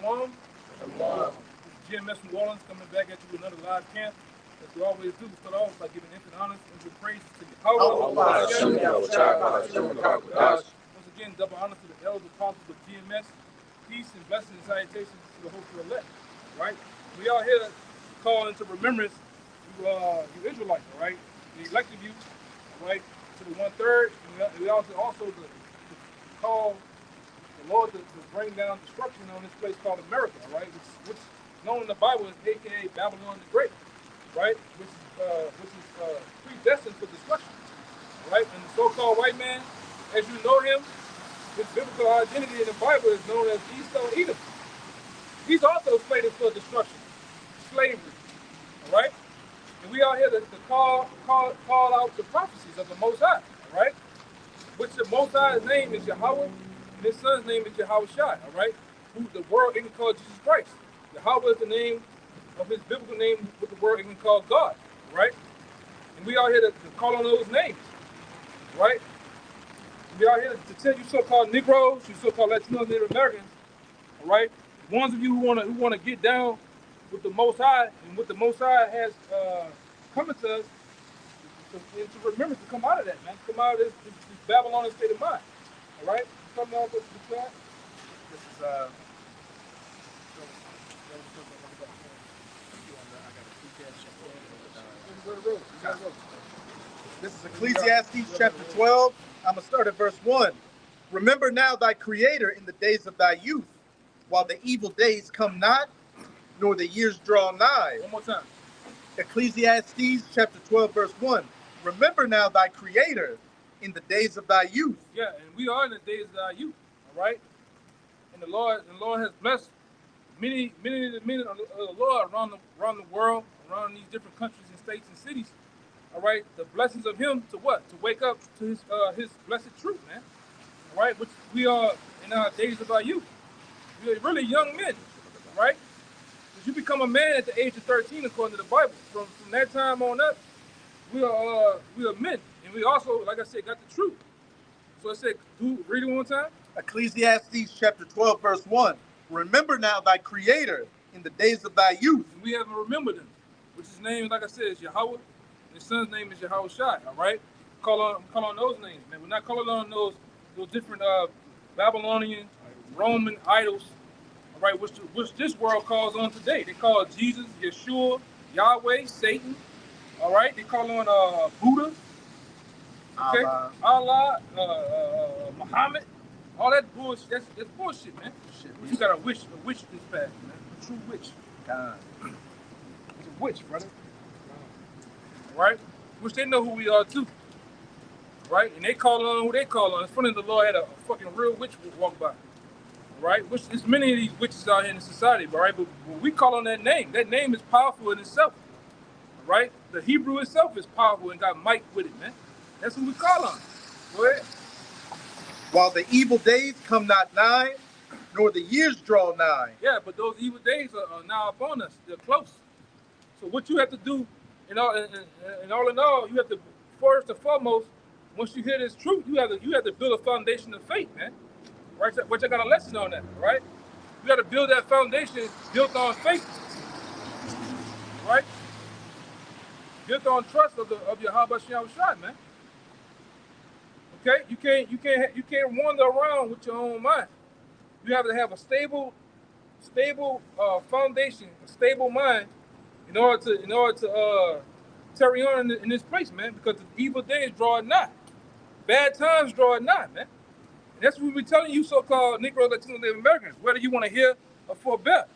Shalom. This is GMS New Orleans coming back at you with another live camp. As we always do, we start off by giving infinite honors and good praises to Yahweh. Once again, double honors to the elders apostles of GMS. Peace and blessings and salutations to the hopeful elect. Right? We are here to call into remembrance you Israelites, all right? The elected you, all right, to the 1/3. We also to call the Lord to bring down destruction on this place called America, all right, which known in the Bible as AKA Babylon the Great, right, which is predestined for destruction, right? And the so-called white man, as you know him, his biblical identity in the Bible is known as Esau Edom. He's also slated for destruction, slavery, all right? And we are here to call out the prophecies of the Most High, all right? Which the Most High's name is Yahweh, and his son's name is Yahweh Shai, all right? Who the world can call Jesus Christ. Yahweh is the name of his biblical name, what the world can call God, all right? And we are here to call on those names, right? We are here to tell you so-called Negroes, you so-called Latinos, Native Americans, all right? Ones of you who wanna get down with the Most High and what the Most High has coming to us, and to remember to come out of that, man. Come out of this Babylonian state of mind. All right? Come on, this is This is Ecclesiastes chapter 12. I'm going to start at verse 1. Remember now thy Creator in the days of thy youth, while the evil days come not, nor the years draw nigh. one more time. Ecclesiastes chapter 12, verse 1. Remember now thy Creator in the days of thy youth. Yeah, and we are in the days of our youth, all right? And the Lord has blessed many of the Lord around the world, around these different countries and states and cities. All right, the blessings of Him to what? To wake up to His blessed truth, man. All right, which we are in our days of our youth. We are really young men, all right? Because you become a man at the age of 13, according to the Bible. From that time on up, we are men, and we also, like I said, got the truth. So I said, read it one time. Ecclesiastes chapter 12, verse 1. Remember now thy Creator in the days of thy youth. And we haven't remembered him, which his name, like I said, is Yahweh. And his son's name is Yahweh Shai, all right? Call on those names, man. We're not calling on those different Babylonian, Roman idols, all right, which this world calls on today. They call Jesus, Yeshua, Yahweh, Satan, all right? They call on Buddha, okay? Allah, Muhammad. All that bullshit, that's bullshit, man. Shit, you got a witch this past, man. A true witch. God. It's a witch, brother. Right? Which they know who we are too. Right? And they call on who they call on. It's funny the Lord had a fucking real witch walk by. Right? Which there's many of these witches out here in the society, right? But we call on that name is powerful in itself. Right? The Hebrew itself is powerful and got might with it, man. That's who we call on. Go ahead. While the evil days come not nigh, nor the years draw nigh. Yeah, but those evil days are now upon us. They're close. So what you have to do, all in all, you have to first and foremost, once you hear this truth, you have to build a foundation of faith, man. Right? Which I got a lesson on that, right? You got to build that foundation built on faith, right? Built on trust of your Yahweh Shai, man. Okay, you can't wander around with your own mind. You have to have a stable foundation, a stable mind, in order to carry on in this place, man. Because the evil days draw it not, bad times draw it not, man. And that's what we're telling you, so-called Negroes, Latinos, Native Americans. Whether you want to hear or forbear,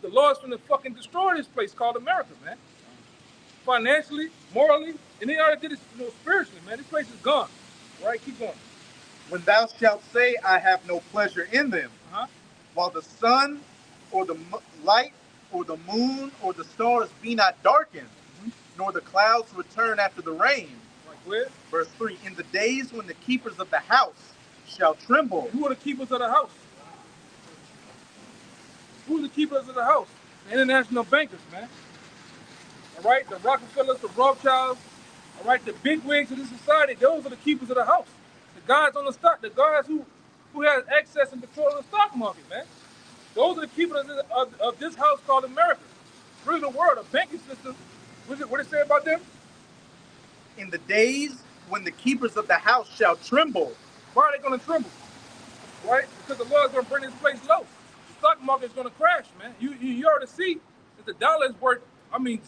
the Lord's going to fucking destroy this place called America, man. Financially, morally, and they already did it, spiritually, man. This place is gone. Right, keep going. When thou shalt say, I have no pleasure in them, while the sun or the light or the moon or the stars be not darkened, nor the clouds return after the rain. Right, where? Verse 3, in the days when the keepers of the house shall tremble. Who are the keepers of the house? Who are the keepers of the house? The international bankers, man. All right, the Rockefellers, the Rothschilds, all right, the big wigs of the society, those are the keepers of the house. The guys on the stock, the guys who has access and control of the stock market, man. Those are the keepers of this house called America. Really the world, a banking system. What it say about them? In the days when the keepers of the house shall tremble. Why are they going to tremble? Right? Because the Lord's going to bring this place low. The stock market's going to crash, man. You already see that the dollar is worth,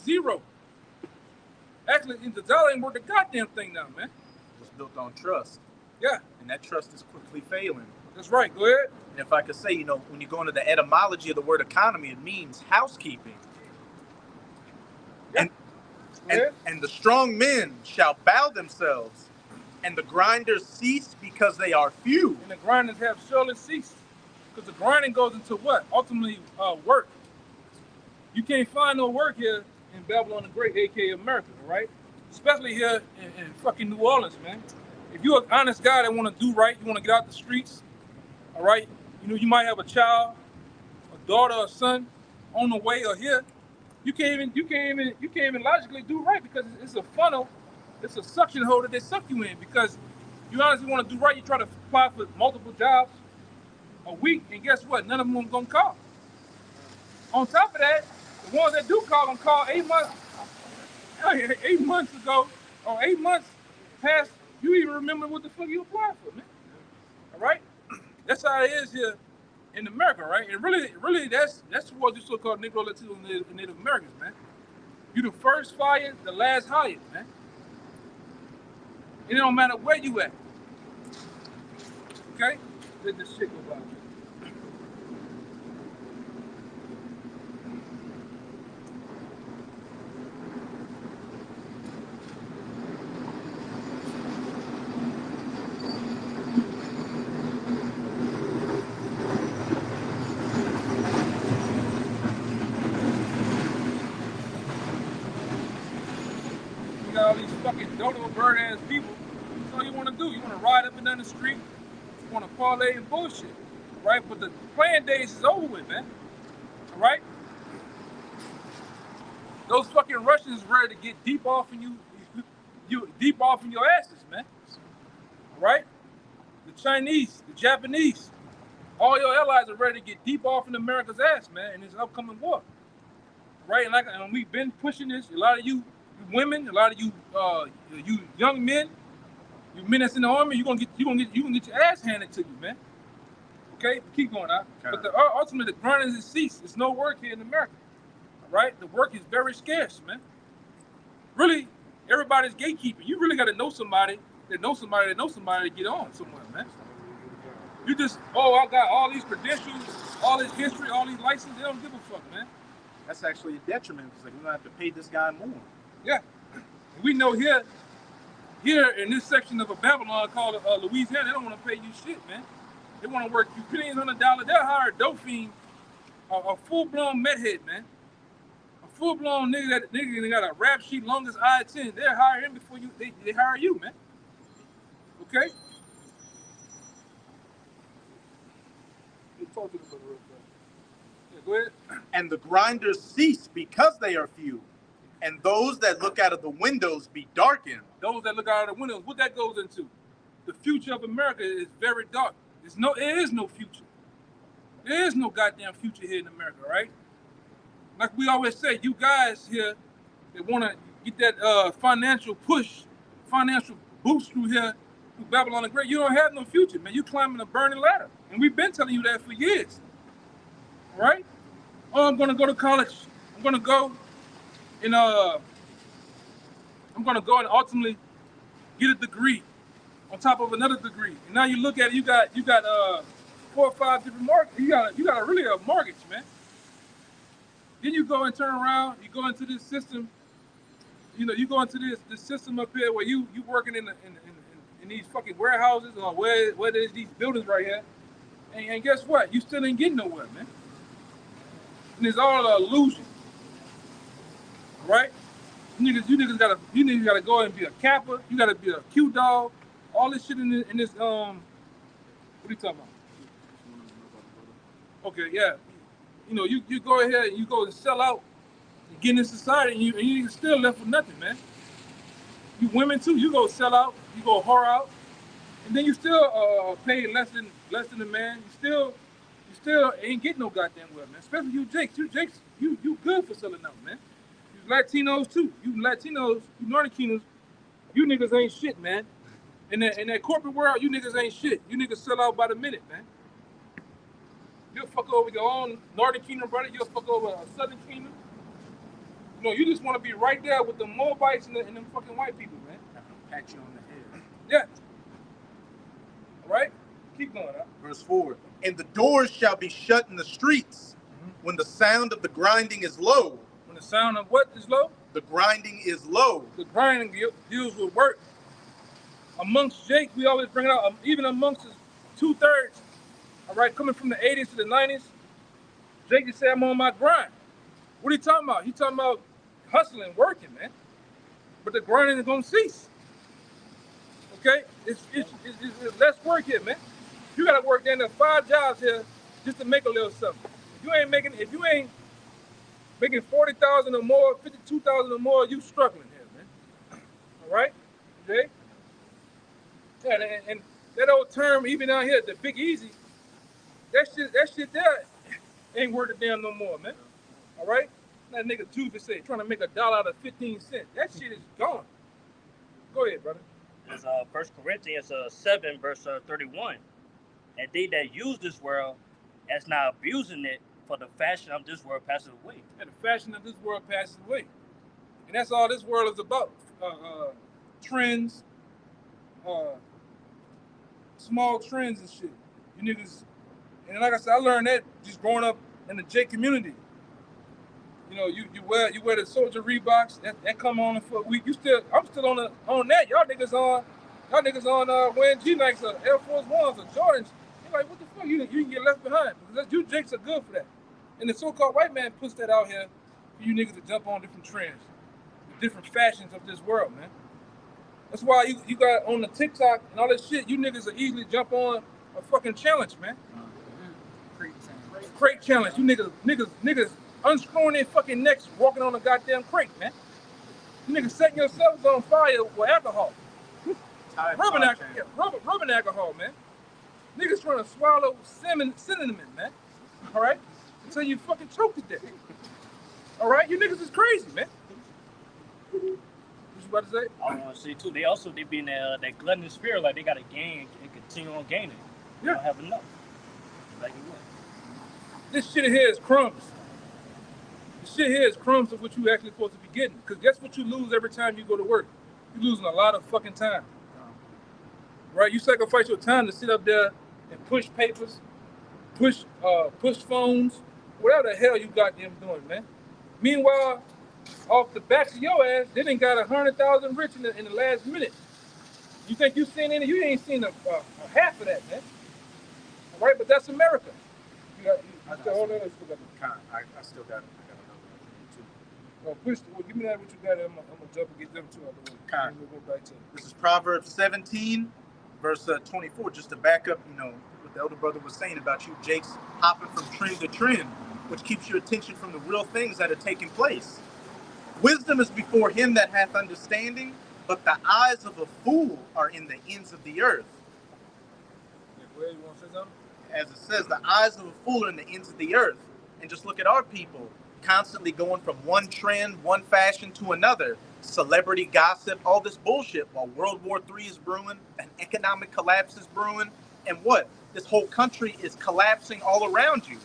zero. Actually, the dollar ain't worth a goddamn thing now, man. It's built on trust. Yeah. And that trust is quickly failing. That's right. Go ahead. And if I could say, when you go into the etymology of the word economy, it means housekeeping. Yeah. And the strong men shall bow themselves, and the grinders cease because they are few. And the grinders have surely ceased. Because the grinding goes into what? Ultimately, work. You can't find no work here in Babylon the Great, aka America, right? Especially here in fucking New Orleans, man. If you're an honest guy that want to do right, you want to get out the streets, all right? You might have a child, a daughter, or a son on the way or here. You can't even logically do right because it's a funnel, it's a suction hole that they suck you in. Because you honestly want to do right, you try to apply for multiple jobs a week, and guess what? None of them gonna call. On top of that, the ones that do call, gonna call 8 months, 8 months ago, or 8 months past. You even remember what the fuck you applied for, man. All right, that's how it is here in America, right? And really, that's what you so-called Negro, Latino, and Native Americans, man. You the first fired, the last hired, man. It don't matter where you at. Okay? Let this shit go by. All these fucking dodo bird ass people. That's all you want to do. You want to ride up and down the street. You want to parlay and bullshit, right? But the playing days is over with, man. All right. Those fucking Russians ready to get deep off in deep off in your asses, man. All right. The Chinese, the Japanese, all your allies are ready to get deep off in America's ass, man, in this upcoming war. Right, and we've been pushing this. A lot of you women, a lot of you young men, you men that's in the army, you gonna get your ass handed to you, man. Okay, keep going out. Okay. But ultimately, the grinding has ceased. There's no work here in America. All right, the work is very scarce, man. Really, everybody's gatekeeping. You really got to know somebody that knows somebody that knows somebody to get on somewhere, man. You just, I got all these credentials, all this history, all these licenses. They don't give a fuck, man. That's actually a detriment because we're gonna have to pay this guy more. Yeah, we know here in this section of Babylon called Louisiana, they don't want to pay you shit, man. They want to work you pennies on the dollar. They'll hire a dope fiend, a full-blown meth head, man. A full-blown nigga that got a rap sheet long as I-10. They'll hire him before they hire you, man. Okay? Talk to them real quick. Yeah, go ahead. And the grinders cease because they are few. And those that look out of the windows be darkened. Those that look out of the windows, what that goes into? The future of America is very dark. There is no future. There is no goddamn future here in America, right? Like we always say, you guys here that want to get that financial push, financial boost through here, through Babylon the Great, you don't have no future, man. You climbing a burning ladder. And we've been telling you that for years. All right? Oh, I'm going to go to college. I'm going to go and ultimately get a degree on top of another degree. And now you look at it, you got 4 or 5 different mortgages. You got really a mortgage, man. Then you go and turn around, you go into this system, you go into this system up here where you working in these fucking warehouses or where there's these buildings right here. And guess what? You still ain't getting nowhere, man. And it's all an illusion. Right? You niggas gotta go and be a Kappa. You gotta be a Q dog. All this shit in this what are you talking about? Okay, yeah. You go ahead and you go and sell out and get in society and you still left with nothing, man. You women too, you go sell out, you go whore out, and then you still pay less than a man. You still You still ain't getting no goddamn well, man. Especially you Jakes. You good for selling out, man. You Latinos too. You Latinos, you Nordicanos, you niggas ain't shit, man. In that corporate world, you niggas ain't shit. You niggas sell out by the minute, man. You'll fuck over your own Northern Kingdom brother. You'll fuck over a Southern Kingdom. You know, you just want to be right there with the Moabites and them fucking white people, man. Pat you on the head. Yeah. All right? Keep going, huh? Verse 4. And the doors shall be shut in the streets when the sound of the grinding is low. When the sound of what is low? The grinding is low. The grinding deals with work. Amongst Jake, we always bring it out, even amongst his 2/3, all right, coming from the 80s to the 90s, Jake just said, I'm on my grind. What are you talking about? He talking about hustling, working, man. But the grinding is going to cease. Okay? It's less work here, man. You got to work down there 5 jobs here just to make a little something. If you ain't making 40,000 or more, 52,000 or more, you struggling here, man. All right? Okay? Yeah, and that old term, even out here, the Big Easy, that shit there ain't worth a damn no more, man. All right? That nigga Juve say trying to make $1 out of 15 cents. That shit is gone. Go ahead, brother. There's 1 Corinthians 7, verse 31. And they that use this world as not abusing it, for the fashion of this world passes away. And the fashion of this world passes away. And that's all this world is about. Trends, small trends and shit. You niggas, and like I said, I learned that just growing up in the J community. You know, you wear the soldier Reeboks that come on for a week. I'm still on that. Y'all niggas on wearing G-Nikes or Air Force Ones or Jordans. You're like, what the fuck? You can get left behind because you Jakes are good for that. And the so-called white man puts that out here for you niggas to jump on different trends, different fashions of this world, man. That's why you got on the TikTok and all that shit. You niggas will easily jump on a fucking challenge, man. Crate challenge. You niggas unscrewing their fucking necks, walking on a goddamn crate, man. You niggas setting yourselves on fire with alcohol. Rubbing alcohol, man. Niggas trying to swallow cinnamon, man. All right? Until you fucking choke to death. All right? You niggas is crazy, man. What you about to say? I want to say, too, they be in that gluttonous spirit, like they got to gain and continue on gaining. They don't have enough. Like you want. This shit here is crumbs. This shit here is crumbs of what you actually supposed to be getting. Because guess what you lose every time you go to work? You're losing a lot of fucking time. Right? You sacrifice your time to sit up there and push papers, push phones, whatever the hell you got them doing, man. Meanwhile, off the backs of your ass, they done got 100,000 rich in the last minute. You think you seen any? You ain't seen a half of that, man. All right, but that's America. I still got it. Oh, give me that what you got. I'm gonna jump and get them two out the way. We'll go back to it. This is Proverbs 17, verse 24. Just to back up, what the elder brother was saying about you, Jakes, hopping from trend to trend, which keeps your attention from the real things that are taking place. Wisdom is before him that hath understanding, but the eyes of a fool are in the ends of the earth. You want to say something? As it says, the eyes of a fool are in the ends of the earth. And just look at our people, constantly going from one trend, one fashion to another. Celebrity gossip, all this bullshit, while World War III is brewing, an economic collapse is brewing, and what? This whole country is collapsing all around you.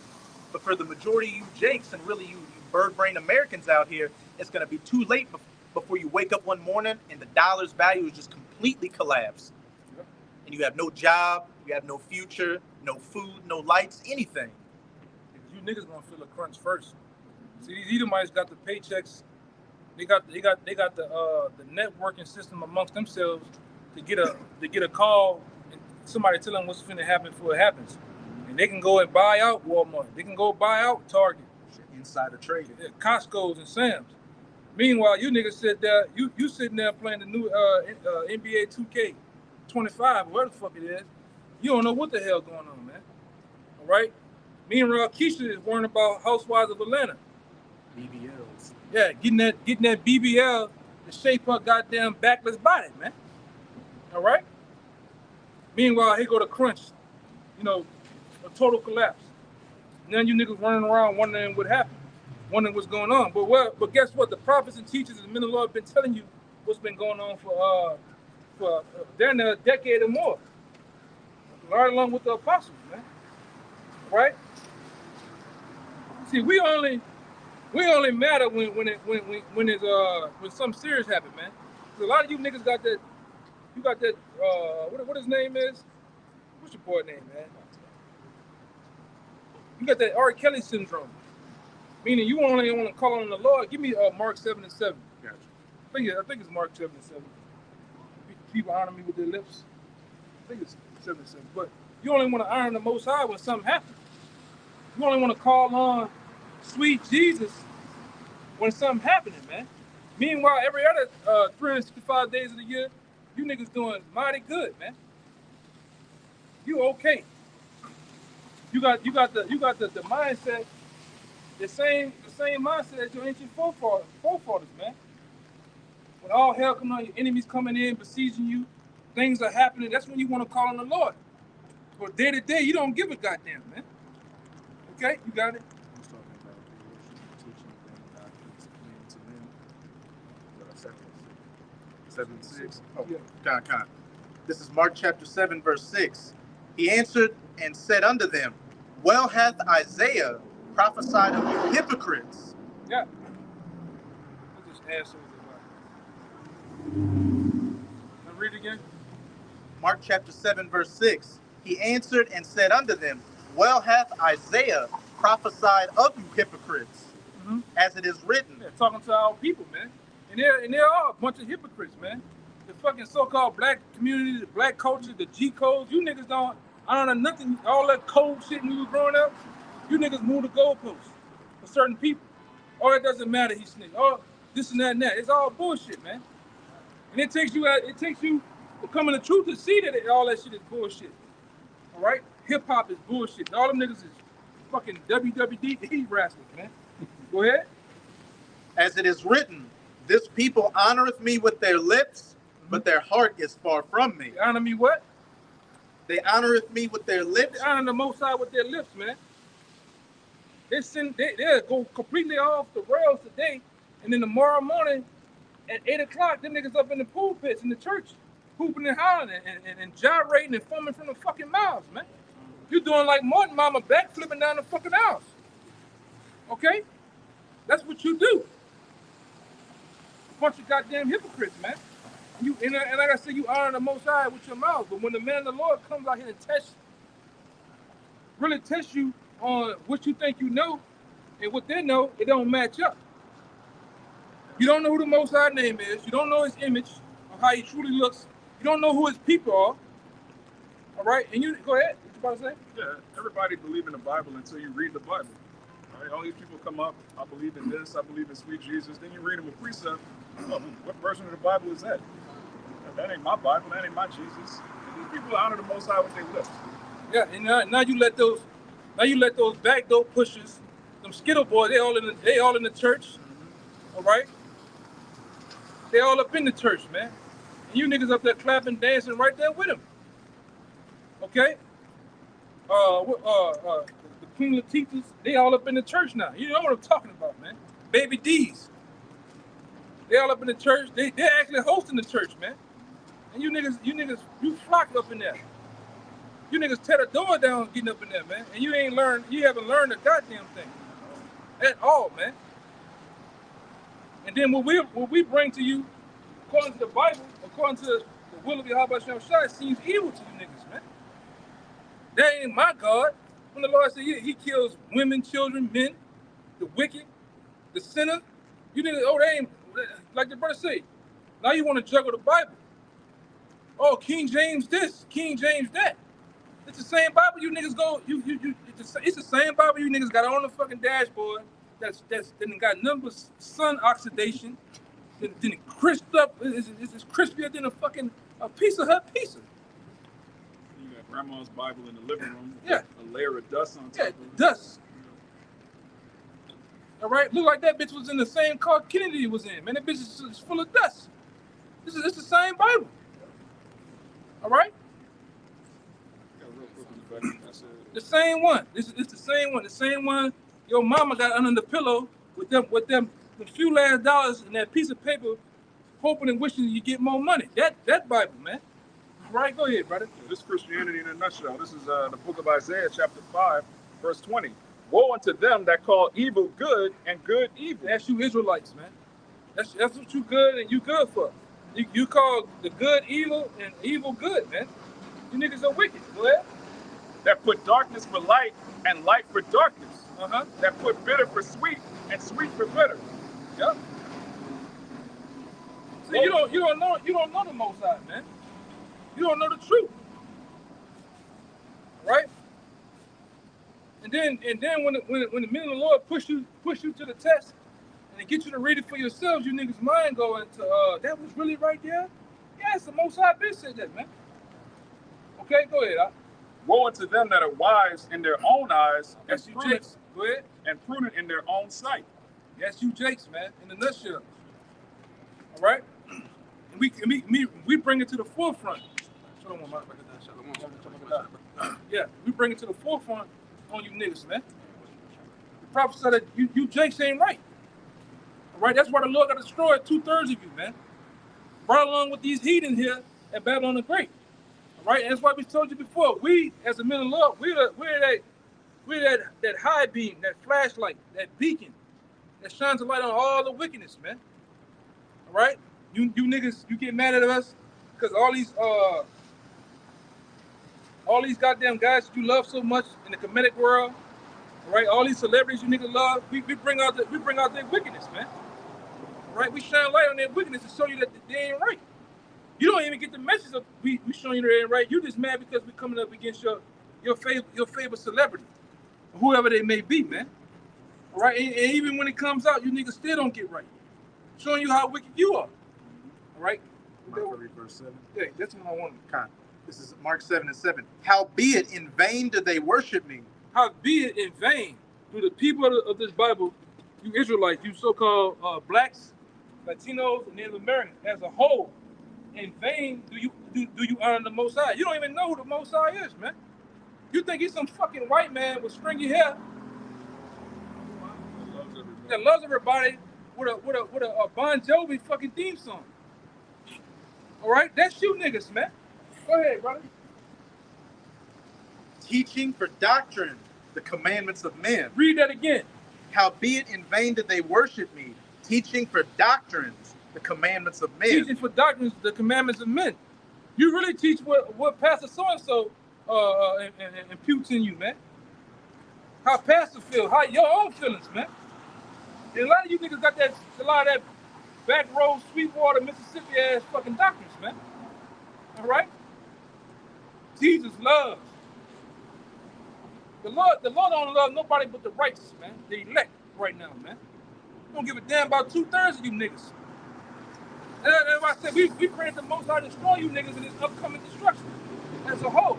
But for the majority of you Jakes and really you bird-brained Americans out here, it's going to be too late before you wake up one morning and the dollar's value is just completely collapsed. Yep. And you have no job, you have no future, no food, no lights, anything. You niggas gonna feel the crunch first. See, these Edomites got the paychecks. They got the networking system amongst themselves to get a call and somebody tell them what's finna happen before it happens. And they can go and buy out Walmart. They can go buy out Target. Insider trading. Yeah, Costco's and Sam's. Meanwhile, you niggas sit there, you sitting there playing the new NBA 2K25, whatever the fuck it is. You don't know what the hell going on, man. All right? Meanwhile, Keisha is worrying about Housewives of Atlanta. BBLs. Yeah, getting that BBL to shape her goddamn backless body, man. All right? Meanwhile, here go the crunch. A total collapse. Now you niggas running around wondering what happened, wondering what's going on. But guess what? The prophets and teachers and the men of the Lord have been telling you what's been going on for damn near a decade or more, right along with the apostles, man. Right? See, we only matter when something serious happen, man. 'Cause a lot of you niggas got that. You got that. What his name is? What's your boy name, man? You got that R. Kelly syndrome, meaning you only want to call on the Lord. Give me Mark 7:7. Gotcha. I think it's Mark 7:7. People honor me with their lips. I think it's 7:7. But you only want to honor the Most High when something happens. You only want to call on sweet Jesus when something happening, man. Meanwhile, every other 365 days of the year, you niggas doing mighty good, man. You okay? You got the mindset, the same mindset as your ancient forefathers, man. When all hell comes on, your enemies coming in, besieging you, things are happening. That's when you want to call on the Lord. But day to day, you don't give a goddamn, man. Okay, you got it. I was talking about the teaching them not explain to them. What I said. 7:6. Oh, Yeah. Con. This is Mark chapter 7, verse 6. He answered and said unto them, well hath Isaiah prophesied of you hypocrites. Yeah. What this asshole is about? Now read it again. Mark chapter 7, verse 6. He answered and said unto them, well hath Isaiah prophesied of you hypocrites, as it is written. Yeah, talking to our people, man. And there are a bunch of hypocrites, man. The fucking so-called black community, the black culture, the G codes, you niggas I don't know nothing, all that code shit when you were growing up, you niggas move the goalposts for certain people. Oh, it doesn't matter, he snitched. Oh, this and that and that. It's all bullshit, man. And it takes you to come in the truth to see that all that shit is bullshit. All right? Hip-hop is bullshit. All them niggas is fucking WWE wrestlers, man. Go ahead. As it is written, this people honoreth me with their lips, but their heart is far from me. They honor me what? They honoreth me with their lips. They honor the Most High with their lips, man. They'll go completely off the rails today, and then tomorrow morning at 8 o'clock, them niggas up in the pool pits in the church, hooping and hollering and gyrating and foaming from the fucking mouths, man. You doing like Martin Mama backflipping down the fucking house. Okay? That's what you do. Bunch of goddamn hypocrites, man. And like I said, you honor the Most High with your mouth, but when the man of the Lord comes out here and really test you on what you think you know and what they know, it don't match up. You don't know who the Most High name is. You don't know his image or how he truly looks. You don't know who his people are. All right? And you, go ahead. What you about to say? Yeah, everybody believe in the Bible until you read the Bible. Right? All these people come up, I believe in this, I believe in sweet Jesus. Then you read them a precept. Oh, what version of the Bible is that? That ain't my Bible, that ain't my Jesus. And these people honor the Most High with their lips. Yeah, and now you let those backdoor pushers, them Skittle boys, they all in the church. All right? They all up in the church, man. And you niggas up there clapping, dancing right there with them. Okay? The Queen Latifahs, they all up in the church now. You know what I'm talking about, man. Baby D's. They all up in the church. They're actually hosting the church, man. And you niggas, you flock up in there. You niggas tear the door down getting up in there, man. And you haven't learned a goddamn thing. At all, man. And then what we bring to you, according to the Bible, according to the will of Yahweh Shem Shai, seems evil to you niggas, man. That ain't my God. When the Lord said he kills women, children, men, the wicked, the sinner, you niggas, oh, they ain't, like the brother say, now you want to juggle the Bible. Oh, King James this, King James that. It's the same Bible you niggas go, it's the same Bible you niggas got on the fucking dashboard that's got numbers, sun oxidation, then crisped up, it's crispier than a piece of her pizza. You got grandma's Bible in the living room. Yeah. A layer of dust on top of it. Dust. All right, look like that bitch was in the same car Kennedy was in. Man, that bitch is full of dust. It's the same Bible. All right? Got real quick on the buddy. That's it. The same one. It's the same one. The same one your mama got under the pillow with them the few last dollars and that piece of paper, hoping and wishing you get more money. That Bible, man. Right, go ahead, brother. This is Christianity in a nutshell. This is the book of Isaiah, chapter 5, verse 20. Woe unto them that call evil good and good evil. That's you Israelites, man. That's what you good and you good for. You call the good evil and evil good, man. You niggas are wicked. Go ahead. That put darkness for light and light for darkness. Uh-huh. That put bitter for sweet and sweet for bitter. Yep. See, you don't know the Most High, man. You don't know the truth, right? And then when the men of the Lord push you to the test and they get you to read it for yourselves, you niggas mind go into that was really right there. Yes, the Most High bitch said that, man. Okay, go ahead. Woe unto them that are wise in their own eyes and That's you, Jakes. Go ahead. prudent in their own sight. That's you, Jakes, man. In a nutshell. All right. And we bring it to the forefront. Yeah, we bring it to the forefront on you niggas, man. The prophet said that you Jakes ain't right. All right, that's why the Lord got destroyed 2/3 of you, man. Brought along with these heathen here at Babylon the Great. All right, and that's why we told you before. We, as a men of Lord, we're that high beam, that flashlight, that beacon that shines a light on all the wickedness, man. All right, you niggas, you get mad at us because all these goddamn guys that you love so much in the comedic world, all right? All these celebrities you niggas love, we bring out their wickedness, man. All right? We shine light on their wickedness to show you that they ain't right. You don't even get the message of we showing you they ain't right. You just mad because we coming up against your favorite celebrity, whoever they may be, man. All right? And even when it comes out, you niggas still don't get right. Showing you how wicked you are. All right? Verse 7. Yeah, that's what I wanted. This is Mark 7:7. Howbeit in vain do they worship me. Howbeit in vain do the people of this Bible, you Israelites, you so-called blacks, Latinos, and Native Americans as a whole, in vain do you honor the Most High. You don't even know who the Most High is, man. You think he's some fucking white man with stringy hair that loves everybody with a Bon Jovi fucking theme song. All right, that's you niggas, man. Go ahead, brother. Teaching for doctrine the commandments of men. Read that again. Howbeit in vain did they worship me, teaching for doctrines the commandments of men. Teaching for doctrines the commandments of men. You really teach what Pastor so-and-so imputes in you, man. How Pastor feel, how your own feelings, man. And a lot of you niggas got a lot of that back road, Sweetwater, Mississippi ass fucking doctrines, man. All right? Jesus loves. The Lord don't love nobody but the righteous, man. The elect right now, man. Don't give a damn about 2/3 of you niggas. And that's why I said we pray the Most High destroy you niggas in this upcoming destruction as a whole.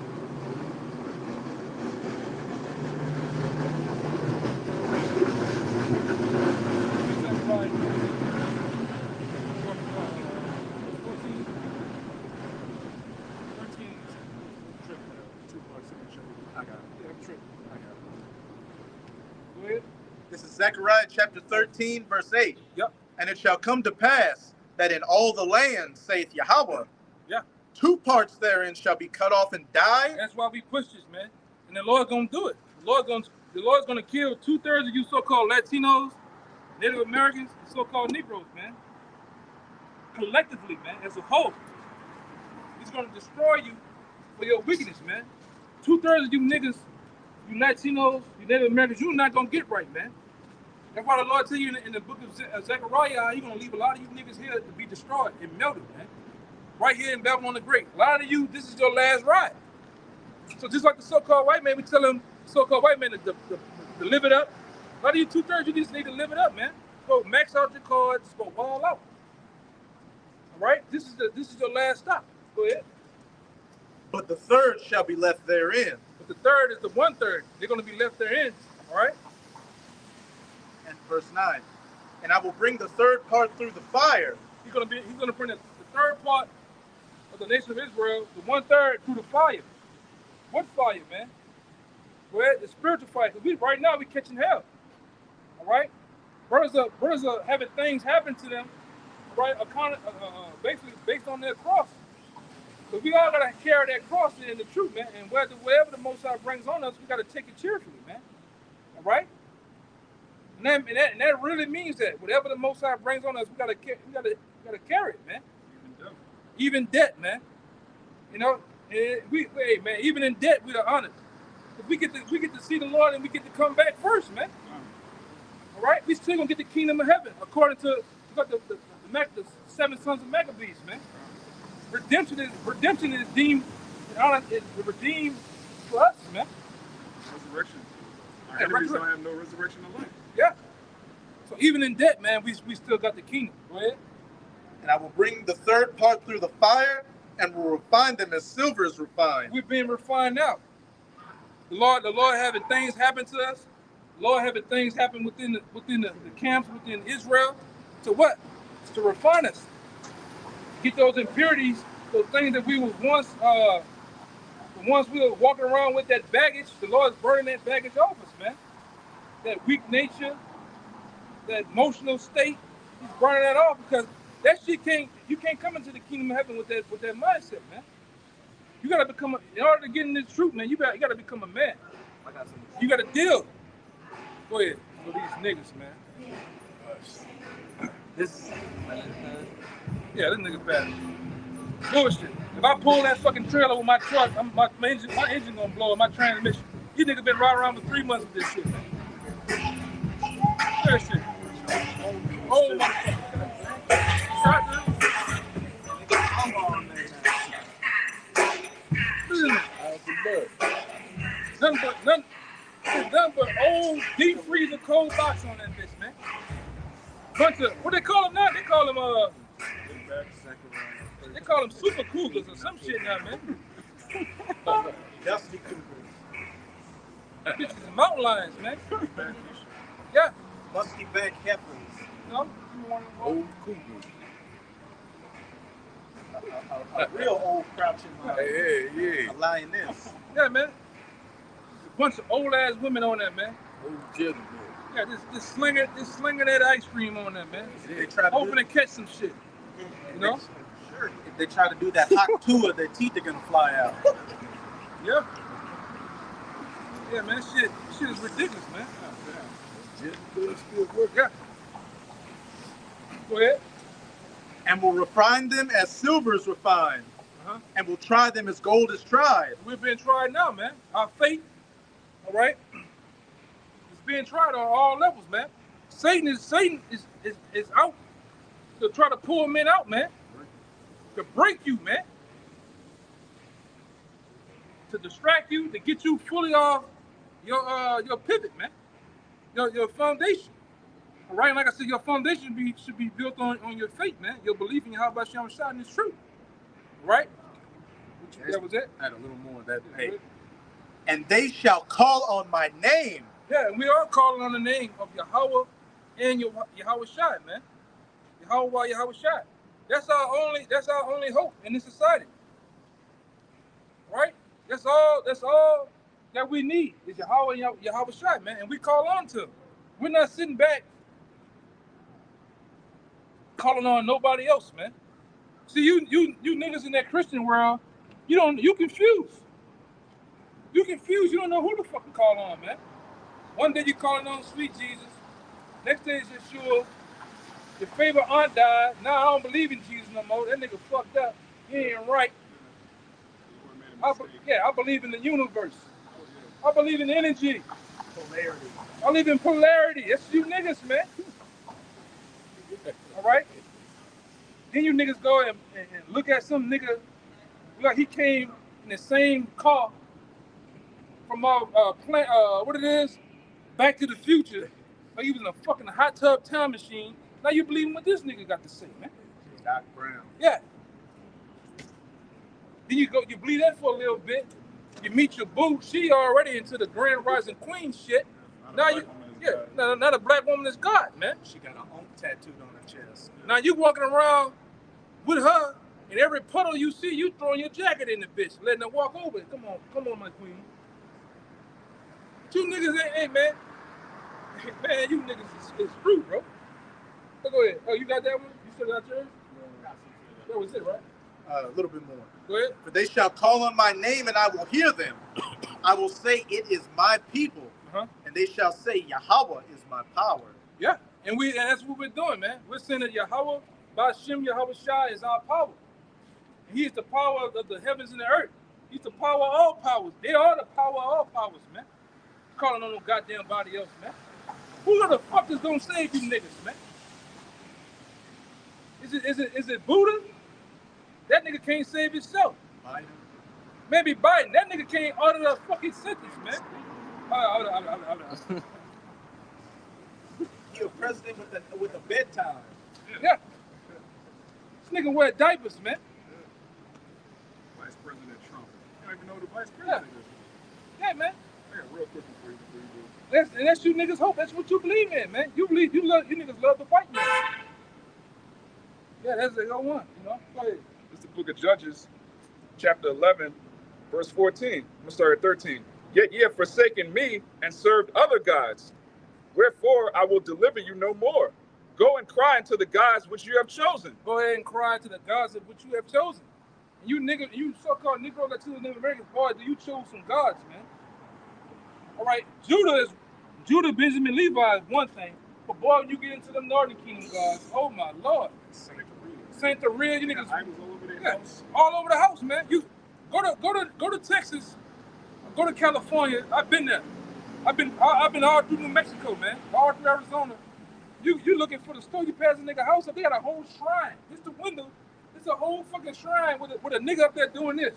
This is Zechariah chapter 13, verse 8. Yep. And it shall come to pass that in all the land, saith Yahweh, Yeah. 2 parts therein shall be cut off and die. That's why we push this, man. And the Lord gonna do it. The Lord's gonna kill 2/3 of you so-called Latinos, Native Americans, and so-called Negroes, man. Collectively, man, as a whole. He's gonna destroy you for your wickedness, man. 2/3 of you niggas, you Latinos, you Native Americans, you're not gonna get right, man. That's why the Lord tell you in the book of Zechariah, He's gonna leave a lot of you niggas here to be destroyed and melted, man. Right here in Babylon the Great. A lot of you, this is your last ride. So just like the so-called white man, we tell him, so-called white man, to live it up. A lot of you 2/3, you just need to live it up, man. Go max out your cards, go ball out. All right? This is your last stop. Go ahead. But the third shall be left therein. But the third is the 1/3. They're gonna be left therein. All right? And verse 9. And I will bring the third part through the fire. He's gonna bring the third part of the nation of Israel, the 1/3 through the fire. What fire, man? Well, the spiritual fight, because right now we catching hell. All right? Brothers are having things happen to them, right? Basically based on their cross. So we all gotta carry that cross in the truth, man. And wherever the Most High brings on us, we gotta take it cheerfully, man. All right? And that really means that whatever the Most High brings on us, we gotta carry it, man. Even debt, man. You know, hey, man, even in debt, we are honored. If we get to see the Lord and we get to come back first, man. All right, we still gonna get the kingdom of heaven according to the 7 sons of Maccabees, man. Redemption is deemed is redeemed for us, man. Resurrection. Our enemies don't have no resurrection of life. Yeah. So even in debt, man, we still got the kingdom. Go ahead. And I will bring the third part through the fire, and will refine them as silver is refined. We're being refined now. The Lord having things happen to us. The Lord having things happen within the camps within Israel. To what? It's to refine us. Get those impurities, those things that we was once we were walking around with that baggage. The Lord's burning that baggage off us, man. That weak nature, that emotional state, He's burning that off because that shit you can't come into the kingdom of heaven with that mindset, man. You gotta become in order to get in this truth, man. You gotta become a man. You gotta deal. Go ahead. For these niggas, man. This nigga bad. Bullshit. If I pull that fucking trailer with my truck, my engine gonna blow up, my transmission. These niggas been riding around for 3 months with this shit, man. That shit. Oh my. Nothing but old deep freezer cold box on that bitch, man. Bunch of what they call them now? They call them super cougars or some shit now, man. Dusty cougars. Bitches is mountain lions, man. Yeah. Musty back heifers. No, you want old cougars. A real old crouching lion. Yeah. A lioness. Yeah, man. A bunch of old ass women on that, man. Old gentleman. Yeah, just slinging that ice cream on that, man. They try to hoping to catch some shit. You know? Sure. If they try to do that hot tour, their teeth are gonna fly out. Yeah. Yeah, man. Shit is ridiculous, man. Yeah. Go ahead. And will refine them as silver is refined. And will try them as gold is tried. We're being tried now, man. Our faith, all right, it's being tried on all levels, man. Satan is out to try to pull men out, man. To break you, man. To distract you, to get you fully off your pivot, man. Your foundation. All right, like I said, your foundation should be built on your faith, man. Your belief in Yahweh Shem Shah and His truth. Right? That was it. Add a little more of that. Hey. And they shall call on my name. Yeah, and we are calling on the name of Yahweh and Yahweh Shai, man. Yahweh Shai. That's our only hope in this society. Right? That's all that we need is Yahweh and Yahweh Shai, man. And we call on to him. We're not sitting back calling on nobody else, man. See, you niggas in that Christian world, you confused. You confused. You don't know who the fuck to call on, man. One day you calling on sweet Jesus. Next day it's Yeshua. Your favorite aunt died. Now I don't believe in Jesus no more. That nigga fucked up. He ain't right. I believe in the universe. I believe in energy. Polarity. I believe in polarity. That's you niggas, man. All right? Then you niggas go and look at some nigga like he came in the same car from what it is, Back to the Future. Like he was in a fucking hot tub time machine. Now you believe in what this nigga got to say, man. Doc Brown. Yeah. Then you believe that for a little bit. You meet your boo. She already into the Grand Rising Queen shit. Now the black woman is God, man. She got an own tattooed on her chest. Now you walking around with her, and every puddle you see, you throwing your jacket in the bitch, letting her walk over it. Come on, my queen. You niggas ain't man. Man, you niggas is screwed, bro. So go ahead. Oh, you got that one? You still got yours? That was it, right? A little bit more. Go ahead. For they shall call on my name, and I will hear them. I will say, it is my people, and they shall say, Yahweh is my power. Yeah, and that's what we're doing, man. We're saying that Yahweh, Ba'Shem Yahweh Shai is our power. And he is the power of the heavens and the earth. He's the power of all powers. They are the power of all powers, man. Calling on no goddamn body else, man. Who the fuck is gonna save you niggas, man? Is it Buddha? That nigga can't save himself. Biden. Maybe Biden. That nigga can't order a fucking sentence, man. Hold on. He a president with a bedtime. Yeah. This nigga wear diapers, man. Vice President Trump. You don't even know who the vice president is. Yeah, man. I got real quick before you do. That's you niggas' hope. That's what you believe in, man. You niggas love the fight, man. Yeah, that's the one, you know. Go ahead. This is the book of Judges, chapter 11, verse 14. I'm going to start at 13. Yet ye have forsaken me and served other gods. Wherefore I will deliver you no more. Go and cry unto the gods which you have chosen. Go ahead and cry to the gods of which you have chosen. And you so-called Negro Latino Native Americans, boy, do you choose some gods, man. All right, Judah, Benjamin, Levi is one thing. But boy, when you get into them Northern Kingdom gods, oh my Lord. Saint the real, you niggas all over the house, man. You go to Texas, go to California. I've been there. I've been all through New Mexico, man. All through Arizona. You looking for the store, you pass a nigga house up, they got a whole shrine. It's the window. It's a whole fucking shrine with a nigga up there doing this.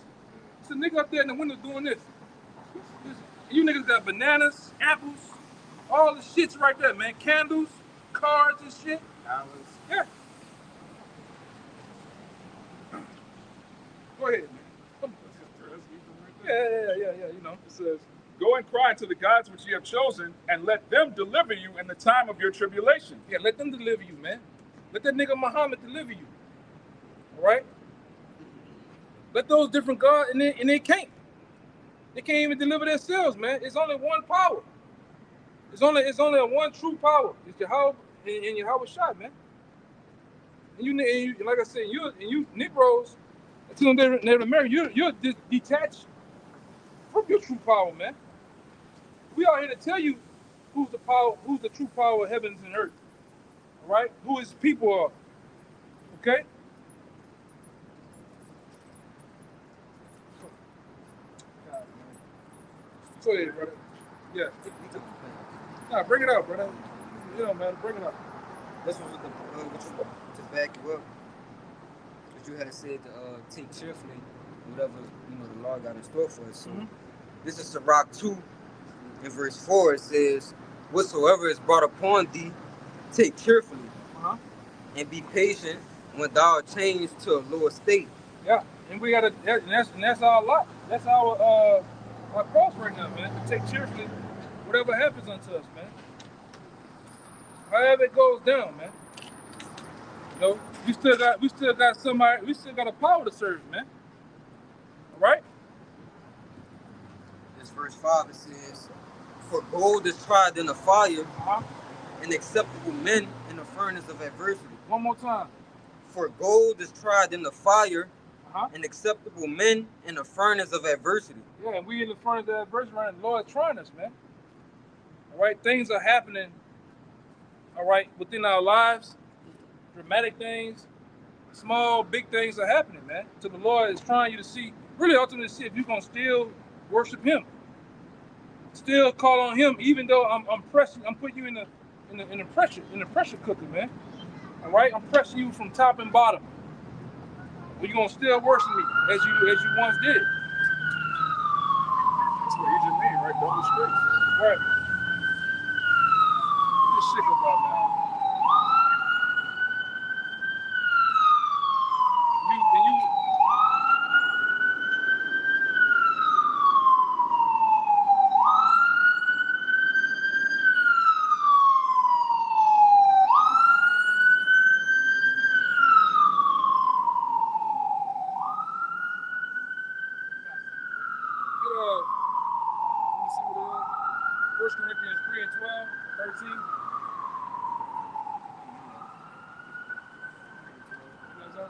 It's a nigga up there in the window doing this. You niggas got bananas, apples, all the shits right there, man. Candles, cards and shit. Yeah. Go ahead, man. Yeah, you know. It says, go and cry unto the gods which ye have chosen, and let them deliver you in the time of your tribulation. Yeah, let them deliver you, man. Let that nigga Muhammad deliver you. All right? Let those different gods, and they can't. They can't even deliver themselves, man. It's only one power. It's only a one true power. It's Yahweh and Yahweh Shai, man. And you, like I said, you Negroes, until Native American, you're detached from your true power, man. We are here to tell you who's the true power of heavens and earth. All right? Who his people are. Okay? Go ahead, brother. Yeah. Nah, bring it up, brother. You know, man, bring it up. This was to back you up. Because you had said to take cheerfully whatever the Lord got in store for us. So this is Sirach 2 in verse 4. It says, whatsoever is brought upon thee, take cheerfully, and be patient when thou art changed to a lower state. Yeah, and we gotta, that's our lot. That's our cross right now, man. To take cheerfully whatever happens unto us, man. However it goes down, man. You know, we still got somebody, we still got a power to serve, man. All right? This verse 5, it says, for gold is tried in the fire, and acceptable men in the furnace of adversity. One more time. For gold is tried in the fire, and acceptable men in the furnace of adversity. Yeah, and we in the furnace of adversity, right? And the Lord's trying us, man. All right, things are happening, all right, within our lives. Dramatic things, small, big things are happening, man. So the Lord is trying you to see, really ultimately see if you're gonna still worship Him, still call on Him, even though I'm putting you in the pressure cooker, man. All right, I'm pressing you from top and bottom. But you're gonna still worship me as you once did. That's what you just mean, right? Double straight. Right. What this shit about, man? 3 and 12, 13. Yeah.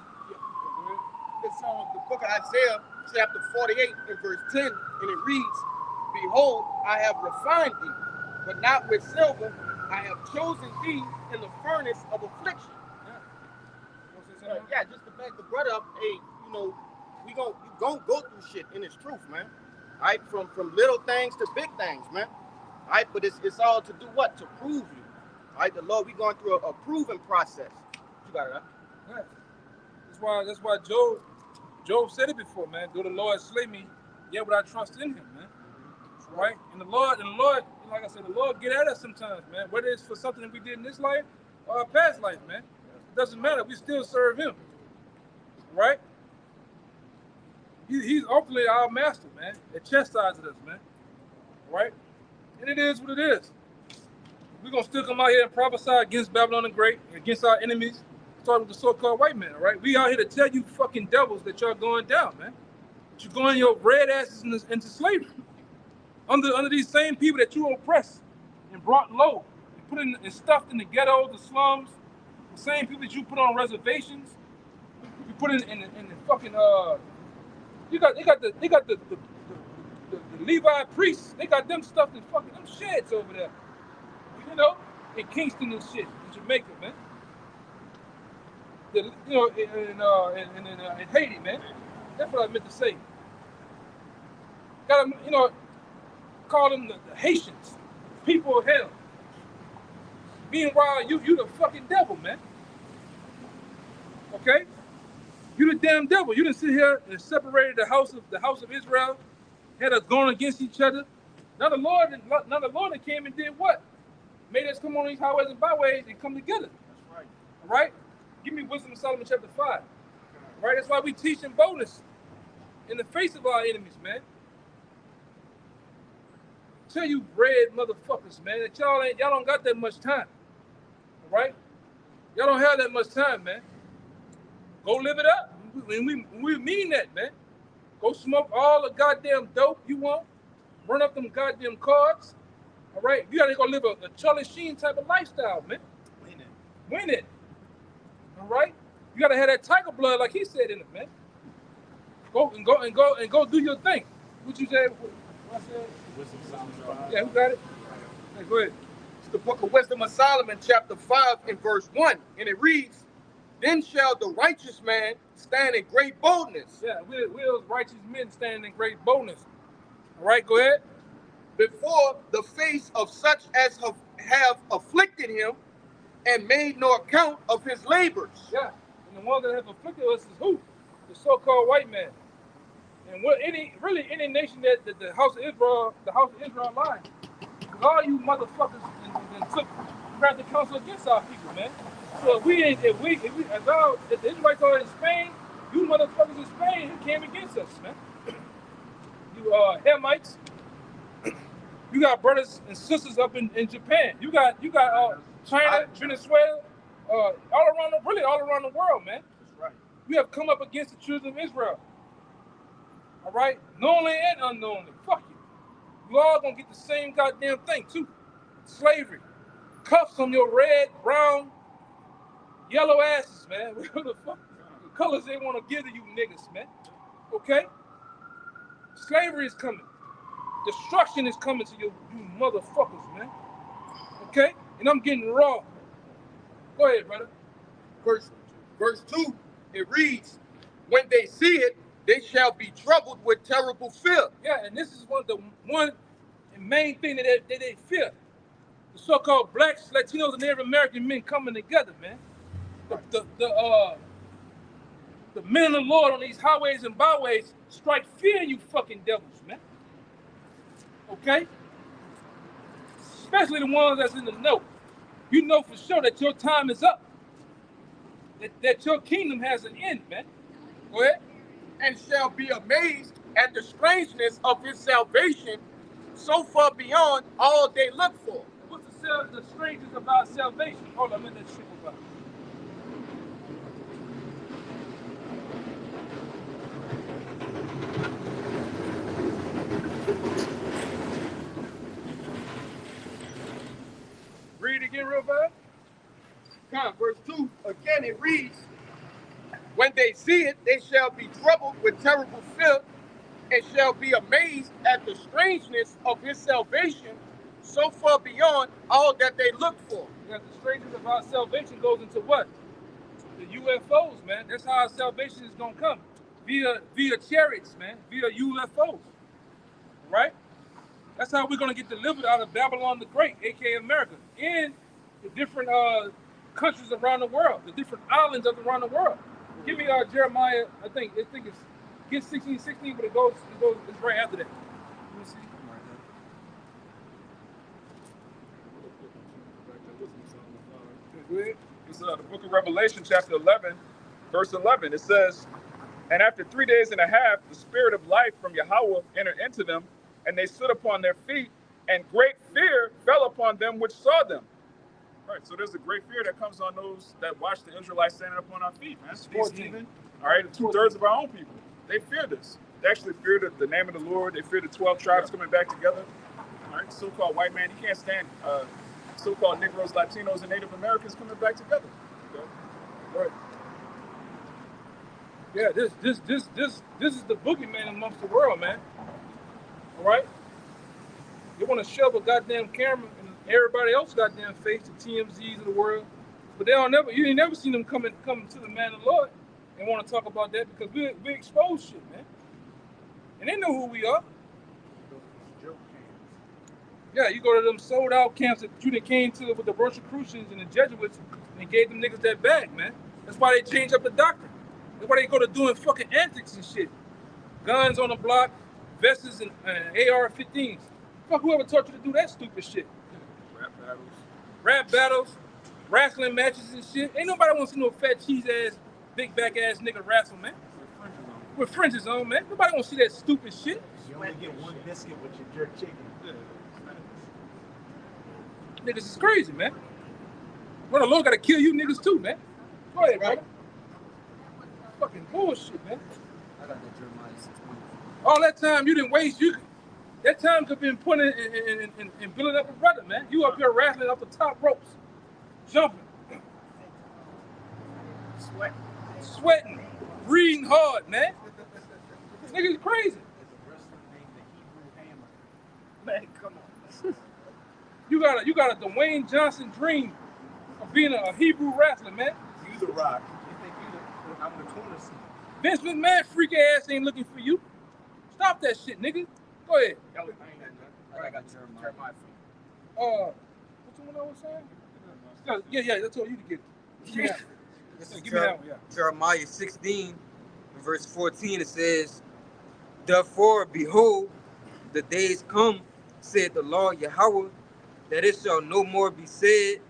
It's on the book of Isaiah, chapter 48, and verse 10, and it reads, Behold, I have refined thee, but not with silver. I have chosen thee in the furnace of affliction. Yeah, just to back the brother up, hey, you know, you gonna go through shit, and it's truth, man. All right, from little things to big things, man. All right, but it's all to do what? To prove you. All right, the Lord, we going through a proving process. You got it, huh? Yeah. That's why Job said it before, man. Though the Lord slay me, yet would I trust in him, man. Right? And the Lord, like I said, the Lord get at us sometimes, man. Whether it's for something that we did in this life or our past life, man. It doesn't matter. We still serve him. Right? He's ultimately our master, man. It chastises us, man. Right? And it is what it is. We're gonna still come out here and prophesy against Babylon the Great, against our enemies, starting with the so-called white man, all right? We out here to tell you fucking devils that y'all going down, man. That you're going your red asses into slavery. Under these same people that you oppressed and brought low, and put in and stuffed in the ghettos, the slums, the same people that you put on reservations, you put in the fucking they got the Levi priests, they got them stuffed in fucking them sheds over there. You know, in Kingston and shit, in Jamaica, man. In Haiti, man. That's what I meant to say. Got them, call them the Haitians, people of hell. Meanwhile, you the fucking devil, man. Okay, you the damn devil. You done sit here and separated the house of Israel, had us going against each other. Now the Lord that came and did what? Made us come on these highways and byways and come together. That's right. All right? Give me Wisdom of Solomon chapter 5. All right? That's why we teach in boldness in the face of our enemies, man. Tell you red motherfuckers, man, that y'all don't got that much time. All right? Y'all don't have that much time, man. Go live it up. We mean that, man. Go smoke all the goddamn dope you want. Run up them goddamn cards. All right, you gotta go live a Charlie Sheen type of lifestyle, man. Win it. All right, you gotta have that tiger blood, like he said in it, man. Go do your thing. What you said? What I said? Wisdom of Solomon. Yeah, who got it? Hey, go ahead. It's the book of Wisdom of Solomon, chapter 5, and verse 1, and it reads, Then shall the righteous man stand in great boldness. Yeah, we're righteous men standing in great boldness. All right, go ahead. Before the face of such as have afflicted him, and made no account of his labors. Yeah, and the one that have afflicted us is who? The so-called white man. And what any nation that the house of Israel lied. Because all you motherfuckers grabbed the counsel against our people, man. So if the Israelites are in Spain, you motherfuckers in Spain who came against us, man. You Hamites. You got brothers and sisters up in Japan. You got China, Venezuela, all around the world, man. That's right. You have come up against the children of Israel. All right? Knowingly and unknowingly. Fuck you. You all gonna get the same goddamn thing, too. Slavery. Cuffs on your red, brown, yellow asses, man. What the fuck? The colors they want to give to you niggas, man. Okay? Slavery is coming. Destruction is coming to you motherfuckers, man. Okay? And I'm getting raw. Go ahead, brother. Verse 2, it reads, When they see it, they shall be troubled with terrible fear. Yeah, and this is one main thing that they fear. The so-called blacks, Latinos, and Native American men coming together, man. The men of the Lord on these highways and byways strike fear in you fucking devils, man. Okay? Especially the ones that's in the know. You know for sure that your time is up. That your kingdom has an end, man. Go ahead. And shall be amazed at the strangeness of his salvation, so far beyond all they look for. What's the strangest about salvation? Hold on, I'm in that shit about. again real fast? Verse 2, again it reads, when they see it, they shall be troubled with terrible fear, and shall be amazed at the strangeness of his salvation, so far beyond all that they look for. Because the strangeness of our salvation goes into what? The UFOs, man. That's how our salvation is gonna come. Via chariots, man. Via UFOs. Right? That's how we're gonna get delivered out of Babylon the Great, aka America, and the different countries around the world, the different islands around the world. Give me Jeremiah. I think it's get 16:16, but it goes. It's right after that. Let me see. Go ahead. It's the book of Revelation, chapter 11, verse 11. It says, and after 3 days and a half, the spirit of life from Yahweh entered into them, and they stood upon their feet, and great fear fell upon them which saw them. Right, so there's a great fear that comes on those that watch the Israelites standing up on our feet, man. These heathen, all right, 2/3 of our own people, they fear this. They actually fear the name of the Lord. They fear the 12 tribes coming back together. All right, so-called white man, you can't stand so-called Negroes, Latinos, and Native Americans coming back together. Okay? Right. Yeah, this is the boogeyman amongst the world, man. All right. They want to shove a goddamn camera in everybody else goddamn face, the TMZs of the world, but they don't never. You ain't never seen them come to the man of the Lord and want to talk about that because we expose shit, man. And they know who we are. Yeah, you go to them sold out camps that you came to with the Rosicrucians and the Jesuits and gave them niggas that bag, man. That's why they change up the doctrine. That's why they go to doing fucking antics and shit. Guns on the block, vests and AR-15s. Fuck whoever taught you to do that stupid shit. Rap battles, wrestling matches and shit. Ain't nobody want to see no fat cheese ass, big back ass nigga wrestle, man. With fringes on, man. Nobody want to see that stupid shit. You only get one biscuit with your jerk chicken. Niggas is crazy, man. Well, the Lord gotta kill you niggas too, man. Go ahead, brother. Fucking bullshit, man. I got the Jeremiah 16. All that time you didn't waste, that time could have been put in building up a brother, man. You up here wrestling up the top ropes, jumping, sweating, breathing hard, man. This nigga is crazy. Man, come on. You got a Dwayne Johnson dream of being a Hebrew wrestler, man. You the Rock. You think I'm the corner seat. Vince McMahon freak ass ain't looking for you. Stop that shit, nigga. Go ahead. I got Jeremiah. What's the one I was saying? Yeah, that's all you to get. Give me that. Give me that one, yeah. Jeremiah 16, verse 14, it says, therefore, behold, the days come, said the Lord Yahweh, that it shall no more be said,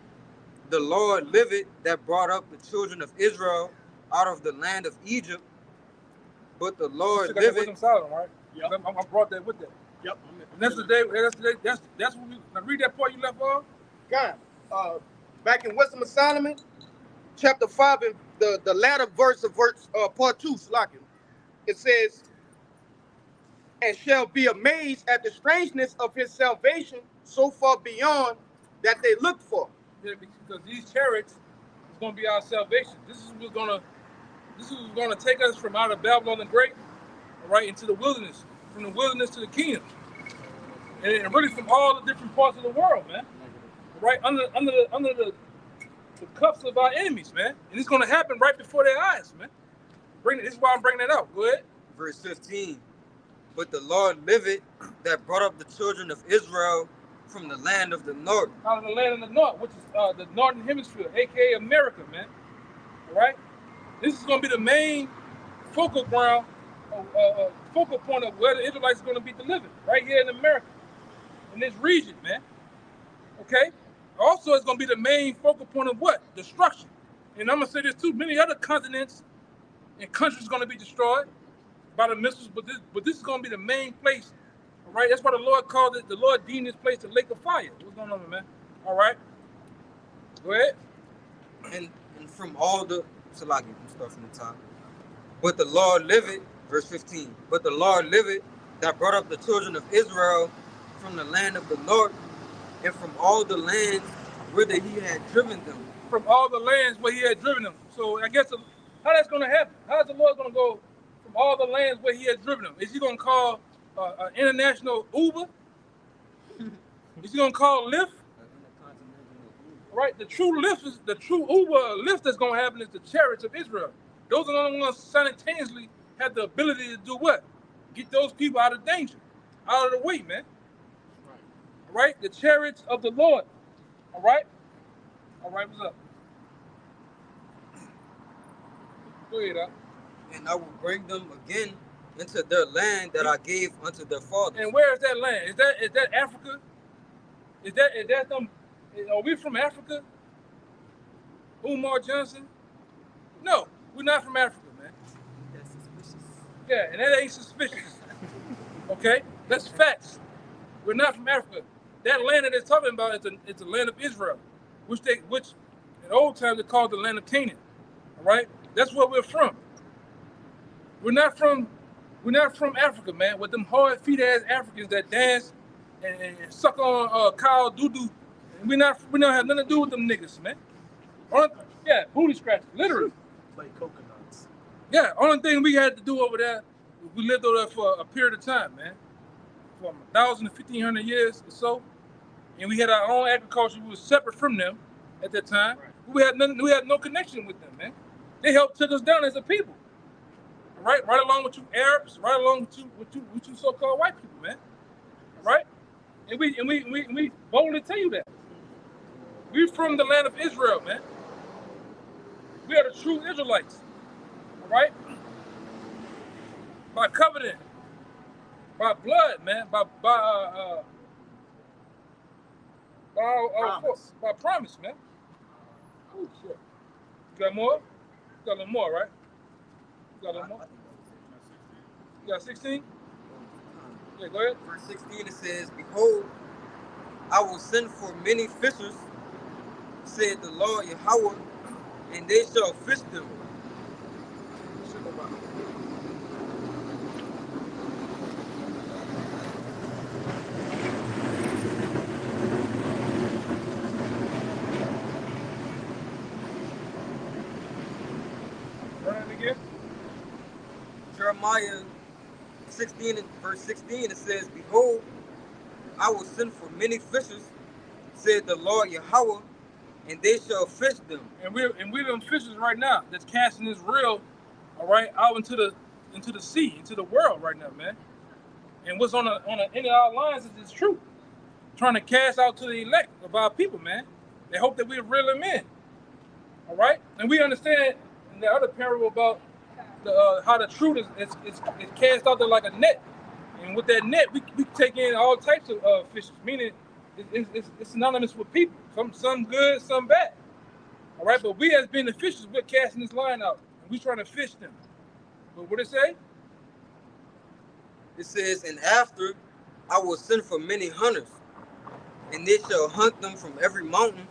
the Lord liveth that brought up the children of Israel out of the land of Egypt, but the Lord liveth. Right? Yep. I brought that with that. Yep. And that's the day. That's what we. Now read that part you left off. God, back in Wisdom of Solomon, chapter 5, and the latter verse of part 2, Slockin, it says, and shall be amazed at the strangeness of his salvation, so far beyond that they look for. Yeah, because these chariots is going to be our salvation. This is what's going to take us from out of Babylon the Great, right, into the wilderness, from the wilderness to the kingdom, and really from all the different parts of the world, man. Right under the cuffs of our enemies, man. And it's going to happen right before their eyes, man. This is why I'm bringing that out. Go ahead. Verse 15. But the Lord liveth that brought up the children of Israel from the land of the north. Out of the land of the north, which is the northern hemisphere, aka America, man. All right. This is going to be the main focal ground, focal point of where the Israelites are going to be delivered, right here in America, in this region, man. Okay. Also, it's going to be the main focal point of what? Destruction. And I'm going to say this too: many other continents and countries are going to be destroyed by the missiles, but this is going to be the main place. All right. That's why the Lord called it. The Lord deemed this place the lake of fire. What's going on, man? All right. Go ahead. And from all the Salaki, I'm starting from the top. But the Lord liveth, verse 15. But the Lord liveth that brought up the children of Israel from the land of the north, and from all the lands whither he had driven them. From all the lands where he had driven them. So I guess how that's going to happen? How is the Lord going to go from all the lands where he has driven them? Is he going to call an international Uber? Is he going to call Lyft? Right? The true Uber Lyft that's going to happen is the chariots of Israel. Those are the only ones simultaneously have the ability to do what? Get those people out of danger, out of the way, man. All right? The chariots of the Lord. All right? All right, what's up? Go ahead, Doc. And I will bring them again into their land that I gave unto their fathers. And where is that land? Is that Africa? Is that them? Are we from Africa? Umar Johnson? No, we're not from Africa, man. That's suspicious. Yeah, and that ain't suspicious. Okay, that's facts. We're not from Africa. That land that they're talking about is the land of Israel, which in old times they called the land of Canaan. All right, that's where we're from. We're not from Africa, man. With them hard feet ass Africans that dance and suck on cow doo doo. We don't have nothing to do with them niggas, man. Yeah, booty scratching, literally. Like coconuts. Yeah, only thing we had to do over there, we lived over there for a period of time, man. For 1,000 to 1,500 years or so. And we had our own agriculture. We were separate from them at that time. Right. We had no connection with them, man. They helped take us down as a people. Right along with you Arabs, right along with you so-called white people, man. Right? And we boldly tell you that. We're from the land of Israel, man. We are the true Israelites. All right? By covenant, by blood, man, by promise, man. Oh shit. You got more? You got a little more, right? You got a little more? You got 16? Yeah, go ahead. Verse 16 it says, Behold, I will send for many fishers, said the Lord Yahweh, and they shall fish them. Jeremiah 16 and verse 16 it says, Behold, I will send for many fishers, said the Lord Yahweh, and they shall fish them. And we're them fishers right now that's casting this reel, all right, out into the sea, into the world right now, man. And what's on the end of our lines is this truth. Trying to cast out to the elect of our people, man. They hope that we reel them in. All right? And we understand in the other parable about how the truth is cast out there like a net. And with that net, we take in all types of fishes, meaning it's synonymous with people. Some good, some bad. All right, but we as being the fishers, we're casting this line out. And we're trying to fish them. But what it say? It says, and after I will send for many hunters, and they shall hunt them from every mountain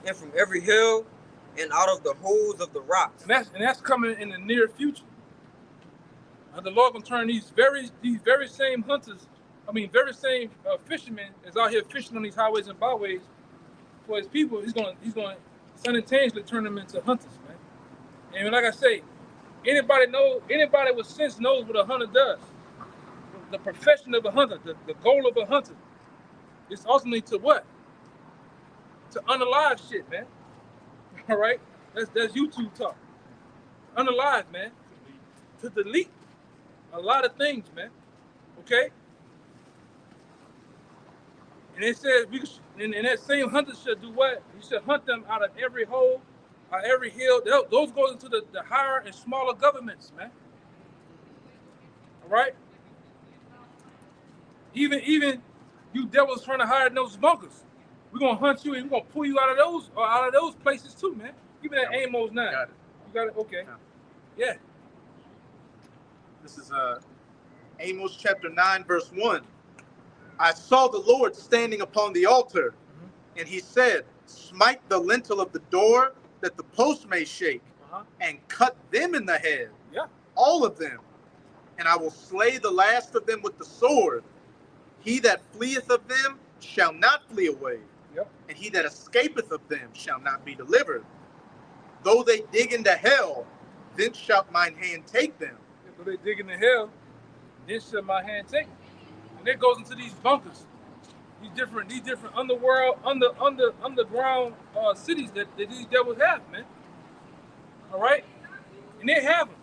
and from every hill and out of the holes of the rocks. And that's coming in the near future. The Lord gonna turn these very same hunters, very same fishermen is out here fishing on these highways and byways for his people. He's gonna simultaneously turn them into hunters, man. And like I say, anybody with sense knows what a hunter does. The profession of a hunter, the goal of a hunter, is ultimately to what? To unalive shit, man. All right, that's YouTube talk. Unalive, man. To delete a lot of things, man. Okay. And it says and that same hunter should do what? You should hunt them out of every hole, out of every hill. Those go into the higher and smaller governments, man. All right. Even you devils trying to hide those bunkers. We're gonna hunt you and we're gonna pull you out of those places too, man. Give me that Amos 9. Got it. You got it? Okay. Yeah. This is Amos chapter 9, verse 1. I saw the Lord standing upon the altar, and he said, Smite the lintel of the door, that the post may shake, and cut them in the head, all of them, and I will slay the last of them with the sword. He that fleeth of them shall not flee away, Yep. And he that escapeth of them shall not be delivered. Though they dig into hell, then shall mine hand take them. So they dig into hell, then shall my hand take them. And it goes into these bunkers, these different underworld, underground cities that these devils have, man. All right, and they have them.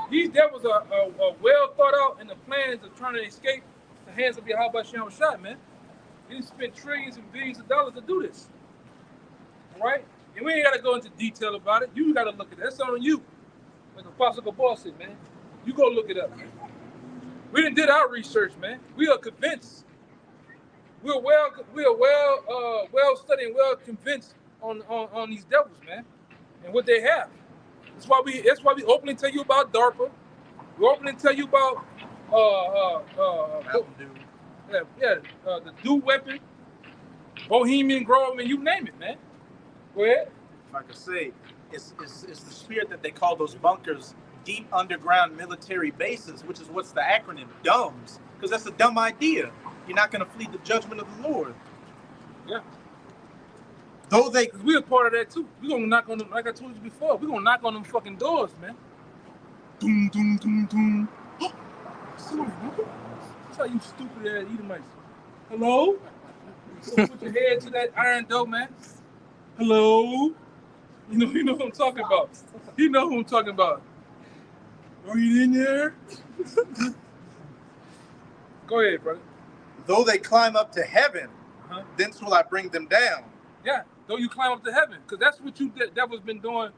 These devils are well thought out, and the plans of trying to escape the hands of Yahweh Shem Shah, man. They spent trillions and billions of dollars to do this. All right, and we ain't gotta go into detail about it. You gotta look at it. That's on you. Like Apostle Gabor said, man. You go look it up, man. We done did our research, man. We are convinced. We are well studied and well convinced on these devils, man, and what they have. That's why we openly tell you about DARPA. We openly tell you about the DEW weapon, Bohemian Grove, and you name it, man. Go ahead. Like I say, it's the spirit that they call those bunkers deep underground military bases, which is what's the acronym, DUMBs, because that's a dumb idea. You're not going to flee the judgment of the Lord. Yeah. Though they, we a part of that too. We gonna knock on them, like I told you before. We gonna knock on them fucking doors, man. Doom, doom, doom, doom. That's how you stupid ass Edomites. Hello? So put your head to that iron door, man. Hello? You know what I'm talking about. You know who I'm talking about. Are you in there? Go ahead, brother. Though they climb up to heaven, thence will I bring them down. Yeah, though you climb up to heaven, because that's what you devil's been doing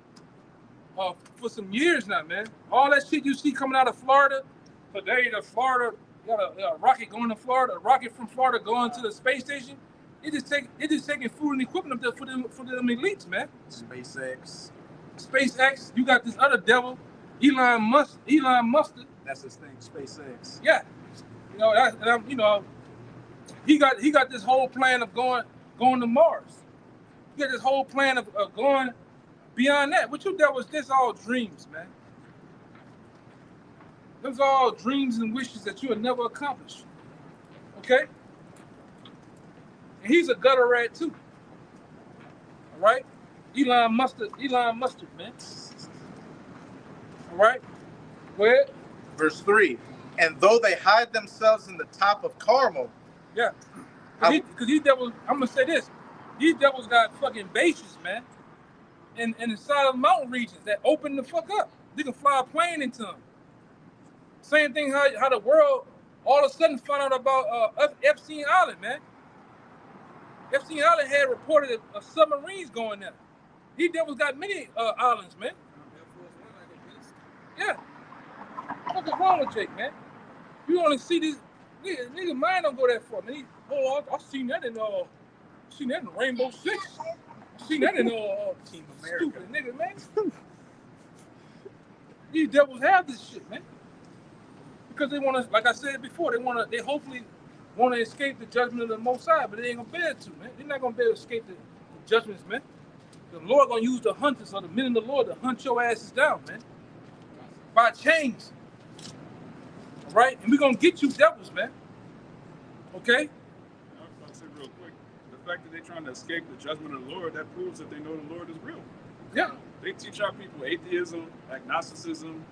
for some years now, man. All that shit you see coming out of Florida, today the Florida got a rocket going to Florida, a rocket from Florida going to the space station. It just taking food and equipment up there for them elites, man. SpaceX. You got this other devil, Elon Musk. That's his thing, SpaceX. Yeah, he got this whole plan of going to Mars. He got this whole plan of going beyond that. What you devils, this all dreams, man. Those are all dreams and wishes that you will never accomplish. Okay? And he's a gutter rat too. All right? Elon Mustard, man. All right? Go ahead. Verse 3. And though they hide themselves in the top of Carmel. Yeah. Because these devils, I'm going to say this. These devils got fucking bases, man. In inside of mountain regions that open the fuck up. They can fly a plane into them. Same thing how the world all of a sudden found out about Epstein Island, man. Epstein Island had reported of submarines going there. These devils got many islands, man. Yeah. What is wrong with Jake, man? You only see these nigga mind don't go that far, man. I've seen that in Rainbow Six. I've seen that in Team America. Stupid nigga, man. These devils have this shit, man. Because they want to, like I said before, they hopefully want to escape the judgment of the Most High, but they ain't gonna be able to, man. They're not gonna be able to escape the judgments, man. The Lord gonna use the hunters or the men of the Lord to hunt your asses down, man. By chains. All right? And we're gonna get you devils, man. Okay? I was about to say real quick, the fact that they're trying to escape the judgment of the Lord, that proves that they know the Lord is real. Yeah. They teach our people atheism, agnosticism,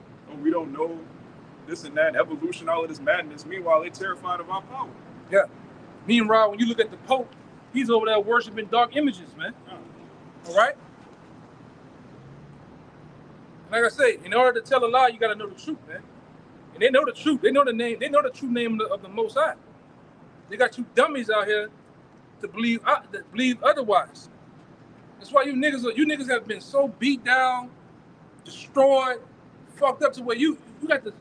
we don't know this and that, evolution, all of this madness. Meanwhile, they're terrified of our power. Yeah. Meanwhile, when you look at the Pope, he's over there worshiping dark images, man. Yeah. All right? Like I say, in order to tell a lie, you got to know the truth, man. And they know the truth. They know the name. They know the true name of the Most High. They got you dummies out here to believe otherwise. That's why you niggas have been so beat down, destroyed, fucked up to where you got the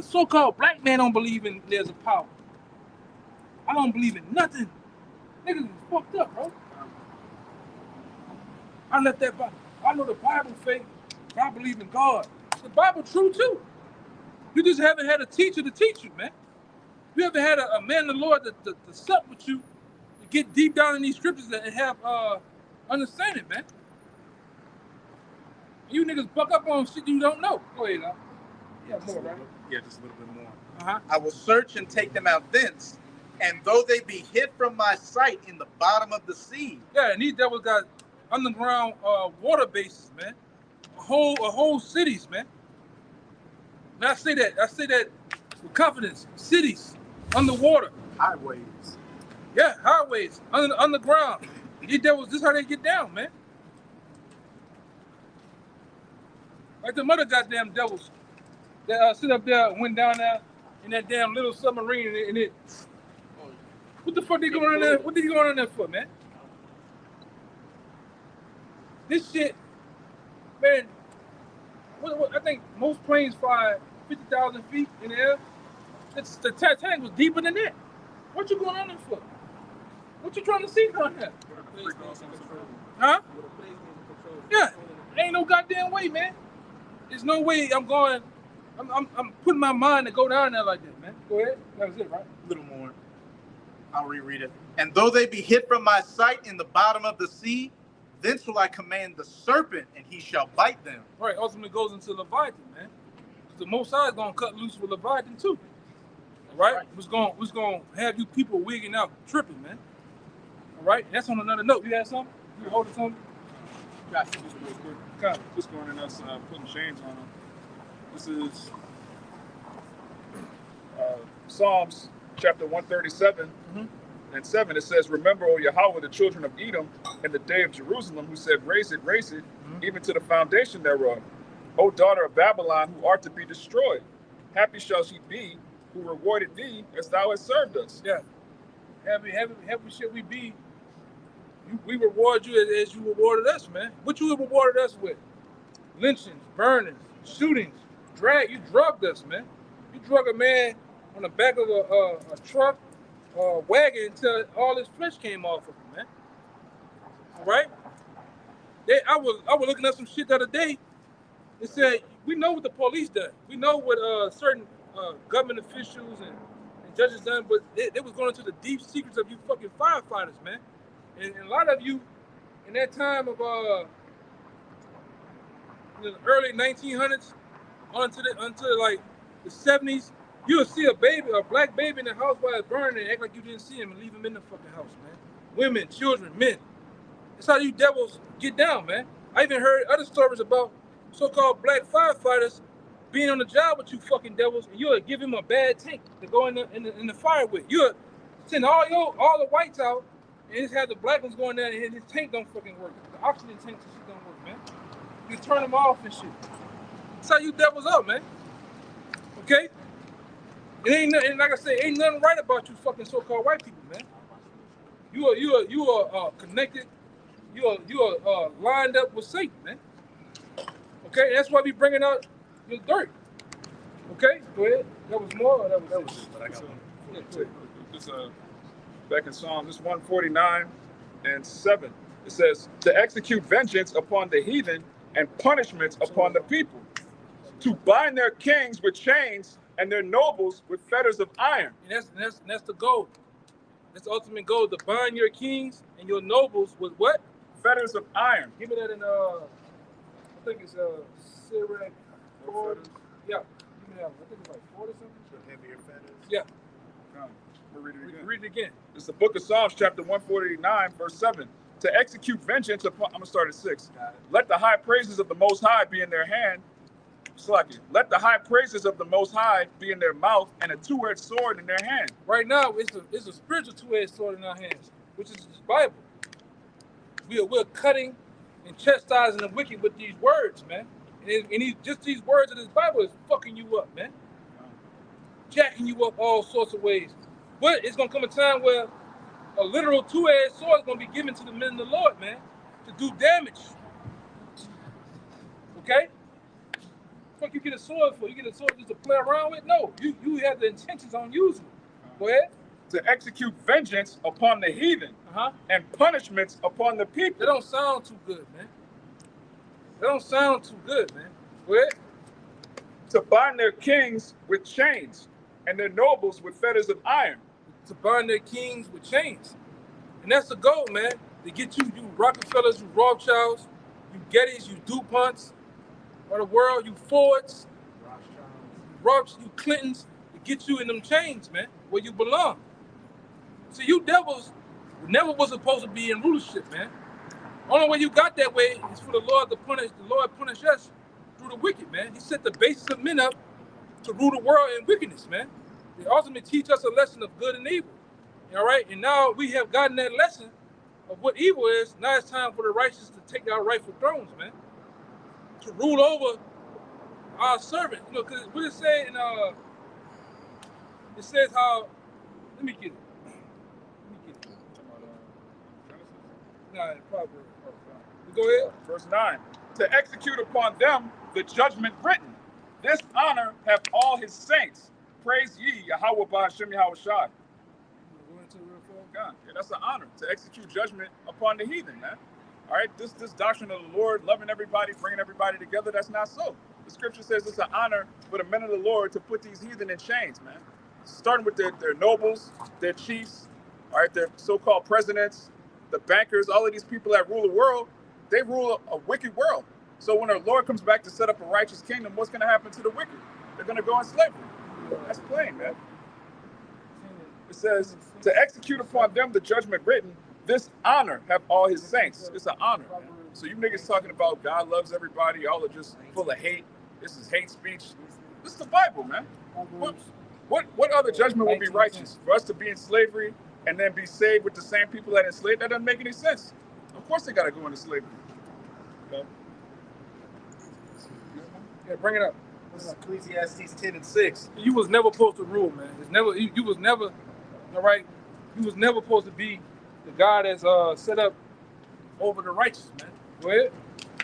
so-called black man don't believe in there's a power. I don't believe in nothing. Niggas is fucked up, bro. I let that Bible. I know the Bible fake, but I believe in God. The Bible true too. You just haven't had a teacher to teach you, man. You haven't had a man of the Lord to sup with you, to get deep down in these scriptures and have understanding, man. You niggas buck up on shit you don't know. Go ahead, now. Yeah, just a little bit more. Uh-huh. I will search and take them out thence, And though they be hid from my sight in the bottom of the sea. Yeah, and these devils got underground water bases, man. A whole cities, man. And I say that with confidence. Cities, underwater. Highways. Yeah, highways, underground. These devils, this is how they get down, man. Like the other goddamn devils that sit up there, went down there in that damn little submarine, and it. What the fuck they going on there? What they going on there for, man? This shit, man. What I think most planes fly 50,000 feet in the air. The Titanic was deeper than that. What you going on there for? What you trying to see down there? Huh? Yeah, ain't no goddamn way, man. There's no way I'm putting my mind to go down there like that, man. Go ahead. That was it, right? A little more. I'll reread it. And though they be hid from my sight in the bottom of the sea, thence will I command the serpent, and he shall bite them. Right, ultimately goes into Leviathan, man. Because the Most High is going to cut loose with Leviathan, too. All right? What's going to have you people wigging out, tripping, man. All right? That's on another note. You had something? You holding something? Got just real quick. Just going in us putting chains on them. This is Psalms chapter 137 and 7. It says, "Remember, O Yahweh, the children of Edom, in the day of Jerusalem, who said, raise it, even to the foundation thereof. O daughter of Babylon, who art to be destroyed. Happy shall she be, who rewarded thee as thou hast served us." Yeah. Happy shall we be. We reward you as you rewarded us, man. What you rewarded us with? Lynchings, burnings, shootings, you drugged us, man. You drug a man on the back of a truck, wagon until all his flesh came off of him, man. All right? I was looking at some shit the other day. It said, we know what the police done. We know what certain government officials and judges done, but they was going into the deep secrets of you fucking firefighters, man. And a lot of you, in that time of the early 1900s, until like the 70s, you'll see a black baby in the house while it's burning and act like you didn't see him and leave him in the fucking house, man. Women, children, men. That's how you devils get down, man. I even heard other stories about so-called black firefighters being on the job with you fucking devils, and you'll give him a bad tank to go in the fire with. You'll send all the whites out, and just have the black ones going there, and his tank don't fucking work. The oxygen tanks and shit don't work, man. You turn them off and shit. That's how you devils up, man. Okay? And like I say, ain't nothing right about you fucking so-called white people, man. You are connected. You are lined up with Satan, man. Okay, and that's why we bringing out your dirt. Okay, go ahead. That was more. Or that was. But I got one. Yeah, go ahead. This back in Psalm, this 149 and 7. It says, "To execute vengeance upon the heathen and punishments upon the people, to bind their kings with chains and their nobles with fetters of iron." And that's the goal. That's the ultimate goal: to bind your kings and your nobles with what? Fetters of iron. Give me that in I think it's Sirach 4. Yeah, give me that one. I think it's like 4 or something. Heavier fetters. Yeah. We'll read it again. Read it again. It's the book of Psalms, chapter 149, verse 7. "To execute vengeance upon," I'm going to start at 6. "Let the high praises of the Most High be in their hand." "Let the high praises of the Most High be in their mouth, and a two-edged sword in their hand." Right now, it's a spiritual two-edged sword in our hands, which is the Bible. We're cutting and chastising the wicked with these words, man. And these words of this Bible is fucking you up, man. Jacking you up all sorts of ways. But it's going to come a time where a literal two-edged sword is going to be given to the men of the Lord, man, to do damage. Okay? What you get a sword for? You get a sword just to play around with? No, you have the intentions on using it. Go ahead. "To execute vengeance upon the heathen and punishments upon the people." That don't sound too good, man. That don't sound too good, man. Go ahead. "To bind their kings with chains and their nobles with fetters of iron." To bind their kings with chains. And that's the goal, man. To get you Rockefellers, you Rothschilds, you Gettys, you DuPonts of the world, you Fords, you Clintons, to get you in them chains, man, where you belong. See, you devils never was supposed to be in rulership, man. Only way you got that way is for the Lord to punish. The Lord punish us through the wicked, man. He set the basis of men up to rule the world in wickedness, man. They ultimately teach us a lesson of good and evil. All right, and now we have gotten that lesson of what evil is. Now it's time for the righteous to take our rightful thrones, man, to rule over our servant. You know, because what it say in it says how. Let me get it. Nah, Proverbs. Go ahead. Verse 9. To execute upon them the judgment written. This honor have all his saints. Praise ye Yahweh Ba'ashem Yahweh Shai. God. Yeah, that's an honor to execute judgment upon the heathen, man. All right, this doctrine of the Lord, loving everybody, bringing everybody together, that's not so. The scripture says it's an honor for the men of the Lord to put these heathen in chains, man. Starting with their nobles, their chiefs, all right, their so-called presidents, the bankers, all of these people that rule the world, they rule a wicked world. So when the Lord comes back to set up a righteous kingdom, what's going to happen to the wicked? They're going to go in slavery. That's plain, man. It says, to execute upon them the judgment written, this honor have all his saints. It's an honor, man. So you niggas talking about God loves everybody, y'all are just full of hate. This is hate speech. This is the Bible, man. What other judgment will be righteous? For us to be in slavery and then be saved with the same people that enslaved? That doesn't make any sense. Of course they got to go into slavery. Okay. Yeah, bring it up. This is Ecclesiastes 10 and 6. You was never supposed to rule, man. It's never. You was never. All right. You was never supposed to be the God that's set up over the righteous, man. Go ahead.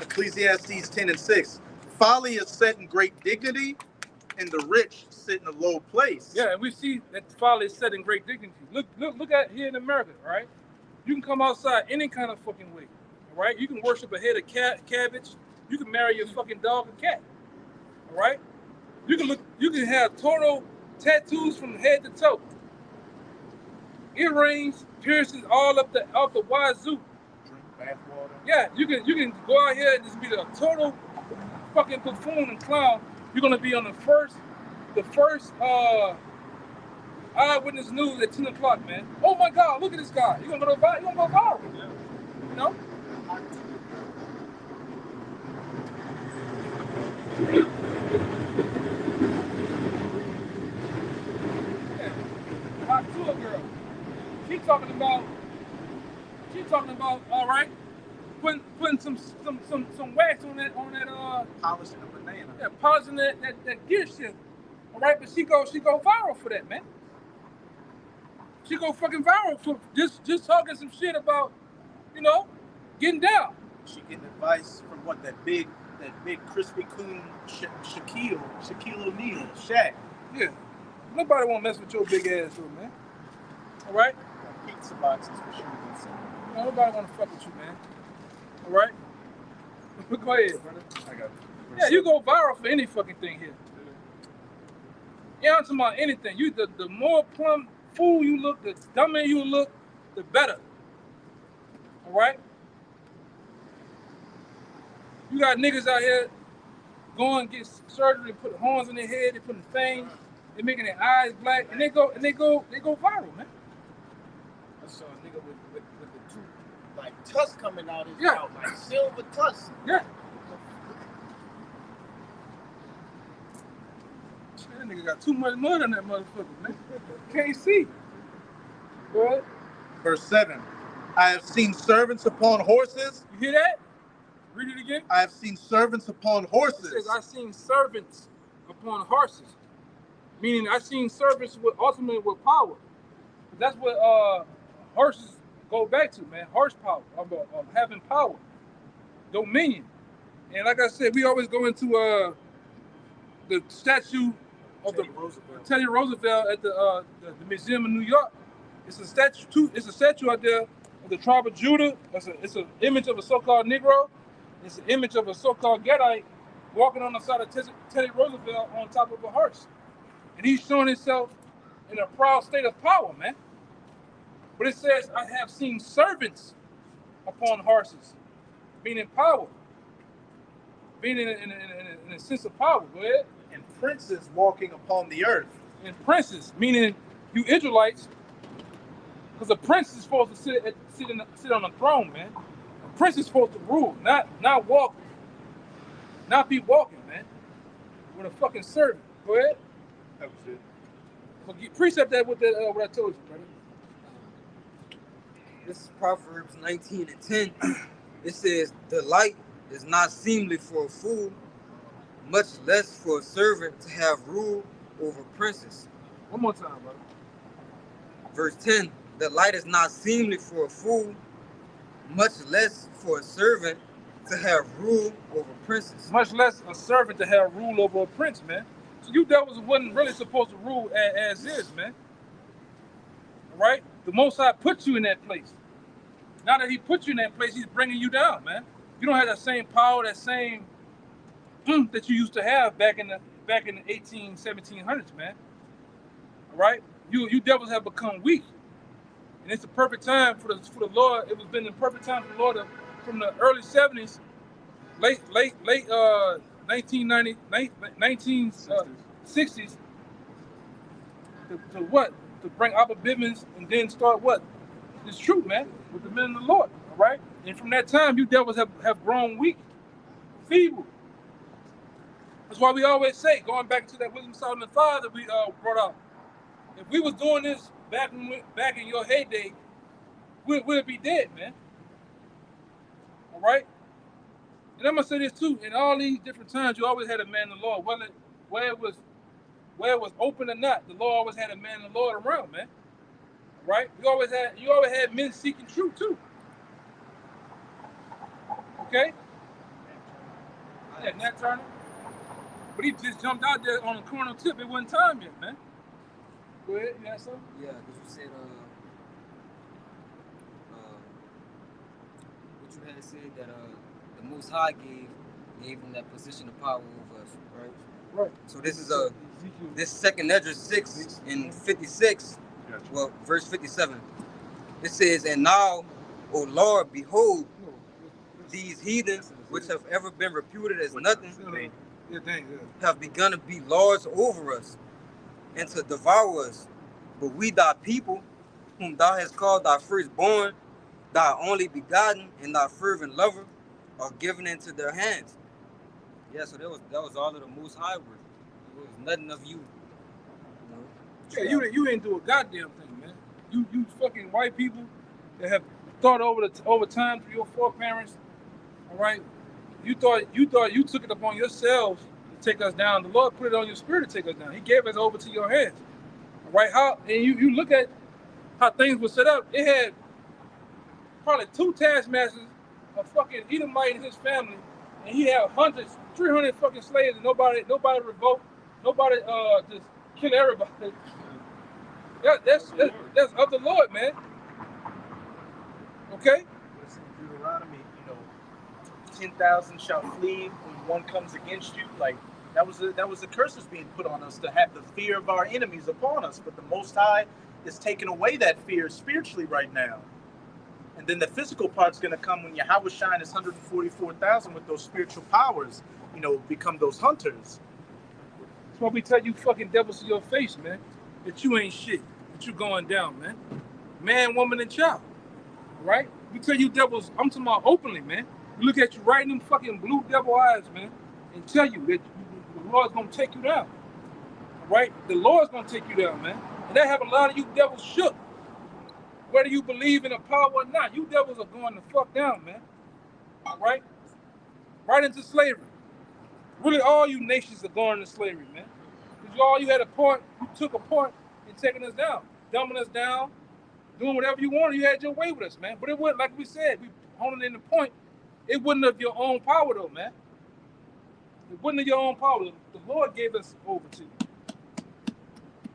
Ecclesiastes 10 and 6. Folly is set in great dignity, and the rich sit in a low place. Yeah, and we see that folly is set in great dignity. Look at here in America, all right? You can come outside any kind of fucking way, all right? You can worship a head of cabbage. You can marry your fucking dog or cat, all right? You can have total tattoos from head to toe. Earrings, piercings, all up the wazoo. Drink bath water. Yeah, you can go out here and just be the total fucking buffoon and clown. You're gonna be on the first eyewitness news at 10 o'clock, man. Oh my God, look at this guy. You're gonna go viral. Yeah. You know? Yeah. Hot tour girl. She talking about all right, putting some wax on that Polishing a banana. yeah, polishing that gear shift. All right, but she go viral for that, man. She go fucking viral for just talking some shit about, you know, getting down. She getting advice from what that big crispy coon Shaquille O'Neal, Shaq. Yeah, nobody want to mess with your big ass, though, man. All right. Pizza boxes for sure. Nobody want to fuck with you, man. All right. Go ahead, brother. I got it. Yeah, you go viral for any fucking thing here. Yeah, I'm talking about anything. You the more plumb fool you look, the dumber you look, the better. All right. You got niggas out here going get surgery, put horns in their head, they putting things, they making their eyes black, and they go viral, man. I saw a nigga with the two like tusks coming out his Yeah. mouth, like silver tusks. Yeah. That nigga got too much mud on that motherfucker, man. Can't see. Go ahead. Verse 7. I have seen servants upon horses. You hear that? Read it again. I have seen servants upon It horses. says, I seen servants upon horses. Meaning, I seen servants ultimately with power. That's what horses go back to, man. Horsepower, having power, dominion. And like I said, we always go into the statue of Teddy Roosevelt at the museum in New York. It's a statue out there of the tribe of Judah. It's an image of a so-called Negro. It's an image of a so-called Gadite walking on the side of Teddy Roosevelt on top of a horse. And he's showing himself in a proud state of power, man. But it says, I have seen servants upon horses, meaning power, being in a sense of power. Go ahead. And princes walking upon the earth. And princes, meaning you Israelites, Because a prince is supposed to sit on the throne, man. A prince is supposed to rule, not walk, not be walking, man. With a fucking servant. Go ahead. That was it. But precept that with that what I told you, brother. This is Proverbs 19 and 10. It says, "The light is not seemly for a fool, much less for a servant to have rule over princes." One more time, brother. Verse 10, "The light is not seemly for a fool, much less for a servant to have rule over princes." Much less a servant to have rule over a prince, man. So you devils wasn't really supposed to rule as is, man. All right? The Most High put you in that place. Now that He put you in that place, He's bringing you down, man. You don't have that same power, that same that you used to have back in the 1700s, man. All right? You devils have become weak, and it's the perfect time for the Lord. It was been the perfect time for the Lord from the early 70s, late 1960s to what? To bring Abba Bivens and then start what? This truth, man, with the men of the Lord, all right? And from that time, you devils have grown weak, feeble. That's why we always say, going back to that Wisdom Solomon 5 that we brought out, if we was doing this back in your heyday, we'd be dead, man. All right? And I'm gonna say this too. In all these different times, you always had a man of the Lord, where it was open or not. The Lord always had a man of the Lord around, man. All right? You always had men seeking truth too. Okay? Yeah, Nat Turner. But he just jumped out there on a corner tip. It wasn't time yet, man. Go ahead, you got something? Yeah, because you said, what you had said that the Most High gave him that position of power over us, right? Right. So this is this second Esdras 6 and 56, well, verse 57. It says, "And now, O Lord, behold, these heathens, which have ever been reputed as nothing, have begun to be lords over us, and to devour us. But we, thy people, whom thou hast called thy firstborn, thy only begotten, and thy fervent lover, are given into their hands." Yeah, so that was all of the Most High work. It was nothing of you. Yeah, you ain't do a goddamn thing, man. You fucking white people that have thought over time through your foreparents. All right, you thought you took it upon yourselves to take us down. The Lord put it on your spirit to take us down. He gave us over to your hands. All right, and you look at how things were set up. It had probably 2 taskmasters, a fucking Edomite and his family, and he had 300 fucking slaves, and nobody revolt, nobody just kill everybody. That's of the Lord, man. Okay? Listen, Deuteronomy, 10,000 shall flee when one comes against you. Like that was the curses being put on us to have the fear of our enemies upon us. But the Most High is taking away that fear spiritually right now. And then the physical part's going to come when Yahweh shine his 144,000 with those spiritual powers, become those hunters. That's why we tell you fucking devils to your face, man, that you ain't shit, that you going down, man. Man, woman, and child. Right? We tell you devils, I'm talking about openly, man. We look at you right in them fucking blue devil eyes, man, and tell you that the Lord's going to take you down. Right? The Lord's going to take you down, man. And that have a lot of you devils shook. Whether you believe in a power or not, you devils are going the fuck down, man. All right? Right into slavery. Really, all you nations are going into slavery, man. Because you had a part, you took a part in taking us down, dumbing us down, doing whatever you wanted. You had your way with us, man. But it wasn't, like we said, we honing in the point, it wasn't of your own power, though, man. It wasn't of your own power. The Lord gave us over to you.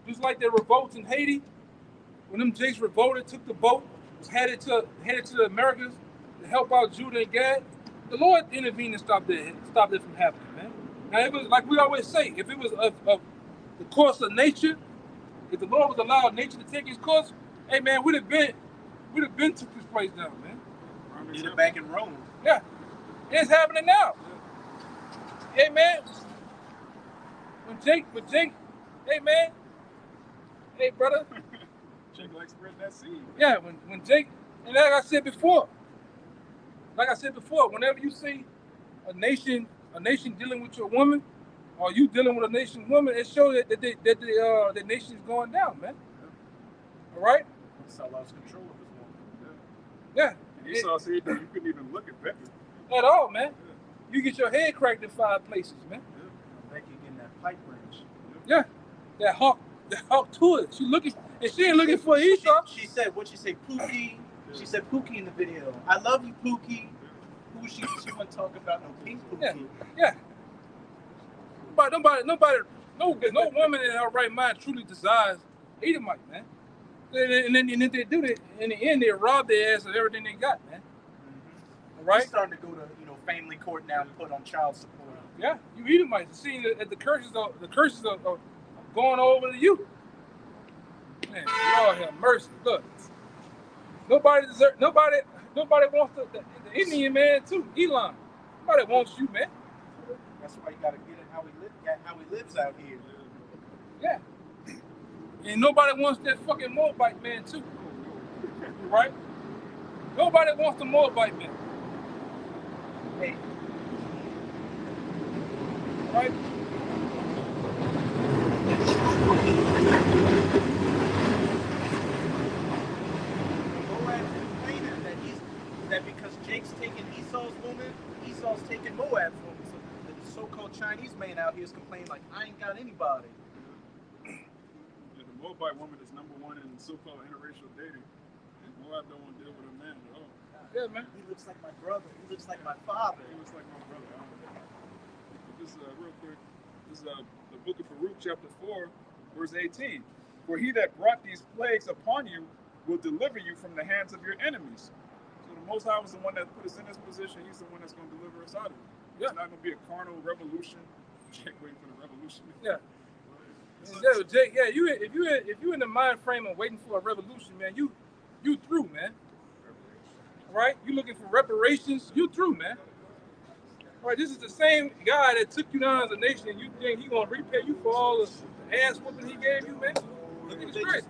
Just like the revolts in Haiti, when them Jakes revolted, took the boat, was headed to the Americas to help out Judah and Gad, the Lord intervened and stopped it from happening, man. Now, it was like we always say, if it was of the course of nature, if the Lord was allowed nature to take its course, hey, man, we'd have been took this place down, man. You'd have back in Rome. Yeah, and it's happening now. Hey, man, when Jake, hey, man, hey, brother, Jake like spreading that seed. Yeah, when Jake, and like I said before, whenever you see a nation dealing with your woman, or you dealing with a nation woman, it shows that the nation is going down, man. All right? Esau lost control of his woman. Yeah. And Esau said that you couldn't even look at Becky. At all, man. You get your head cracked in 5 places, man. Becky getting that pipe wrench. Yeah. That hawk to it. She ain't looking for Esau. She said, what'd she say, Pookie? She said Pookie in the video. I love you, Pookie. Who was she wasn't talking about no pink Pookie. Yeah. But no woman in her right mind truly desires Edomite, man. And then if they do that, in the end, they rob their ass of everything they got, man. All right? He's starting to go to family court now and put on child support. Yeah, you Edomites. Seeing that the curses are going over to you. Man, Lord have mercy. Look, nobody wants the Indian man too. Elon, nobody wants you, man. That's why you gotta get it how he lives out here. Yeah. And nobody wants that fucking Moabite man too. Right? Nobody wants the Moabite man. Hey. Right? Moab's complaining that because Jake's taking Esau's woman, Esau's taking Moab's woman. So the so-called Chinese man out here is complaining like, I ain't got anybody. The Moabite woman is #1 in so-called interracial dating. And Moab don't want to deal with a man at all. Yeah, man. He looks like my brother. He looks like my father. He looks like my brother. This real quick. This is the book of Baruch, chapter 4, verse 18. For he that brought these plagues upon you will deliver you from the hands of your enemies. So the Most High was the one that put us in this position. He's the one that's going to deliver us out of it. Yeah. It's not going to be a carnal revolution. Jake waiting for the revolution. Yeah. Yeah, Jake, yeah, if you in the mind frame of waiting for a revolution, man, you through, man. Right? You looking for reparations, you through, man. All right, this is the same guy that took you down as a nation, and you think he gonna repay you for all the ass whooping he gave you, man? Look at the straight.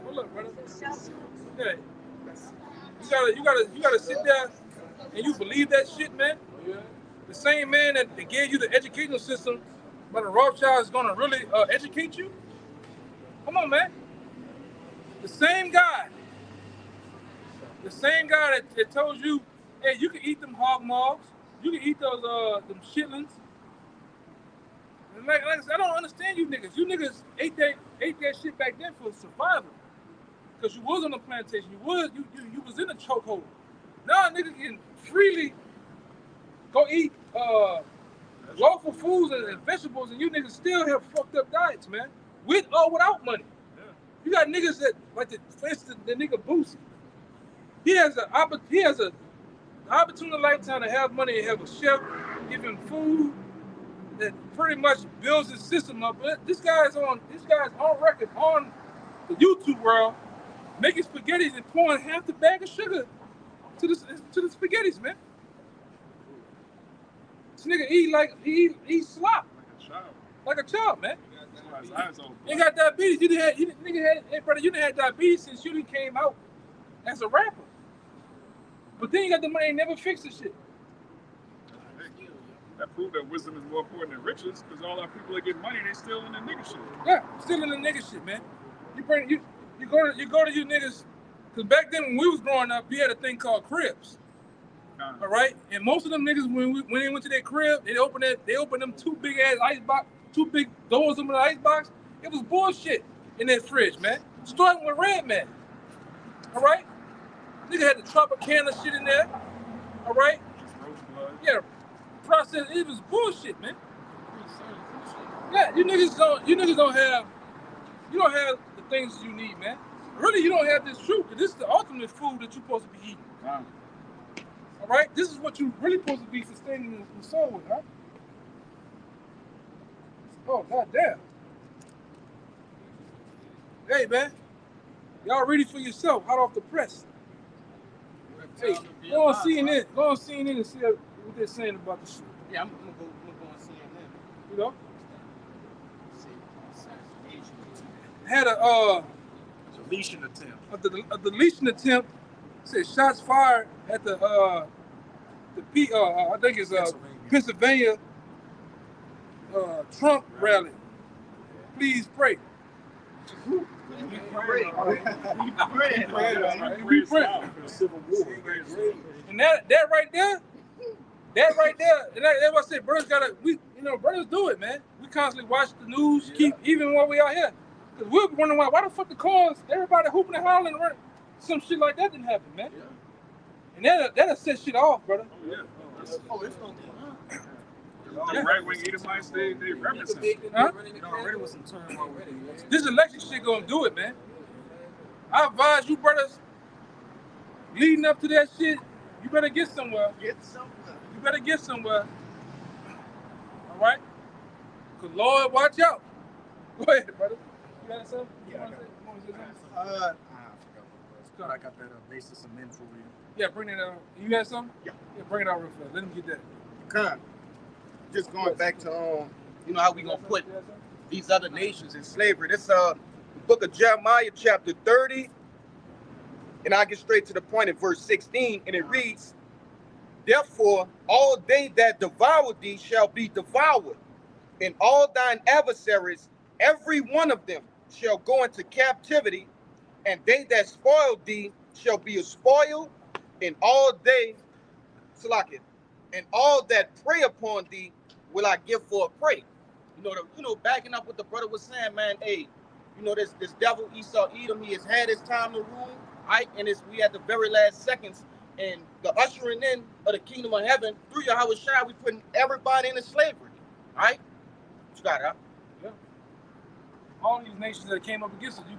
Oh, look, brother. Yeah. You gotta sit there and you believe that shit, man. The same man that gave you the educational system, but the Rothschild is gonna really educate you. Come on, man. The same guy that told you, hey, you can eat them hog maws, you can eat those them chitlins. And like I said, I don't understand you niggas. You niggas ate that shit back then for survival. Cause you was on the plantation, you was in a chokehold. Now niggas can freely go eat local foods and vegetables, and you niggas still have fucked up diets, man. With or without money. Yeah. You got niggas that, like for instance, the nigga Boosie. He has an opportunity a lifetime to have money and have a chef, give him food that pretty much builds his system up. But this guy's on record on the YouTube world making spaghettis and pouring half the bag of sugar to the spaghettis, man. This nigga eat slop. Like a child, man. You got diabetes. You didn't have diabetes since you didn't came out as a rapper. But then you got the money and never fixed the shit. That proved that wisdom is more important than riches, because all our people that get money, they still in the nigga shit. Yeah, still in the nigga shit, man. You go to you niggas, because back then when we was growing up, we had a thing called cribs. All right, and most of them niggas when they went to their crib, they opened them two big ass ice box, two big doors in the ice box. It was bullshit in that fridge, man. Starting with Red Man. All right, nigga had the Tropicana shit in there. All right, yeah, process. It was bullshit, man. Yeah, you niggas don't have the things you need, man. Really, you don't have this truth. This is the ultimate food that you're supposed to be eating. Wow. All right, this is what you're really supposed to be sustaining the soul with, huh? Oh, goddamn. Hey, man, y'all ready for yourself? Hot off the press. Hey, go on CNN. Go on CNN and see what they're saying about the shit. Yeah, I'm gonna go on CNN. You know? Had a deletion attempt. A deletion attempt. Said shots fired at the I think it's Pennsylvania Trump rally. Please pray. We pray. We pray. Civil War. And that right there, and that's what I said. Brothers brothers do it, man. We constantly watch the news, keep even while we out here. Cause we're wondering why the fuck the cars, everybody hooping and hollering around. Some shit like that didn't happen, man. Yeah. And that'll set shit off, brother. Oh, yeah. It's gonna the right-wing Edomites, they represent. Huh? Already with some term already. This election shit gonna do it, man. I advise you brothers, leading up to that shit, you better get somewhere. You better get somewhere. All right? Cause Lord, watch out. Go ahead, brother. You got something? Yeah, I got it. You wanna say something? I forgot what it was. I got that basis of men for you. Yeah, bring it out. You got something? Yeah. Yeah, bring it out real fast. Let him get that. Con. Just going back to how we gonna put these other nations in slavery. This the book of Jeremiah, chapter 30, and I get straight to the point at verse 16, and it reads, "Therefore all they that devour thee shall be devoured, and all thine adversaries, every one of them, shall go into captivity, and they that spoil thee shall be a spoil, and all that prey upon thee will I give for a prey." Backing up what the brother was saying, man. Hey, this devil Esau Edom, he has had his time to rule, right? And we at the very last seconds, and the ushering in of the kingdom of heaven through Yahweh Shai, we putting everybody into slavery, right? You got it, huh? Yeah. All these nations that came up against us, you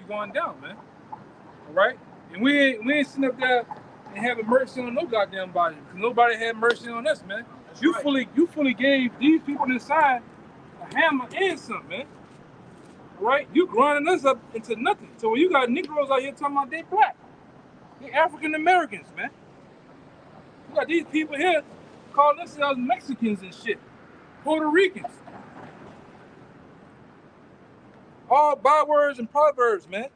going down, man. All right? And we ain't sitting up there and having mercy on no goddamn body, because nobody had mercy on us, man. You fully gave these people inside a hammer and something, man. All right? You grinding us up into nothing. So when you got Negroes out here talking about they black, they African Americans, man. You got these people here calling themselves Mexicans and shit, Puerto Ricans. All bywords and proverbs, man.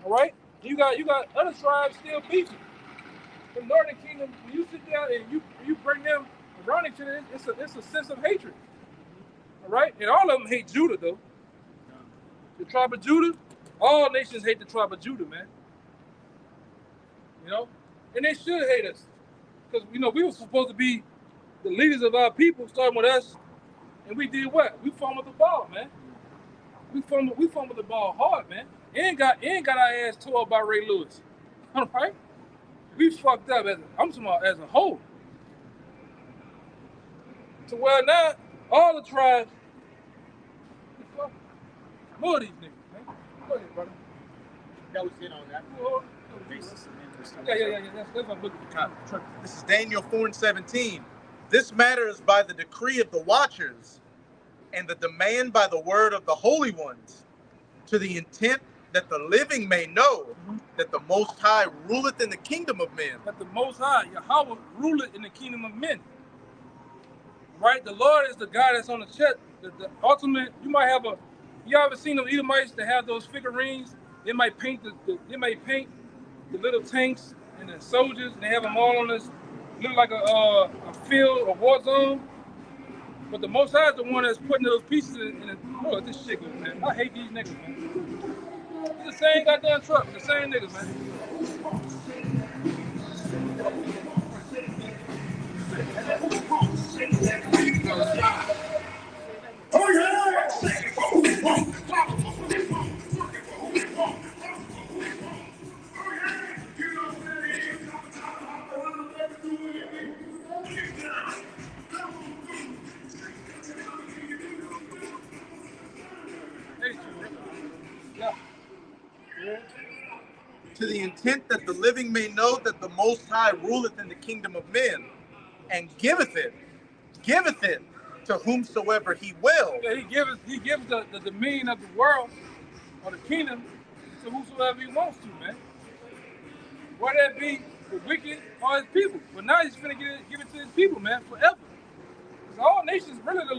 All right? You got other tribes still beefing. The Northern Kingdom, when you sit down and you bring them around each other, it's a sense of hatred. All right? And all of them hate Judah, though. The tribe of Judah, all nations hate the tribe of Judah, man. And they should hate us. Because, we were supposed to be the leaders of our people, starting with us. And we did what? We fumbled the ball, man. We fumbled the ball hard, man. And got our ass tore up by Ray Lewis. All right? We fucked up I'm talking about as a whole. So now, all the tribes, more of these niggas, man. Go ahead, brother. That was it on that. Yeah. That's what I'm looking for. This is Daniel 4:17. This matter is by the decree of the watchers and the demand by the word of the holy ones, to the intent that the living may know that the Most High ruleth in the kingdom of men. That the Most High, Yahweh, ruleth in the kingdom of men. Right? The Lord is the God that's on the chest. The ultimate, you ever seen those Edomites that have those figurines? They might paint the little tanks and the soldiers, and they have them all on this, look like a field, a war zone. But the Most High is the one that's putting those pieces in this shit goes, man. I hate these niggas, man. It's the same goddamn truck, the same niggas, man. Oh yeah! To the intent that the living may know that the Most High ruleth in the kingdom of men, and giveth it to whomsoever he will. Yeah, he gives the dominion of the world or the kingdom to whosoever he wants to, man. Whether that be the wicked or his people. But now he's finna give it to his people, man, forever. Because all nations, really, the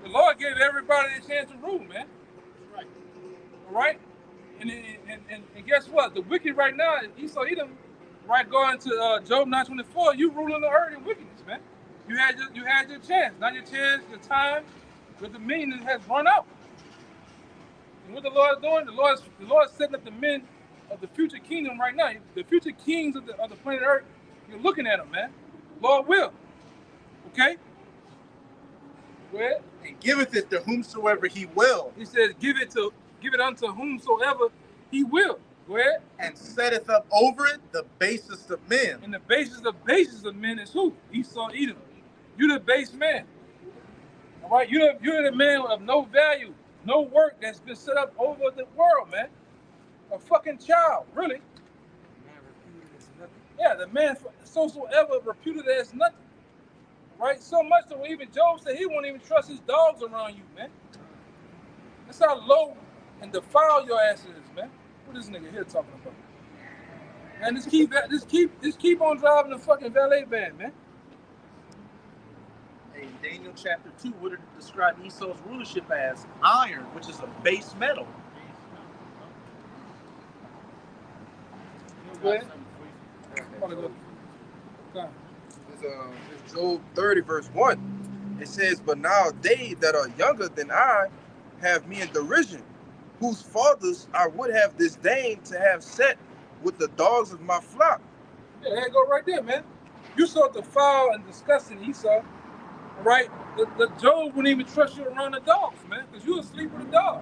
Lord gave everybody a chance to rule, man. Right. All right? And guess what? The wicked right now, Esau Edom, right, going to Job 9:24, you ruling the earth in wickedness, man. You had your chance. Now your chance, your time, your dominion has run out. And what the Lord is doing, the Lord is setting up the men of the future kingdom right now. The future kings of the planet Earth, you're looking at them, man. Lord will. Okay? Go ahead. And giveth it to whomsoever he will, He says, give it unto whomsoever he will. Go ahead. and setteth up over it the basest of men. And the basis of men is who? Esau Edom. You're the base man. All right? You're the man of no value, no work that's been set up over the world, man. A fucking child, really. Yeah, the man soever reputed as nothing. Right? So much so even Job said he won't even trust his dogs around you, man. That's how low and defiled your ass is, man. What this nigga here talking about? Man, just keep on driving the fucking valet van, man. In Daniel chapter 2, would it describe Esau's rulership as iron, which is a base metal. Go ahead. It's Job 30, verse 1. It says, but now they that are younger than I have me in derision, whose fathers I would have disdained to have set with the dogs of my flock. Yeah, there you go right there, man. You saw the foul and disgusting Esau, right? The Job wouldn't even trust you around the dogs, man, because you asleep with a dog.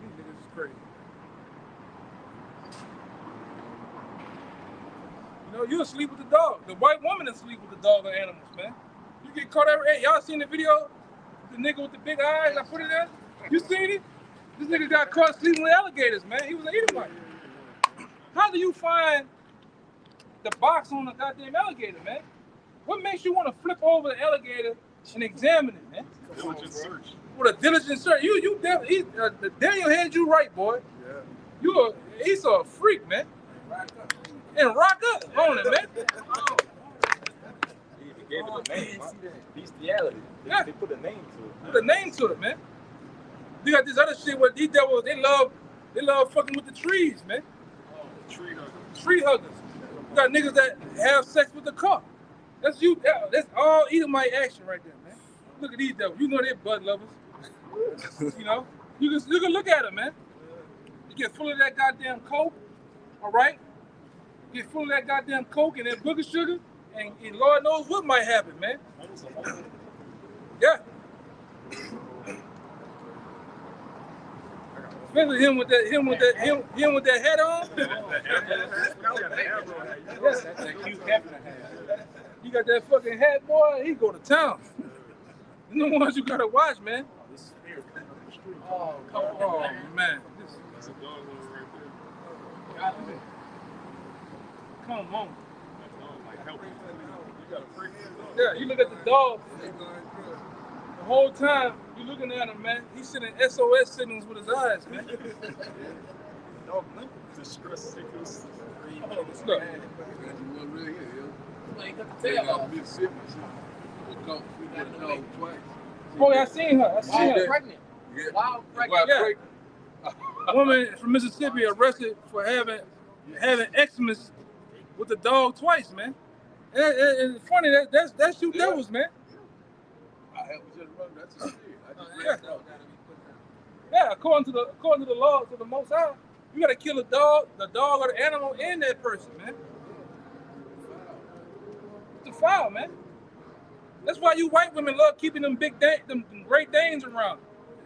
These niggas is crazy. You know, you asleep with the dog. The white woman is asleep with the dog or animals, man. You get caught every. Hey, y'all seen the video? The nigga with the big eyes, I put it there. You seen it? This nigga got caught sleeping with alligators, man. He was an Edomite. How do you find the box on the goddamn alligator, man? What makes you want to flip over the alligator and examine it, man? Diligent search. With a diligent search. Daniel had you right, boy. Yeah. Esau a freak, man. And rock up on it, man. He even gave it a name, huh? Bestiality. Yeah. They put a name to it. Put a name to it, man. You got this other shit where these devils, they love fucking with the trees, man. Tree huggers. Tree huggers. You got niggas that have sex with the car. That's you. That's all Edomite action right there, man. Look at these devils. You know they're bud lovers. You know, you can look at them, man. You get full of that goddamn coke, all right? Get full of that goddamn coke and that booger sugar, and Lord knows what might happen, man. Yeah. Especially him with that hat on. That cute Hefner hat. You got that fucking hat, boy. He go to town. You know ones you gotta watch, man. Oh, come on, man. That's a dog right there. Come on. That dog like help you. You gotta freak him. Yeah, you look at the dog. The whole time you looking at him, man. He's sending SOS signals with his eyes, man. Dog limp. Distress signals. Look. Boy, I seen her. Pregnant. Wild pregnant. Yeah. A woman from Mississippi arrested for having Xmas with the dog twice, man. And it's funny that's you devils, man. Yeah, according to the laws of the Most High, you gotta kill the dog or the animal, and that person, man. It's a foul, man. That's why you white women love keeping them them Great Danes around.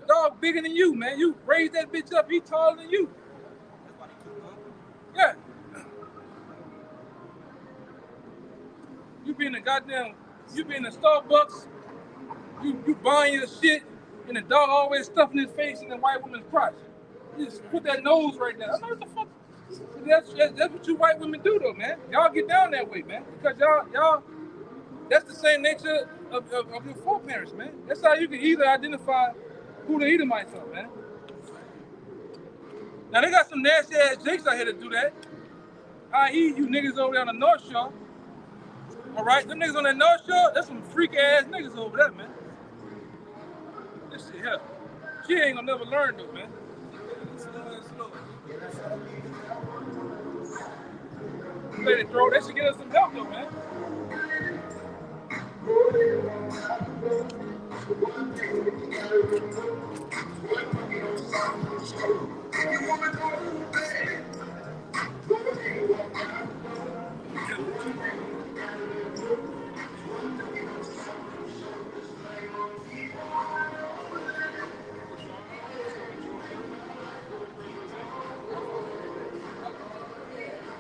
Dog bigger than you, man. You raise that bitch up, he taller than you. Yeah. You be in the Starbucks, you buying your shit, and the dog always stuffing his face in the white woman's crotch. You just put that nose right there. I know what the fuck. That's what you white women do though, man. Y'all get down that way, man. Because y'all that's the same nature of your foreparents, man. That's how you can either identify who the Edomites are, man. Now they got some nasty ass jakes out here to do that. I.e. you niggas over there on the North Shore. All right, them niggas on the North Shore, that's some freak ass niggas over there, man. This shit here. kid ain't gonna never learn though, man. Let it throw. That should get us some help though, man.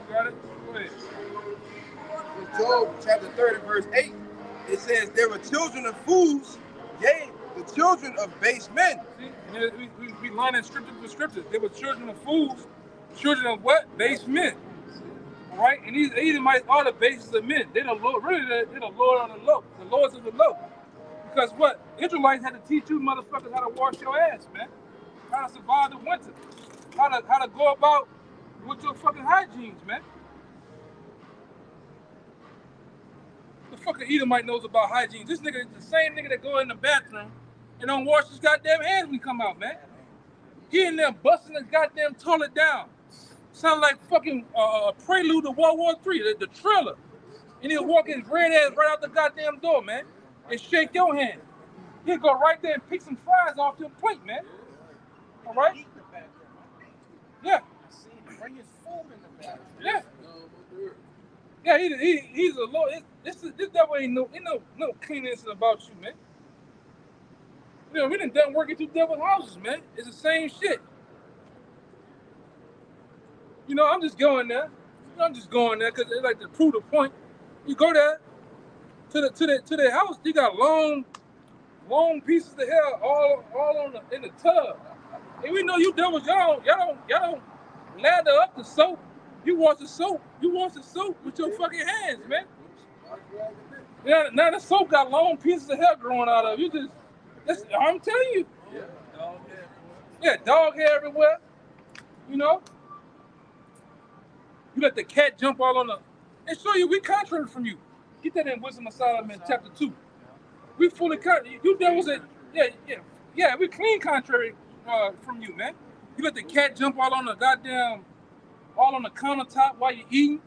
Got it? Go ahead. In Job chapter 30, verse 8, it says, there were children of fools, yea, the children of base men. See? And then we lining scripture for scripture. They were children of fools, children of what? Base men. All right? And these Edomites are the bases of men. They're the Lord, really, they're the Lord on the low, the lords of the low. Because what? Israelites had to teach you motherfuckers how to wash your ass, man. How to survive the winter. How to go about with your fucking hygienes, man. The fucking Edomite knows about hygiene. This nigga is the same nigga that go in the bathroom and don't wash his goddamn hands when he come out, man. He in there busting the goddamn toilet down. Sound like fucking prelude to World War III, the trailer. And he'll walk his red ass right out the goddamn door, man, and shake your hand. He'll go right there and pick some fries off your plate, man. All right? Yeah. Bring his food in the bathroom. Yeah. Yeah, he's a Lord. This devil ain't no cleanness about you, man. You know, we done working through devil's houses, man. It's the same shit. You know, I'm just going there. I'm just going there because they like to prove the point. You go there to the house, you got long pieces of hair all on in the tub. And we know you devils, y'all don't lather up the soap. You wash the soap with your fucking hands, man. Now the soap got long pieces of hair growing out of you. I'm telling you. Yeah, dog hair everywhere. You know? You let the cat jump all on the... And show you we contrary from you. Get that in Wisdom of Solomon chapter 2. We fully contrary. You devils that... Yeah, we clean contrary from you, man. You let the cat jump all on the goddamn... all on the countertop while you're eating.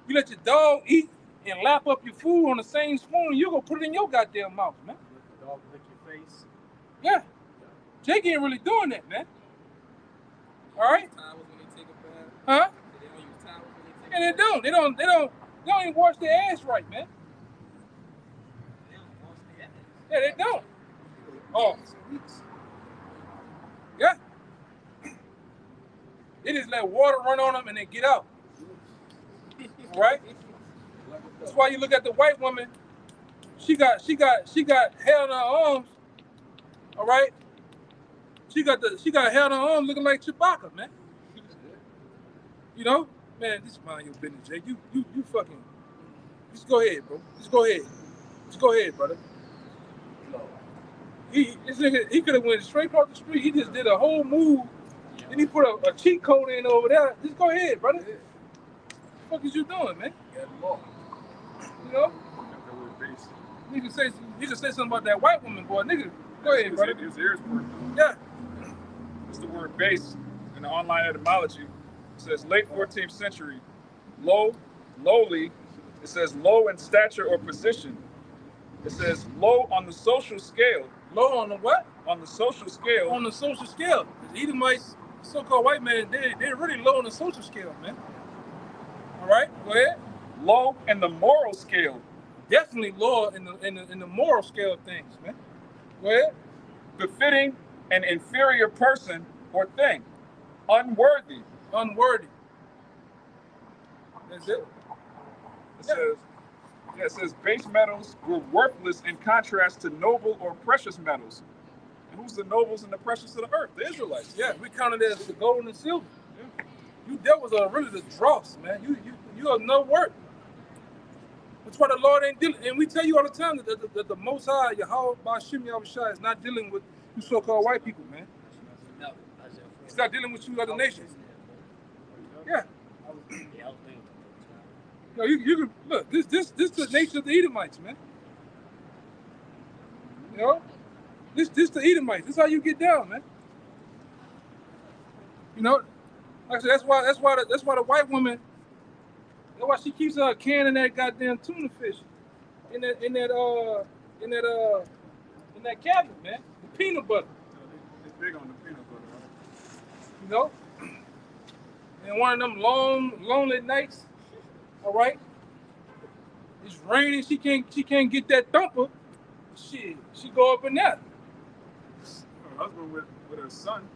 You let your dog eat and lap up your food on the same spoon, you gonna put it in your goddamn mouth, man. Let the dog lick your face. Yeah. Jake ain't really doing that, man. All right? Towels when they take a bath. Huh? They don't use towels when they take Yeah, a bath. they don't even wash their ass right, man. They don't wash their ass. Yeah, they don't. Oh. Yeah. They just let water run on them and then get out. All right? That's why you look at the white woman. She got hair on her arms. All right? She got hair on her arms looking like Chewbacca, man. You know? Man, just mind your business, Jake. You fucking just go ahead, bro. Just go ahead, brother. This nigga, he could have went straight across the street. He just did a whole move. Then he put a cheat code in over there. Just go ahead, brother. What the fuck is you doing, man? You know? You can say something about that white woman, boy. Nigga, go ahead, brother. His ears work. Yeah. It's the word base in the online etymology. It says late 14th century. Low, lowly. It says low in stature or position. It says low on the social scale. Low on the what? On the social scale. On the social scale. The Edomites, so-called white man, they're really low on the social scale, man. All right, go ahead. Low in the moral scale. Definitely low in the moral scale of things, man. Go ahead. Befitting an inferior person or thing. Unworthy. Unworthy. That's it. It says base metals were worthless in contrast to noble or precious metals. And who's the nobles and the precious of the earth? The Israelites. Yeah, we counted as the gold and silver. Yeah. You devils are really the dross, man. You are no work. That's why the Lord ain't dealing. And we tell you all the time that the Most High, Yahweh Ba'Shem Yahushua, is not dealing with you so-called white people, man. He's not dealing with you other nations. Yeah. No, you can look. This the nature of the Edomites, man. You know, this the Edomites. This is how you get down, man. You know, like I said, that's why the white woman, that's why she keeps canning that goddamn tuna fish in that cabinet, man. The peanut butter. They big on the peanut butter, right? You know, and one of them long, lonely nights. All right, it's raining. She can't get that thumper. Shit, she go up in there. Her husband with her son.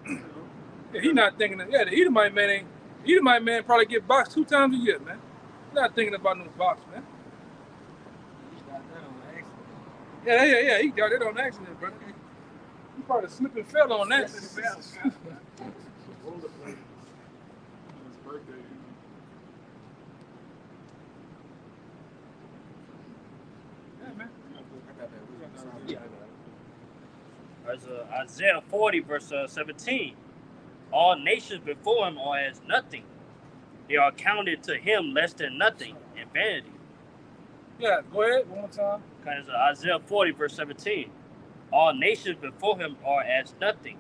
You know, Yeah, he not thinking of, yeah, the Edomite man probably get boxed 2 times a year, man. He not thinking about no box, man. He got that on accident. Yeah, he got it on accident, brother. He probably slipped and fell on that. rollerblade on his birthday. Yeah, man. There's Isaiah 40, verse 17. All nations before him are as nothing. They are counted to him less than nothing and vanity. Yeah, go ahead, one more time. Because Isaiah 40, verse 17. All nations before him are as nothing,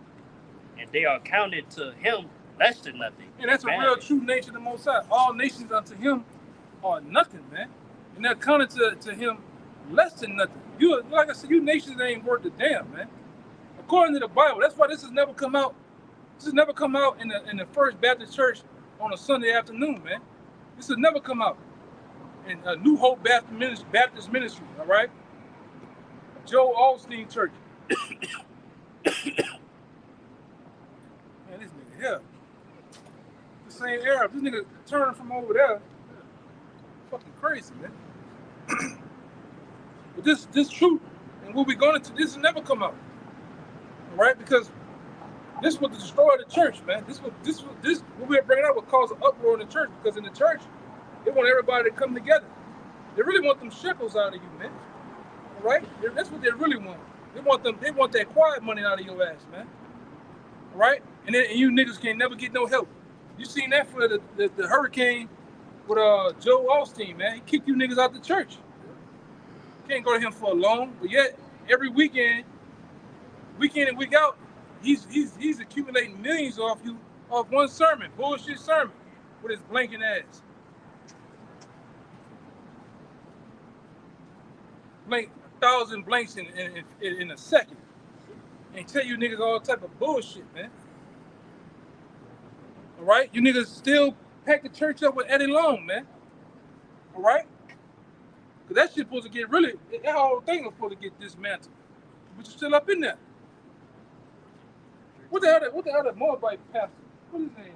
and they are counted to him less than nothing. And that's a real true nature of the Most High. All nations unto him are nothing, man. And they're counted to him less than nothing. You, like I said, you nations ain't worth a damn, man. According to the Bible, that's why this has never come out. This has never come out in the First Baptist Church on a Sunday afternoon, man. This has never come out in a New Hope Baptist Ministry, all right? Joe Osteen Church. Man, this nigga here. The same Arab. This nigga turned from over there. Fucking crazy, man. But this truth and what we're going to, this has never come out. All right? Because this would destroy the church, man. This what we're bringing up would cause an uproar in the church, because in the church, they want everybody to come together. They really want them shekels out of you, man. All right? That's what they really want. They want that quiet money out of your ass, man. All right? And you niggas can't never get no help. You seen that for the hurricane with Joe Osteen, man. He kicked you niggas out the church. Can't go to him for a loan, but yet every weekend in, week out, he's accumulating millions off you off one sermon, bullshit sermon, with his blanking ass. Blank 1,000 blanks in a second, and tell you niggas all type of bullshit, man. All right, you niggas still pack the church up with Eddie Long, man. All right, because that shit supposed to get really, that whole thing was supposed to get dismantled, but you're still up in there. What the hell that Moabite pastor? What's his name?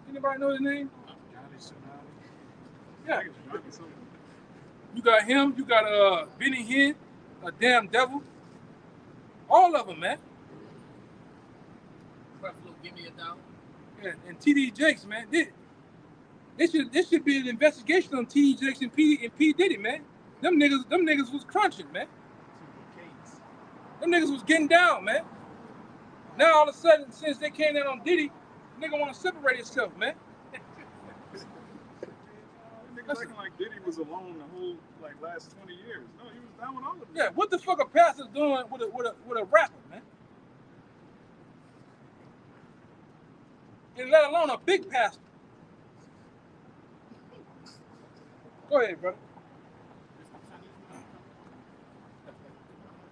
Anybody know his name? Yeah. You got him. You got Benny Hinn, a damn devil. All of them, man. Buffalo, give me $1. Yeah, and TD Jakes, man. This should be an investigation on TD Jakes and P Diddy, man. Them niggas was crunching, man. Them niggas was getting down, man. Now all of a sudden, since they came in on Diddy, nigga want to separate himself, man. Niggas acting like Diddy was alone the whole last 20 years. No, he was down with all of them. Yeah, what the fuck a pastor doing with a rapper, man? And let alone a big pastor. Go ahead, brother.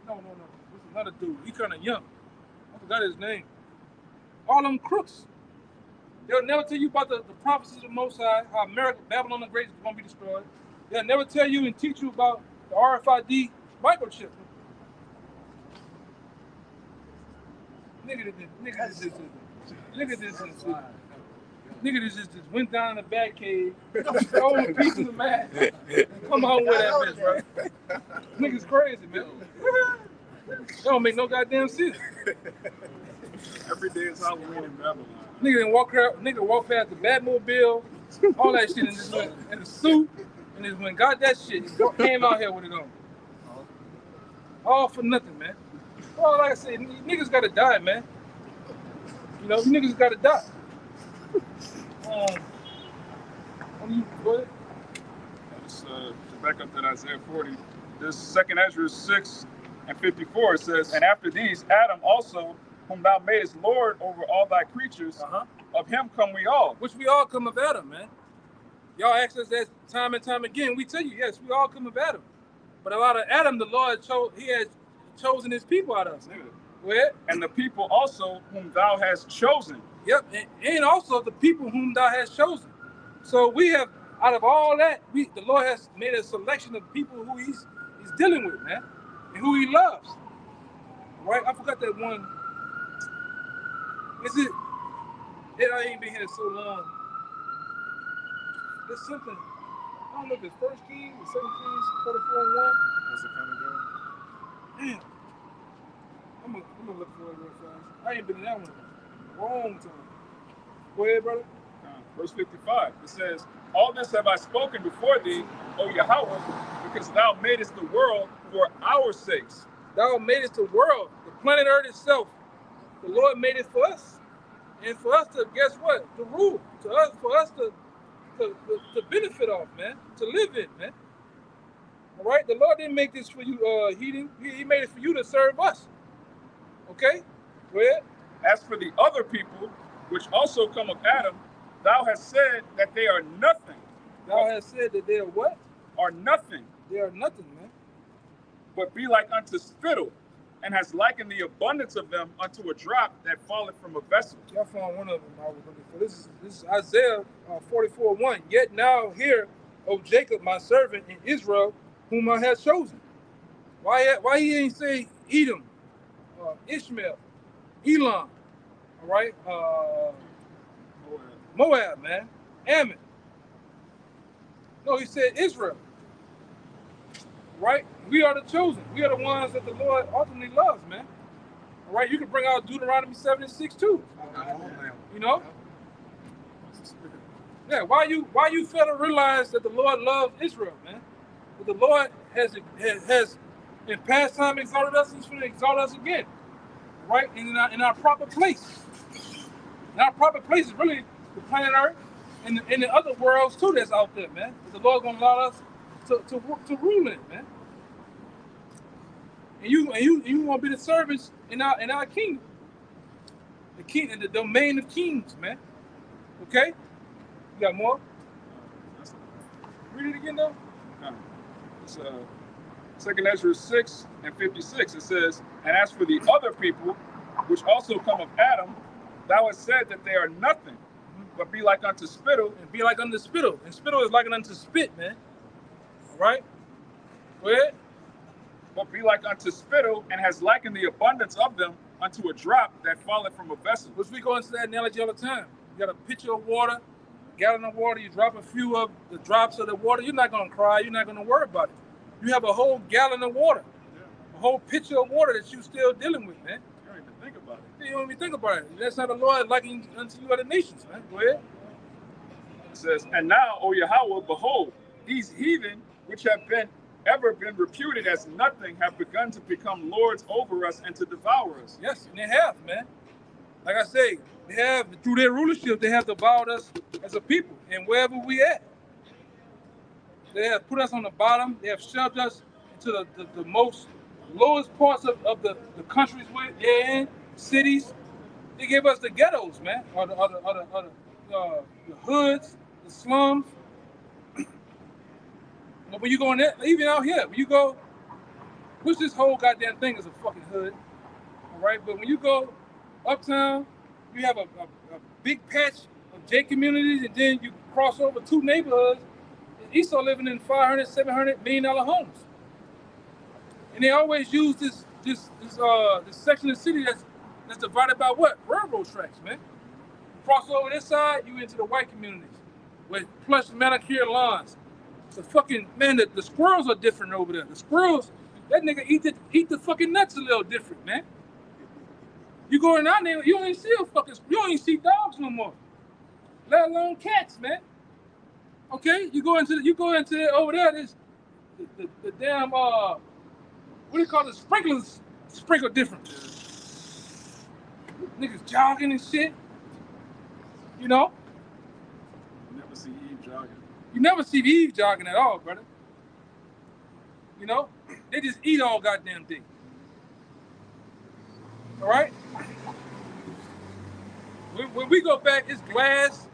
No. This is another dude. He kind of young. I forgot his name. All them crooks. They'll never tell you about the prophecies of the Most High, how America, Babylon the Great is going to be destroyed. They'll never tell you and teach you about the RFID microchip. Nigga just went down in the back cave, stole a piece of the mat, and come home with that bitch, bro. Nigga's crazy, man. That don't make no goddamn sense. Every day is Halloween in Babylon. Nigga walk past the Batmobile, all that shit, and just went in a suit, and just went got that shit, came out here with it on. All for nothing, man. Well, like I said, niggas gotta die, man. You know, niggas gotta die. Go ahead. Just to back up that Isaiah 40, this 2nd Ezra 6 and 54, it says, and after these, Adam also whom thou madest Lord over all thy creatures, of him come we all. Which we all come of Adam, man. Y'all ask us that time and time again. We tell you, yes, we all come of Adam. But out of Adam, the Lord he has chosen his people out of us. Where? And the people also whom thou hast chosen. Yep, and also the people whom thou hast chosen. So we have, out of all that, the Lord has made a selection of people who he's dealing with, man, and who he loves. Right? I forgot that one. Is it? I ain't been here so long. There's something. I don't know if it's 1 Kings or 2 Kings 44:1. What's it kind of doing? Damn. I'm gonna look for it real fast. I ain't been in that one in a long time. Go ahead, brother. Verse 55. It says, all this have I spoken before thee, O Yahweh, because thou madest the world for our sakes. Thou madest the world, the planet Earth itself. The Lord made it for us. And for us to, guess what? To rule. For us to benefit off, man. To live in, man. All right? The Lord didn't make this for you, heating. He made it for you to serve us. Okay? Go ahead. As for the other people, which also come of Adam, thou hast said that they are nothing. Thou hast said that they are what? Are nothing. They are nothing, man. But be like unto spittle, and has likened the abundance of them unto a drop that falleth from a vessel. Y'all found one of them I was looking for. This is Isaiah 44:1. Yet now hear, O Jacob, my servant, in Israel, whom I have chosen. Why he ain't say Edom, Ishmael, Elam, all right? Moab, man. Ammon. No, he said Israel. Right? We are the chosen. We are the ones that the Lord ultimately loves, man. All right? You can bring out Deuteronomy 7:6 too. You know? Yeah, why you fail to realize that the Lord loves Israel, man? That the Lord has in past time exalted us, he's going to exalt us again. Right? In our proper place. And our proper place is really the planet Earth and the other worlds too that's out there, man. But the Lord's gonna allow us to rule in it, man. And you want to be the servants in our kingdom, the king and the domain of kings, man. Okay, you got more? Read it again, though. It's 2 Ezra 6:56. It says, and as for the other people, which also come of Adam, thou hast said that they are nothing, but be like unto spittle. And be like unto spittle. And spittle is like unto spit, man. All right? Go ahead. But be like unto spittle, and has likened the abundance of them unto a drop that falleth from a vessel. Which we go into that analogy all the time. You got a pitcher of water, a gallon of water, you drop a few of the drops of the water, you're not going to cry, you're not going to worry about it. You have a whole gallon of water, a whole pitcher of water that you're still dealing with, man. You don't even think about it. You don't even think about it. That's how the Lord likened unto you other nations, man. Go ahead. It says, and now, O Yahweh, behold, these heathen, which have ever been reputed as nothing, have begun to become lords over us and to devour us. Yes, and they have, man. Like I say, they have, through their rulership, they have devoured us as a people, and wherever we at. They have put us on the bottom. They have shoved us into the most lowest parts of the countries they're in, cities. They gave us the ghettos, man, or the hoods, the slums. But when you go in there, even out here, when you go, which this whole goddamn thing is a fucking hood, all right? But when you go uptown, you have a big patch of J communities, and then you cross over two neighborhoods. Esau living in $500, $700 million homes, and they always use this section of the city that's divided by what? Railroad tracks, man. You cross over this side, you into the white communities with plush manicured lawns. The fucking man, the squirrels are different over there. The squirrels, that nigga eat the fucking nuts a little different, man. You go in that neighborhood, you don't even see dogs no more, let alone cats, man. Okay, you go into over there. There's the damn what do you call it? Sprinklers sprinkle different. Niggas jogging and shit. You know. You never see Eve jogging. You never see Eve jogging at all, brother. You know, they just eat all goddamn day. All right. When we go back, it's glass,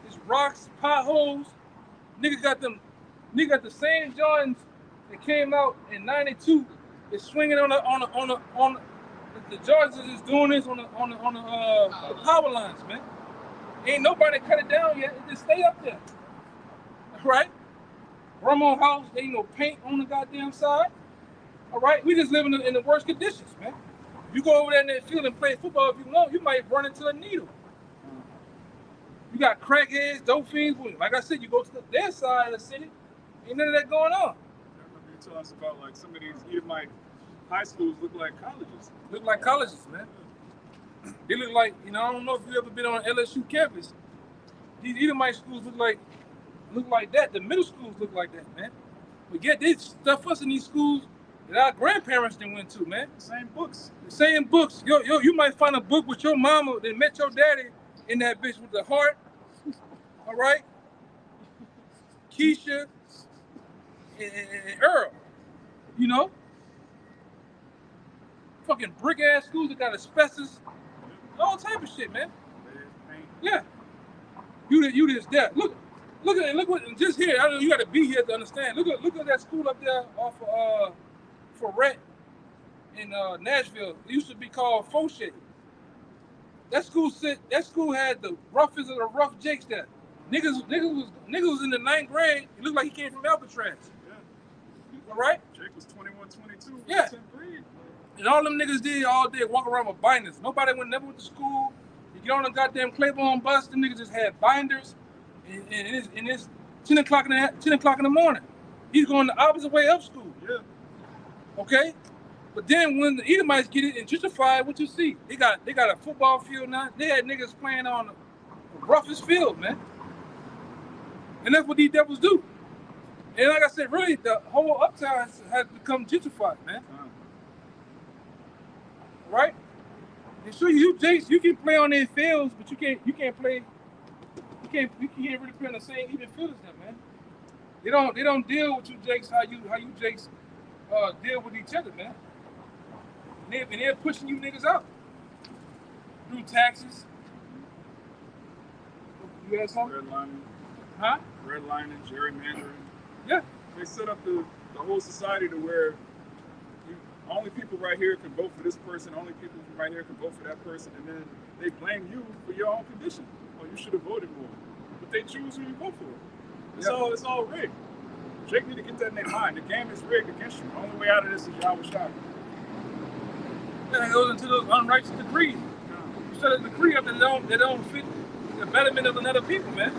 it's rocks, potholes. Nigga got them. Nigga got the same Jordans that came out in '92. It's swinging on the Jordans is doing this on the power lines, man. Ain't nobody cut it down yet. It just stay up there, right? Grandma house, there ain't no paint on the goddamn side. All right, we just live in the worst conditions, man. You go over there in that field and play football if you want, you might run into a needle. You got crackheads, dope fiends. Like I said, you go to their side of the city, ain't none of that going on. I remember you telling us about like some of these Edomite high schools look like colleges. Look like colleges, man. They look like, I don't know if you ever been on LSU campus. These Edomite schools look like that. The middle schools look like that, man. But yet they stuff us in these schools that our grandparents didn't went to, man. Same books. The same books. Yo, you might find a book with your mama that met your daddy in that bitch with the heart. All right? Keisha and Earl. Fucking brick ass schools that got asbestos. All type of shit, man. Yeah. You just that. Look what just here. I know you gotta be here to understand. Look at that school up there off of Ferret in Nashville. It used to be called Fauché. That school had the roughest of the rough jakes there. Niggas was in the 9th grade. It looked like he came from Alcatraz. Yeah. All right? Jake was 21, 22. Yeah. 10th grade. And all them niggas did all day walk around with binders. Nobody never went to school. You get on the goddamn Claiborne bus, them niggas just had binders. And it's 10 o'clock in the morning. He's going the opposite way up school. Yeah. Okay? But then when the Edomites get it and gentrify, what you see? They got a football field now. They had niggas playing on the roughest field, man. And that's what these devils do. And like I said, really, the whole uptown has become gentrified, man. Right? And sure, you Jakes, you can play on their fields, but you can't really play on the same even field as them, man. They don't deal with you Jakes how you Jakes deal with each other, man. And they're pushing you niggas out through taxes. You had something? Redlining. Huh? Redlining, gerrymandering. Yeah. They set up the whole society to where only people right here can vote for this person, only people from right here can vote for that person, and then they blame you for your own condition. Oh, you should have voted more. But they choose who you vote for. It's all rigged. Jake need to get that in their mind. The game is rigged against you. The only way out of this is Yahweh Shai. Yeah, it goes into those unrighteous decrees. You set a decree up that don't fit the betterment of another people, man.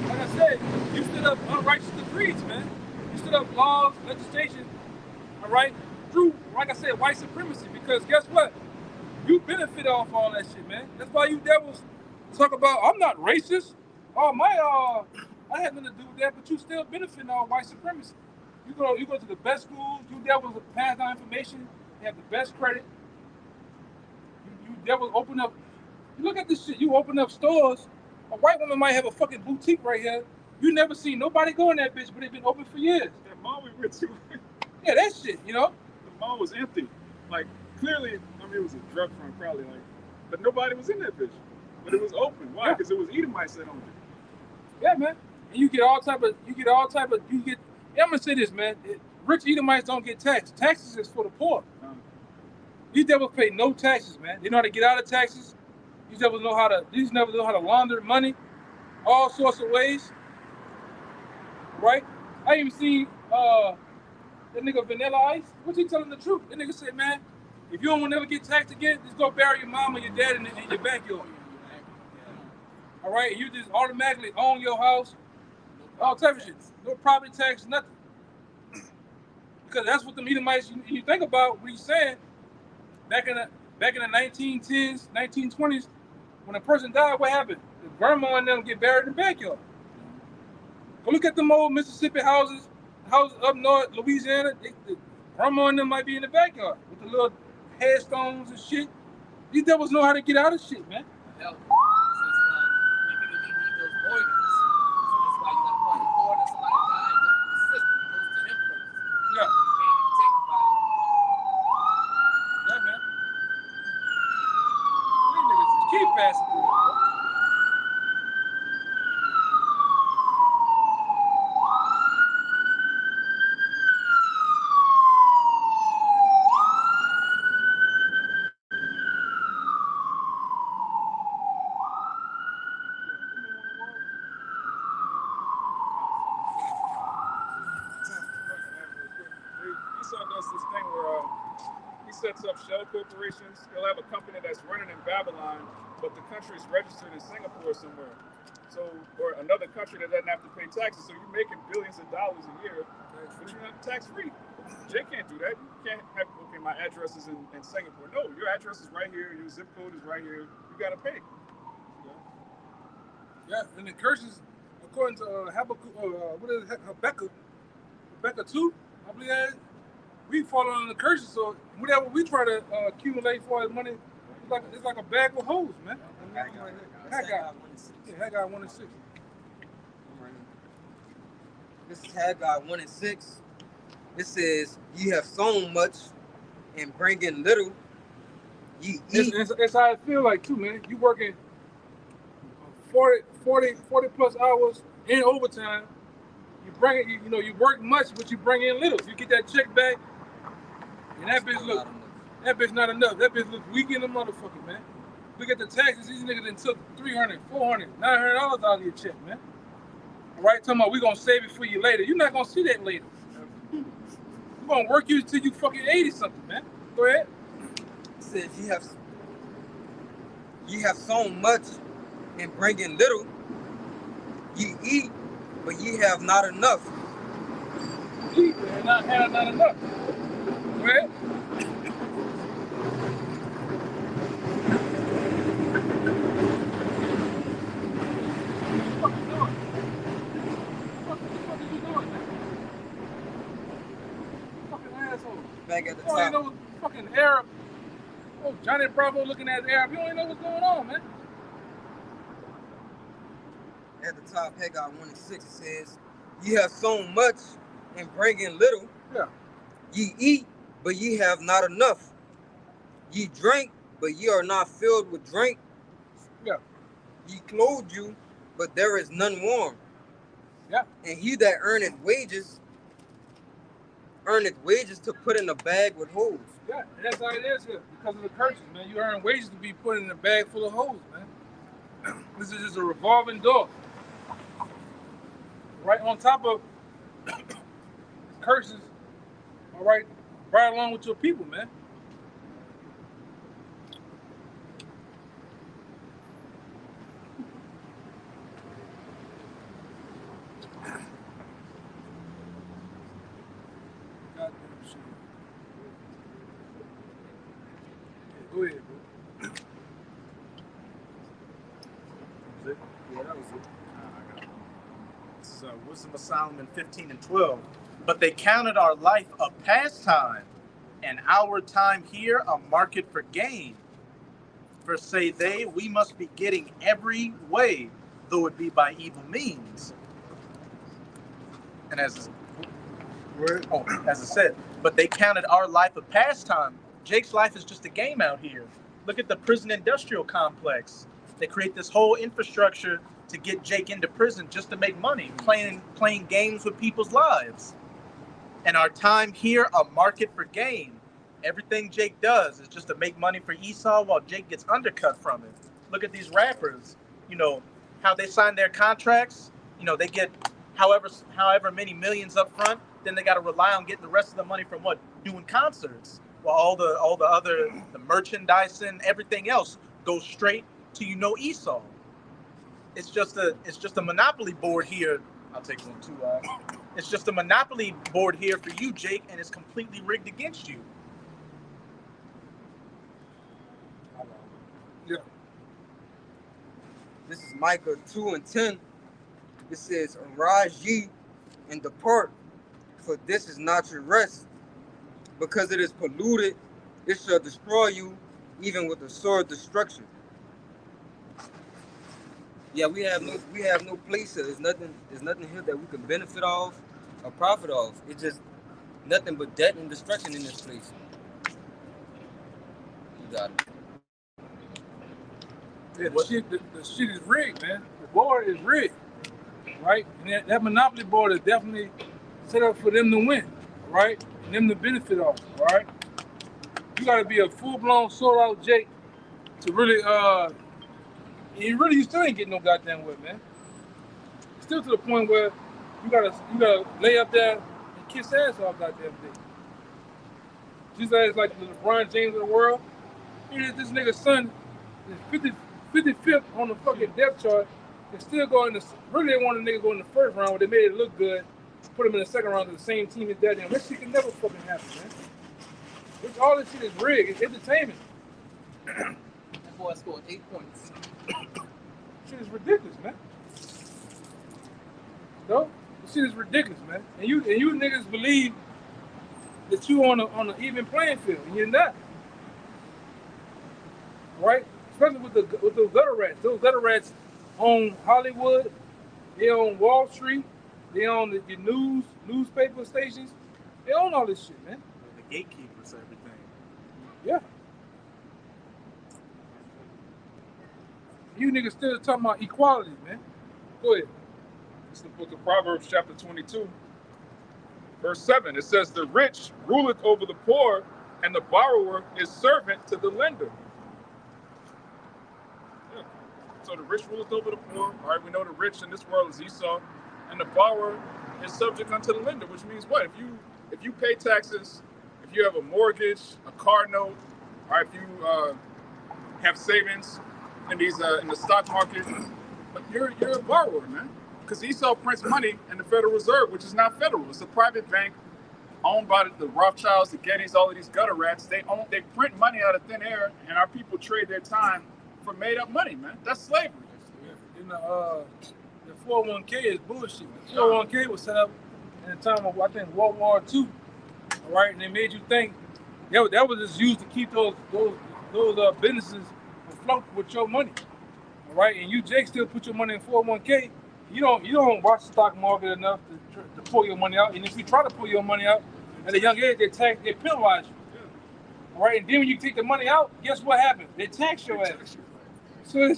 Like I said, you stood up unrighteous decrees, man. You stood up laws, legislation, all right, through, like I said, white supremacy. Because guess what? You benefit off all that shit, man. That's why you devils talk about, I'm not racist. Oh, I had nothing to do with that, but you still benefiting off white supremacy. You go to the best schools, you devils pass down information, you have the best credit. You devils open up, you look at this shit, you open up stores, a white woman might have a fucking boutique right here. You never seen nobody go in that bitch, but they've been open for years. That mall we went to. Yeah, that shit, The mall was empty. Like, clearly, it was a drug front probably, but nobody was in that bitch. But it was open. Why? Because it was Edomites that owned it. Yeah, man. And you get all type of, yeah, I'm gonna say this, man. Rich Edomites don't get taxed. Taxes is for the poor. These devils pay no taxes, man. They know how to get out of taxes. These devils know how to launder money, all sorts of ways. Right? I even seen that nigga Vanilla Ice. What's he telling the truth? That nigga said, man, if you don't want to never get taxed again, just go bury your mom or your dad in your backyard. All right? You just automatically own your house. All type of shit. No property tax, nothing. Because that's what the Edomites, you think about what he's saying, back in the 1910s, 1920s, when a person died, what happened? The grandma and them get buried in the backyard. Go look at them old Mississippi houses up north, Louisiana. The grandma and them might be in the backyard with the little headstones and shit. These devils know how to get out of shit, man. Hell, maybe they need those organs. So that's why you gotta call the board and somebody died. pass it through there, bro. Esau does this thing where he sets up shell corporations. He'll have a company that's running in Babylon, but the country's registered in Singapore somewhere. So, or another country that doesn't have to pay taxes. So you're making billions of dollars a year, but you're not tax free. Jay can't do that. You can't have, okay, my address is in Singapore. No, your address is right here. Your zip code is right here. You got to pay. Yeah, and the curses, according to Habakkuk, what is it, Habakkuk 2, I believe that is, we fall under the curses. So whatever we try to accumulate for as money, it's like a bag of hoes, man. Haggai. Yeah, Haggai 1 and 6. This is Haggai 1 and 6. It says, "Ye have sown much and bring in little. Ye eat." It's how I feel like too, man. You working 40 plus hours in overtime. You bring it, you work much, but you bring in little. You get that check back, and that bitch not enough. That bitch look weak in the motherfucker, man. Look at the taxes. These niggas done took $300, $400, $900 out of your check, man. All right, talking about we gonna save it for you later. You're not gonna see that later. We're gonna work you till you fucking 80 something, man. Go ahead. It says, ye have sown much and bring in little. Ye eat, but ye have not enough. Eat, and not have not enough. Go ahead. Back at the You don't even know top. what fucking Arab. Oh, Johnny Bravo looking at Arab. You don't even know what's going on, man. At the top, Haggai 1 and 6, it says, "Ye have sown much and bring in little. Yeah. Ye eat, but ye have not enough. Ye drink, but ye are not filled with drink. Yeah. Ye clothe you, but there is none warm. Yeah. And he that earneth wages to put in a bag with holes." Yeah, and that's how it is here. Because of the curses, man. You earn wages to be put in a bag full of holes, man. This is just a revolving door. Right on top of curses, all right, right along with your people, man. Goddamn shit. Yeah, go ahead, bro. Was it? Yeah, that was it. I got it. This is Wisdom of Solomon 15 and 12. But they counted our life a pastime, and our time here a market for gain. For say they, we must be getting every way, though it be by evil means. And as I said, but they counted our life a pastime. Jake's life is just a game out here. Look at the prison industrial complex. They create this whole infrastructure to get Jake into prison just to make money, playing games with people's lives. And our time here, a market for gain. Everything Jake does is just to make money for Esau while Jake gets undercut from it. Look at these rappers, how they sign their contracts. They get however many millions up front, then they got to rely on getting the rest of the money from what? Doing concerts. While all the other the merchandise and everything else goes straight to Esau. It's just a monopoly board here. I'll take one too. It's just a monopoly board here for you, Jake, and it's completely rigged against you. Yeah. This is Micah 2 and 10. It says, "Arise ye and depart, for this is not your rest. Because it is polluted, it shall destroy you, even with the sword destruction." Yeah, we have no place here. There's nothing here that we can benefit off or profit off. It's just nothing but debt and destruction in this place. You got it. Yeah, the shit is rigged, man. The board is rigged, right? And that monopoly board is definitely set up for them to win, right? And them to benefit off, all right? You got to be a full-blown sold-out Jake to really, you still ain't getting no goddamn way, man. Still to the point where you gotta lay up there and kiss ass all goddamn day. Just as like the LeBron James of the world. This nigga's son is 55th on the fucking depth chart and still going to really they wanted a nigga go in the first round, but they made it look good. Put him in the second round to the same team as that. That shit can never fucking happen, man. All this shit is rigged. It's entertainment. That boy scored 8 points. Shit is ridiculous, man. No, this shit is ridiculous, man. And you niggas believe that you on an even playing field, and you're not. Right? Especially with those gutter rats. Those gutter rats own Hollywood. They own Wall Street. They own the newspaper stations. They own all this shit, man. The gatekeepers, everything. Yeah. You niggas still talking about equality, man. Go ahead. It's the book of Proverbs, chapter 22, verse 7. It says, "The rich ruleth over the poor, and the borrower is servant to the lender." Yeah. So the rich ruleth over the poor. All right, we know the rich in this world is Esau, and the borrower is subject unto the lender, which means what? If you pay taxes, if you have a mortgage, a car note, or if you have savings in in the stock market, but you're a borrower, man. Because Esau prints money in the Federal Reserve, which is not federal. It's a private bank owned by the Rothschilds, the Gettys, all of these gutter rats. They print money out of thin air, and our people trade their time for made up money, man. That's slavery. And the 401k is bullshit. The 401k was set up in the time of, I think, World War II, all right? And they made you think that was just used to keep those businesses afloat with your money, all right? And you, Jake, still put your money in 401k. You don't watch the stock market enough to pull your money out. And if you try to pull your money out at a young age, they penalize you. All right, and then when you take the money out, guess what happens? They tax your ass. So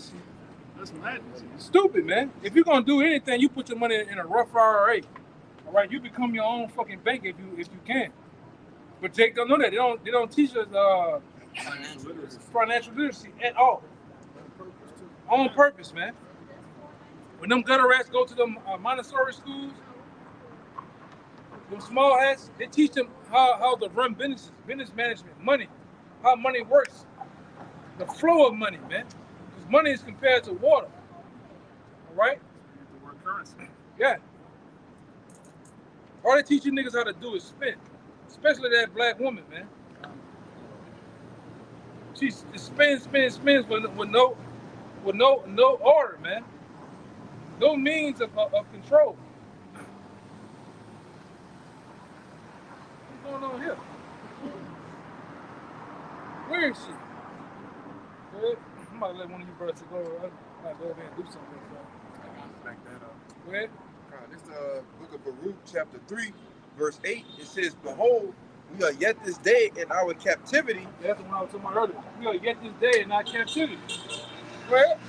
That's madness. Stupid, man. If you're gonna do anything, you put your money in a Roth IRA. All right, you become your own fucking bank if you can. But Jake don't know that. They don't teach us financial literacy at all. On purpose, man. When them gutter rats go to them Montessori schools, them small hats, they teach them how to run businesses, business management, money, how money works, the flow of money, man. Because money is compared to water. All right? The word currency. Yeah. All they teach you niggas how to do is spend, especially that black woman, man. She spends with no order, man. No means of control. What's going on here? Where is she? I'm about to let one of you brothers go. I gotta go over there and do something. Back that up. Go ahead. This is the book of Baruch, chapter 3, verse 8. It says, "Behold, we are yet this day in our captivity." That's the one I was talking about earlier. We are yet this day in our captivity. Where?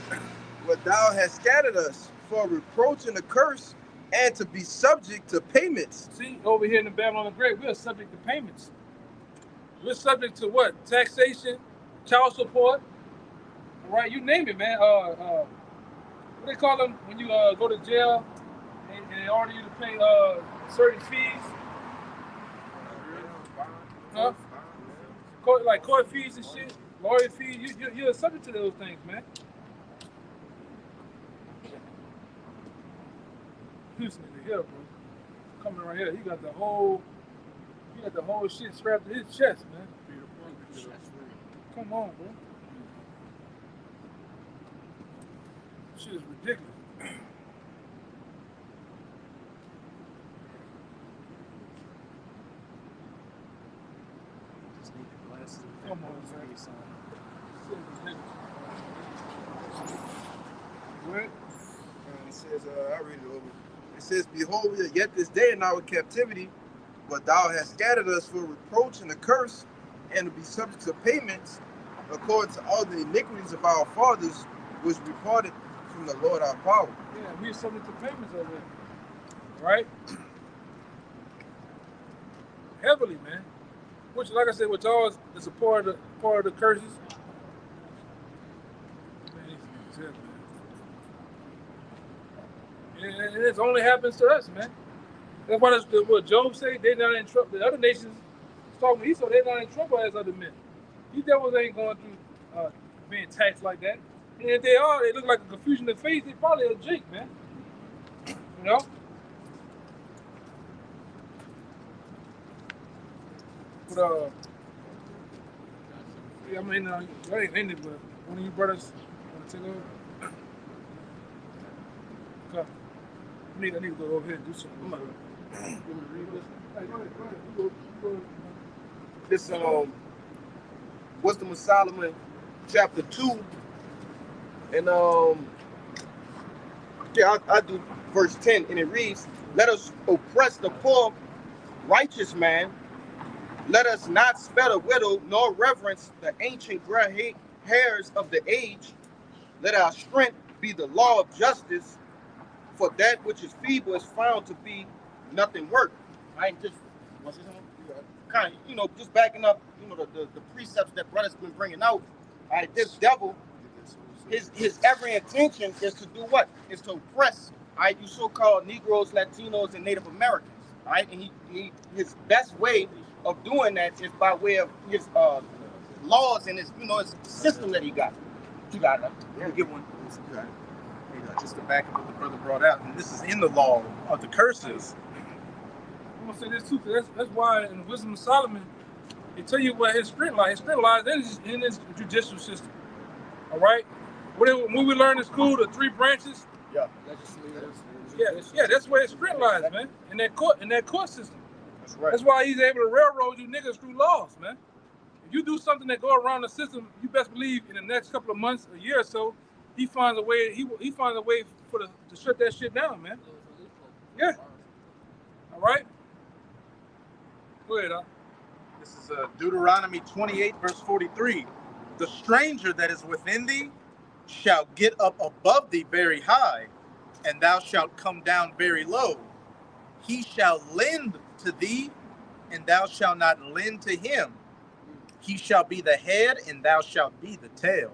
"But thou hast scattered us for reproach and a curse, and to be subject to payments." See, over here in the Babylon the Great, we are subject to payments. We're subject to what? Taxation, child support. All right, you name it, man. What they call them when you go to jail and they order you to pay certain fees? Huh? Court fees and shit, lawyer fees. You're subject to those things, man. This nigga here, bro. Coming right here, he got the whole shit strapped to his chest, man. Come on, bro. Shit is ridiculous. Just need the glasses. Come on, man. Shit is ridiculous. What? It says, I'll read it over. It says, "Behold, we are yet this day in our captivity, but thou hast scattered us for reproach and a curse, and to be subject to payments, according to all the iniquities of our fathers, was reported from the Lord our power. Yeah, we are subject to payments over there. Right? Heavily, man. Which, like I said, with y'all is a part of the curses. Man, it's good, man. And it only happens to us, man. That's why what Job said, they're not in trouble. The other nations talking to Esau, they're not in trouble as other men. These devils ain't going through being taxed like that. And if they are, they look like a confusion of face, they probably a jink, man. You know? But yeah, I mean, that ain't ended, but one of you brothers want to take over? Okay. I need to go over here and do something. You want me to read this? Hey, go ahead. You go. This Wisdom of Solomon, chapter 2, and yeah, I do verse 10, and it reads, "Let us oppress the poor, righteous man. Let us not spare the widow, nor reverence the ancient gray hairs of the age. Let our strength be the law of justice, for that which is feeble is found to be nothing worth." I ain't just kind of, just backing up, the precepts that brothers been bringing out. This devil, his every intention is to do what? Is to oppress, you so-called Negroes, Latinos, and Native Americans. And his best way of doing that is by way of his laws and his system that he got. You got it. Yeah, get one. Just to back up what the brother brought out, and this is in the law of the curses. I'm gonna say this too, because that's why in the Wisdom of Solomon, they tell you what his strength lies. His strength lies in his judicial system. All right. When we learn in school, the 3 branches. Yeah. Yeah, that's where his strength lies, man. In that court system. That's right. That's why he's able to railroad you niggas through laws, man. If you do something that go around the system, you best believe in the next couple of months, a year or so, he finds a way. He finds a way to shut that shit down, man. Yeah. All right. Go ahead, This is Deuteronomy 28, verse 43. "The stranger that is within thee shall get up above thee very high, and thou shalt come down very low. He shall lend to thee, and thou shalt not lend to him. He shall be the head, and thou shalt be the tail."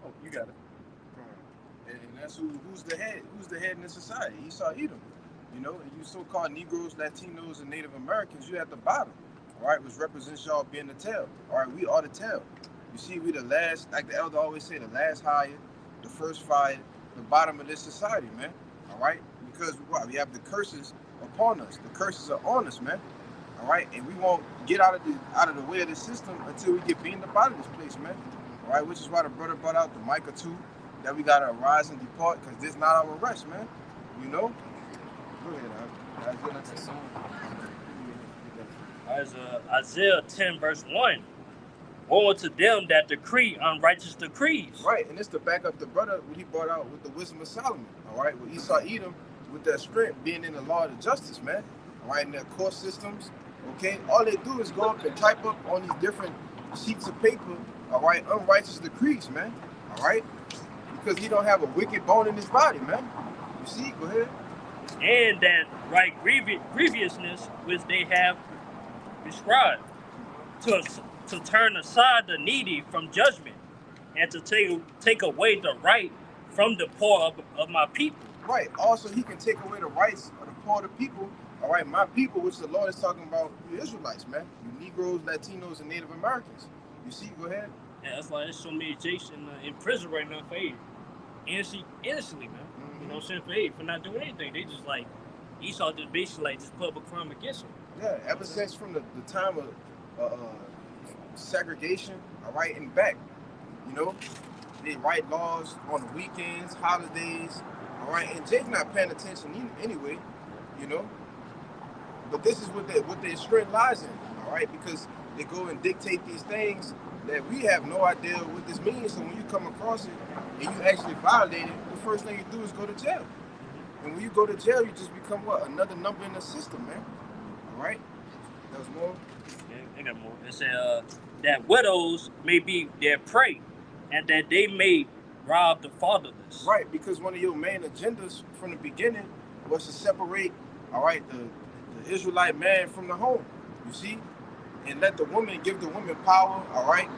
Oh, you got it. And that's who's the head? Who's the head in the society? Esau, Edom. And you so-called Negroes, Latinos, and Native Americans, you at the bottom, all right, which represents y'all being the tail. All right, we are the tail. You see, we the last, like the elder always say, the last hired, the first fired, the bottom of this society, man. All right, because we have the curses upon us. The curses are on us, man. All right, and we won't get out of the way of the system until we get beaten up out of this place, man. All right, which is why the brother brought out the Micah 2, that we gotta arise and depart, because this not our rest, man. Go ahead, Isaiah 10 verse 1. Woe unto them that decree unrighteous decrees. Right, and it's to back up the brother what he brought out with the Wisdom of Solomon. All right, with Esau, Edom, with that strength being in the law of justice, man. All right, in their court systems. Okay, all they do is go up and type up on these different sheets of paper. All right, unrighteous decrees, man. All right, because he don't have a wicked bone in his body, man. You see, go ahead. And that right grievousness which they have prescribed to turn aside the needy from judgment, and to take away the right from the poor of my people. Right. Also, he can take away the rights of the poor of the people. All right, my people, which the Lord is talking about, you Israelites, man. You Negroes, Latinos, and Native Americans. You see, go ahead. Yeah, that's why there's so many Jakes in prison right now for aid. Innocently, man. You know what I'm saying? For aid, for not doing anything. They just like, Esau just basically just public crime against them. Yeah, ever since from the time of segregation, all right, and back. They write laws on the weekends, holidays, all right, and Jake's not paying attention anyway, But this is what their strength lies in, all right, because they go and dictate these things that we have no idea what this means. So when you come across it and you actually violate it, the first thing you do is go to jail. And when you go to jail, you just become what? Another number in the system, man. All right? That was more? Yeah, I got more. It said that widows may be their prey, and that they may rob the fatherless. Right, because one of your main agendas from the beginning was to separate, all right, the Israelite man from the home, you see, and let the woman, give the woman power, all right,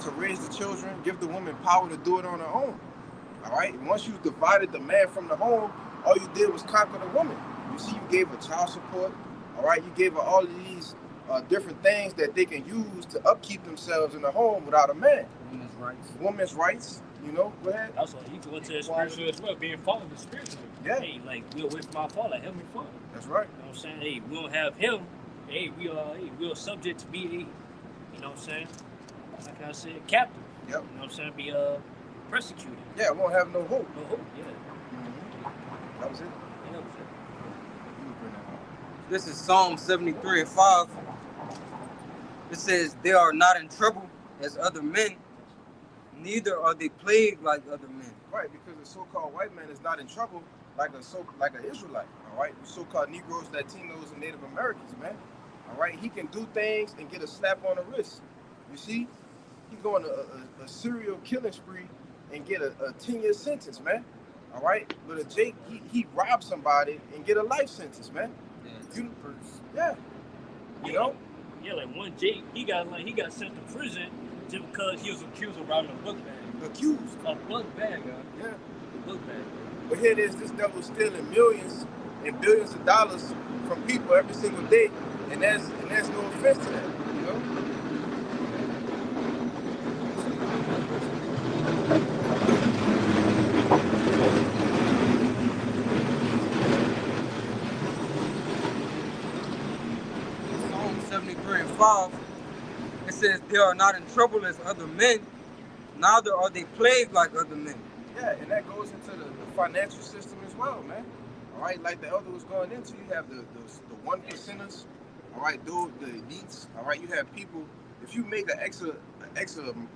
to raise the children, give the woman power to do it on her own, all right. And once you divided the man from the home, all you did was conquer the woman. You see, you gave her child support, all right, you gave her all of these different things that they can use to upkeep themselves in the home without a man. Women's rights. Women's rights, you know, go ahead. Also, you go into the spiritual as well, being fallen spiritually. Yeah. Hey, like, we're with my father, Heavenly Father. That's right. You know what I'm saying? Hey, we don't have him. Hey, we are subject to be, you know what I'm saying? Like I said, captive. Yep. You know what I'm saying? Be persecuted. Yeah, we won't have no hope. No hope, yeah. That was it. Yeah, that was it. This is Psalm 73:5. It says, "They are not in trouble as other men, neither are they plagued like other men." Right, because the so-called white man is not in trouble like an Israelite. All right, the so-called Negroes, Latinos, and Native Americans, man. All right, he can do things and get a slap on the wrist. You see, he go on a serial killing spree and get a 10-year sentence, man. All right, but a Jake, he robbed somebody and get a life sentence, man. Yeah, you know. Yeah, like one Jake, he got sent to prison just because he was accused of robbing a book bag. Accused. A book bag, Yeah. A book bag. But here it is, this devil stealing millions and billions of dollars from people every single day, and there's no offense to that, you know. Psalm 73:5. It says, "They are not in trouble as other men, neither are they plagued like other men." Yeah, and that goes into the financial system as well, man. All right, like the elder was going into, you have the 1%ers, all right, the elites, all right, you have people, if you make an extra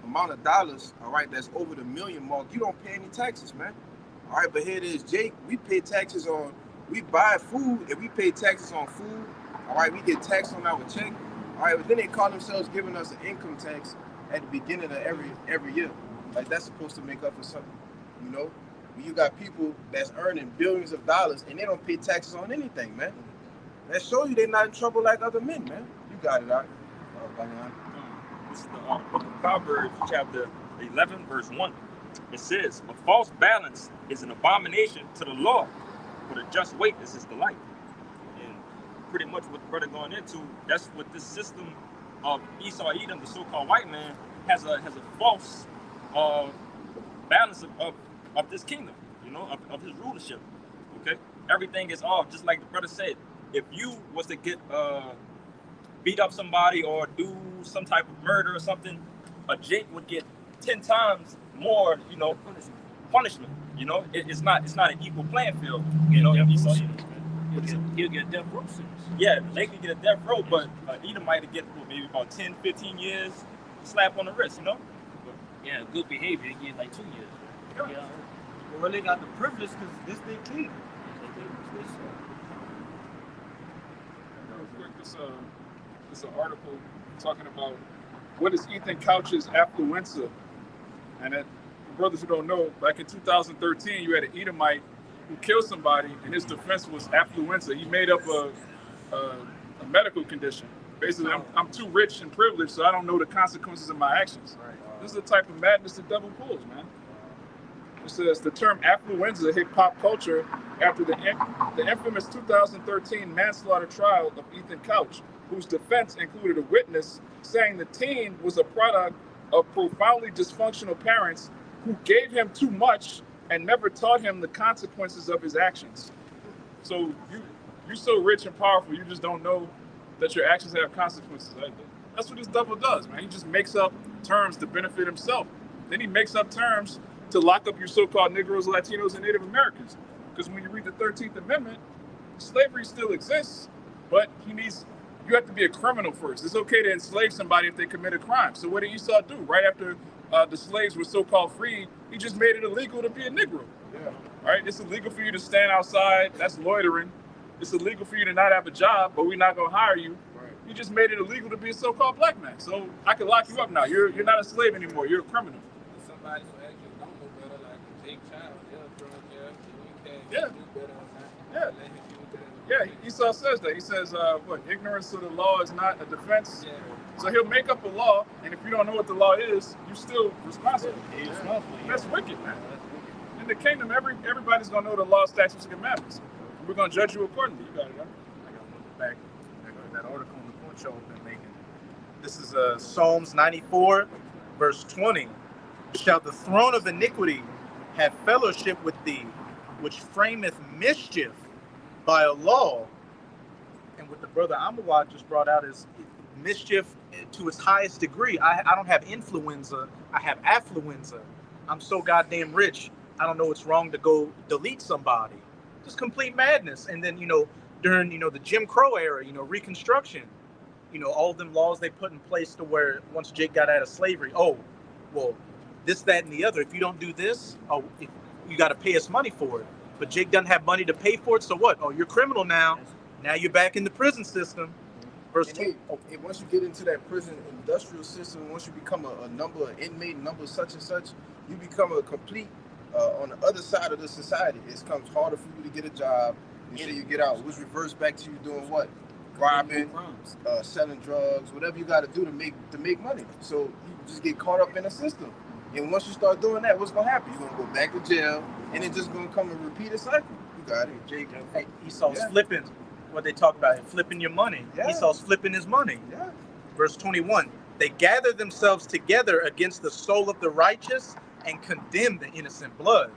amount of dollars, all right, that's over the million mark, you don't pay any taxes, man. All right, but here it is, Jake, we pay taxes on, we buy food and we pay taxes on food, all right, we get taxed on our check, all right, but then they call themselves giving us an income tax at the beginning of every year. Like, that's supposed to make up for something, you know? You got people that's earning billions of dollars and they don't pay taxes on anything, man. That shows you they're not in trouble like other men, man. You got it, all right. This is the book of Proverbs, chapter 11, verse 1. It says, "A false balance is an abomination to the Lord, but a just weight is his delight." And pretty much what the brother going into, that's what this system of Esau Edom, the so-called white man, has a false balance of this kingdom, you know, of his rulership. Okay, everything is off. Just like the brother said, if you was to get beat up somebody or do some type of murder or something, a Jake would get 10 times more, you know, punishment. You know, it's not an equal playing field. You know, He'll get death row sentence. Yeah, they could get a death row, but Edom might get maybe about 10, 15 years slap on the wrist. You know. Yeah, good behavior, you get like 2 years. Yeah. Well, they got the privilege because this they king. Real quick, this an article talking about what is Ethan Couch's affluenza, and that for brothers who don't know, back in 2013, you had an Edomite who killed somebody, and his defense was affluenza. He made up a medical condition. Basically, I'm too rich and privileged, so I don't know the consequences of my actions. This is the type of madness the devil pulls, man. It says the term affluenza hit pop culture after the infamous 2013 manslaughter trial of Ethan Couch, whose defense included a witness saying the teen was a product of profoundly dysfunctional parents who gave him too much and never taught him the consequences of his actions. So you're so rich and powerful, you just don't know that your actions have consequences. That's what this devil does, man. He just makes up terms to benefit himself. Then he makes up terms to lock up your so-called Negroes, Latinos, and Native Americans. Because when you read the 13th Amendment, slavery still exists, but you have to be a criminal first. It's okay to enslave somebody if they commit a crime. So what did Esau do? Right after the slaves were so-called freed, he just made it illegal to be a Negro. Yeah. Right? It's illegal for you to stand outside. That's loitering. It's illegal for you to not have a job, but we're not going to hire you. Right. You just made it illegal to be a so-called black man. So I can lock you up now. You're not a slave anymore. You're a criminal. somebody who actually don't know better, like Jake Child, they'll throw in there, we can Yeah. do better or not. Yeah. Let him use that. Yeah, Esau says that. He says, what, ignorance of the law is not a defense. Yeah. So he'll make up a law, and if you don't know what the law is, you're still responsible. He's responsible. That's wicked, man. In the kingdom, everybody's gonna know the law, statutes, and commandments. We're gonna judge you accordingly. You got it, right? I got to look back at that article on the point y'all been making. This is Psalms 94, verse 20. Shall the throne of iniquity have fellowship with thee, which frameth mischief by a law? And what the brother Amawad just brought out is mischief to its highest degree. I don't have influenza, I have affluenza. I'm so goddamn rich, I don't know it's wrong to go delete somebody. Just complete madness. And then, during, the Jim Crow era, Reconstruction, all of them laws they put in place to where once Jake got out of slavery, oh, well, this, that, and the other. If you don't do this, you got to pay us money for it. But Jake doesn't have money to pay for it, so what? Oh, you're criminal now. Now you're back in the prison system. Verse And once you get into that prison industrial system, once you become a number, an inmate, number such and such, you become a complete, on the other side of the society. It becomes harder for you to get a job until you get out. Which reverts back to you doing what? Robbing, selling drugs, whatever you got to do to make money. So you just get caught up in the system. And once you start doing that, what's going to happen? You're going to go back to jail, and it's just going to come and repeat a cycle. You got it. Jake, Esau's flipping. What they talk about, flipping your money. Yeah. Esau's flipping his money. Yeah. Verse 21, they gather themselves together against the soul of the righteous and condemn the innocent blood.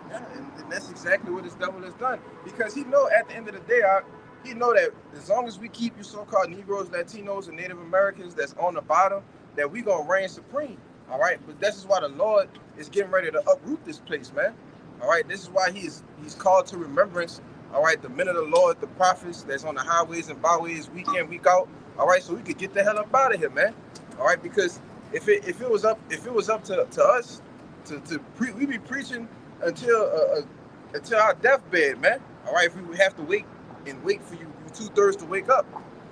Yeah, and that's exactly what this devil has done. Because he know at the end of the day, he know that as long as we keep you so-called Negroes, Latinos, and Native Americans that's on the bottom, that we gonna reign supreme. All right, but this is why the Lord is getting ready to uproot this place, man. All right, this is why he's called to remembrance. All right, the men of the Lord, the prophets that's on the highways and byways week in, week out. All right, so we could get the hell up out of here, man. All right, because if it was up to us we be preaching until our deathbed, man. All right, if we would have to wait for you 2/3 to wake up.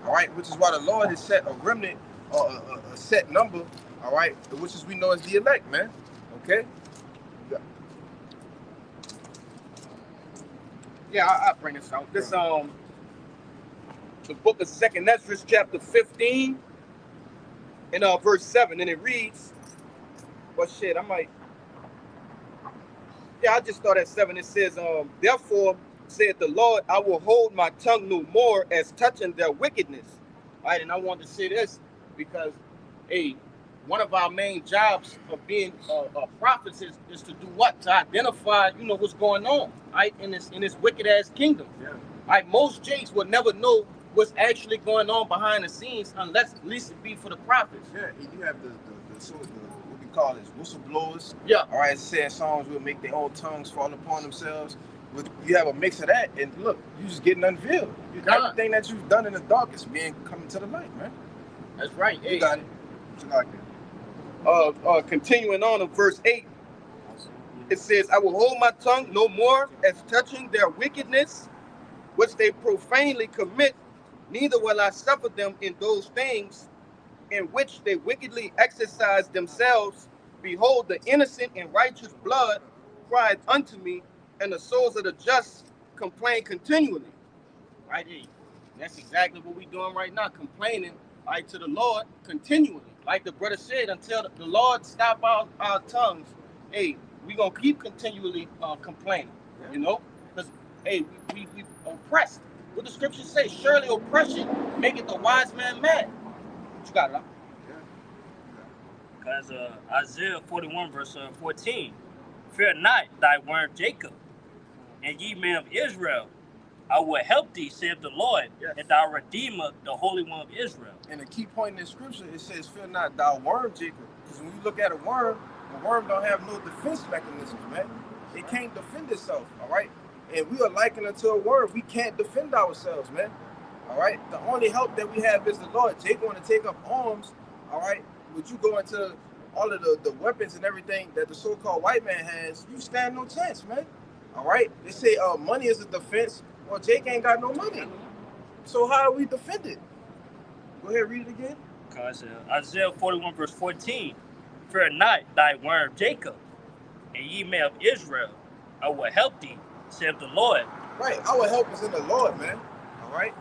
All right, which is why the Lord has set a remnant or a set number. All right, which is we know as the elect, man. Okay. Yeah, I'll bring this out. This the book of 2nd Ezra, chapter 15, and verse 7, and it reads, well, shit, I just start at 7. It says, therefore, said the Lord, I will hold my tongue no more as touching their wickedness. All right, and I wanted to say this because, one of our main jobs of being prophets is to do what? To identify, what's going on, right, in this wicked ass kingdom. Yeah. Right, most Jakes would never know what's actually going on behind the scenes unless at least it be for the prophets. Yeah, and you have the what we call is whistleblowers. Yeah. All right, saying songs will make their own tongues fall upon themselves. You have a mix of that, and look, you just getting unveiled. Everything that you've done in the dark is coming to the light, man. That's right. You got it. What you like it? Continuing on in verse 8, it says, I will hold my tongue no more as touching their wickedness, which they profanely commit, neither will I suffer them in those things in which they wickedly exercise themselves. Behold, the innocent and righteous blood cried unto me, and the souls of the just complain continually. Right here. That's exactly what we're doing right now, complaining right to the Lord continually. Like the brother said, until the Lord stop our tongues, we're going to keep continually complaining, because, we oppressed. What the scriptures say, surely oppression maketh the wise man mad. What you got, Because Isaiah 41 verse 14, fear not thy worm Jacob, and ye men of Israel, I will help thee, saith the Lord, and thy Redeemer, the Holy One of Israel. And the key point in the scripture, it says, fear not thou worm Jacob. Because when you look at a worm, the worm don't have no defense mechanisms, man. It can't defend itself, all right? And we are likened unto a worm. We can't defend ourselves, man. All right? The only help that we have is the Lord. Jake want to take up arms, all right? But you go into all of the weapons and everything that the so-called white man has, you stand no chance, man. All right? They say money is a defense. Well, Jake ain't got no money. So how are we defended? Go ahead, read it again. Because Isaiah 41 verse 14, Fear not thy worm Jacob, and ye men of Israel, I will help thee, saith the Lord. Right, our help is in the Lord, man. All right,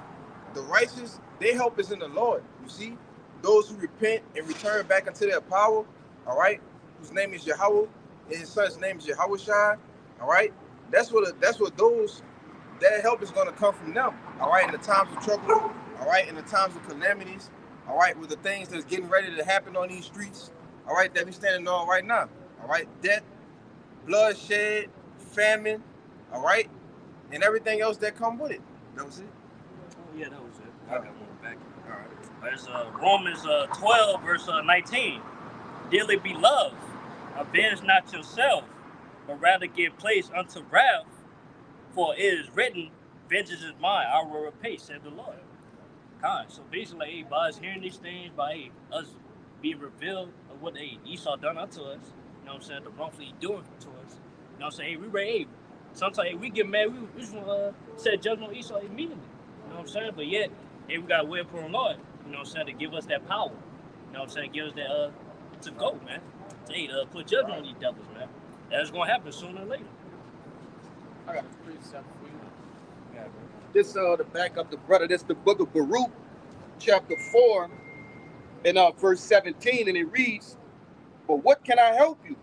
the righteous, they help is in the Lord. You see, those who repent and return back into their power. All right, whose name is Yahweh, and his son's name is Yahushua. All right, that's what those that help is going to come from them. All right, in the times of trouble. All right, in the times of calamities. All right, with the things that's getting ready to happen on these streets. All right, that we standing on right now. All right, death, bloodshed, famine. All right, and everything else that come with it. That was it. Oh yeah, that was it. I got one back. All right. There's Romans 12 verse 19. Dearly beloved, avenge not yourself, but rather give place unto wrath, for it is written, vengeance is mine, I will repay, said the Lord. Kind. So basically, hey, by us hearing these things, by us being revealed of what Esau done unto us, you know what I'm saying, the wrongfully doing to us, you know what I'm saying, hey, we ready, hey, sometimes we get mad, we just want to set judgment on Esau immediately, you know what I'm saying, but yet, hey, we got to wait upon the Lord, you know what I'm saying, to give us that power, you know what I'm saying, give us that, to go, man, to put judgment on these devils, man. That's going to happen sooner or later. I got a precept for you. Yeah, this to back up the brother, this the book of Baruch, chapter 4, and verse 17, and it reads, but what can I help you?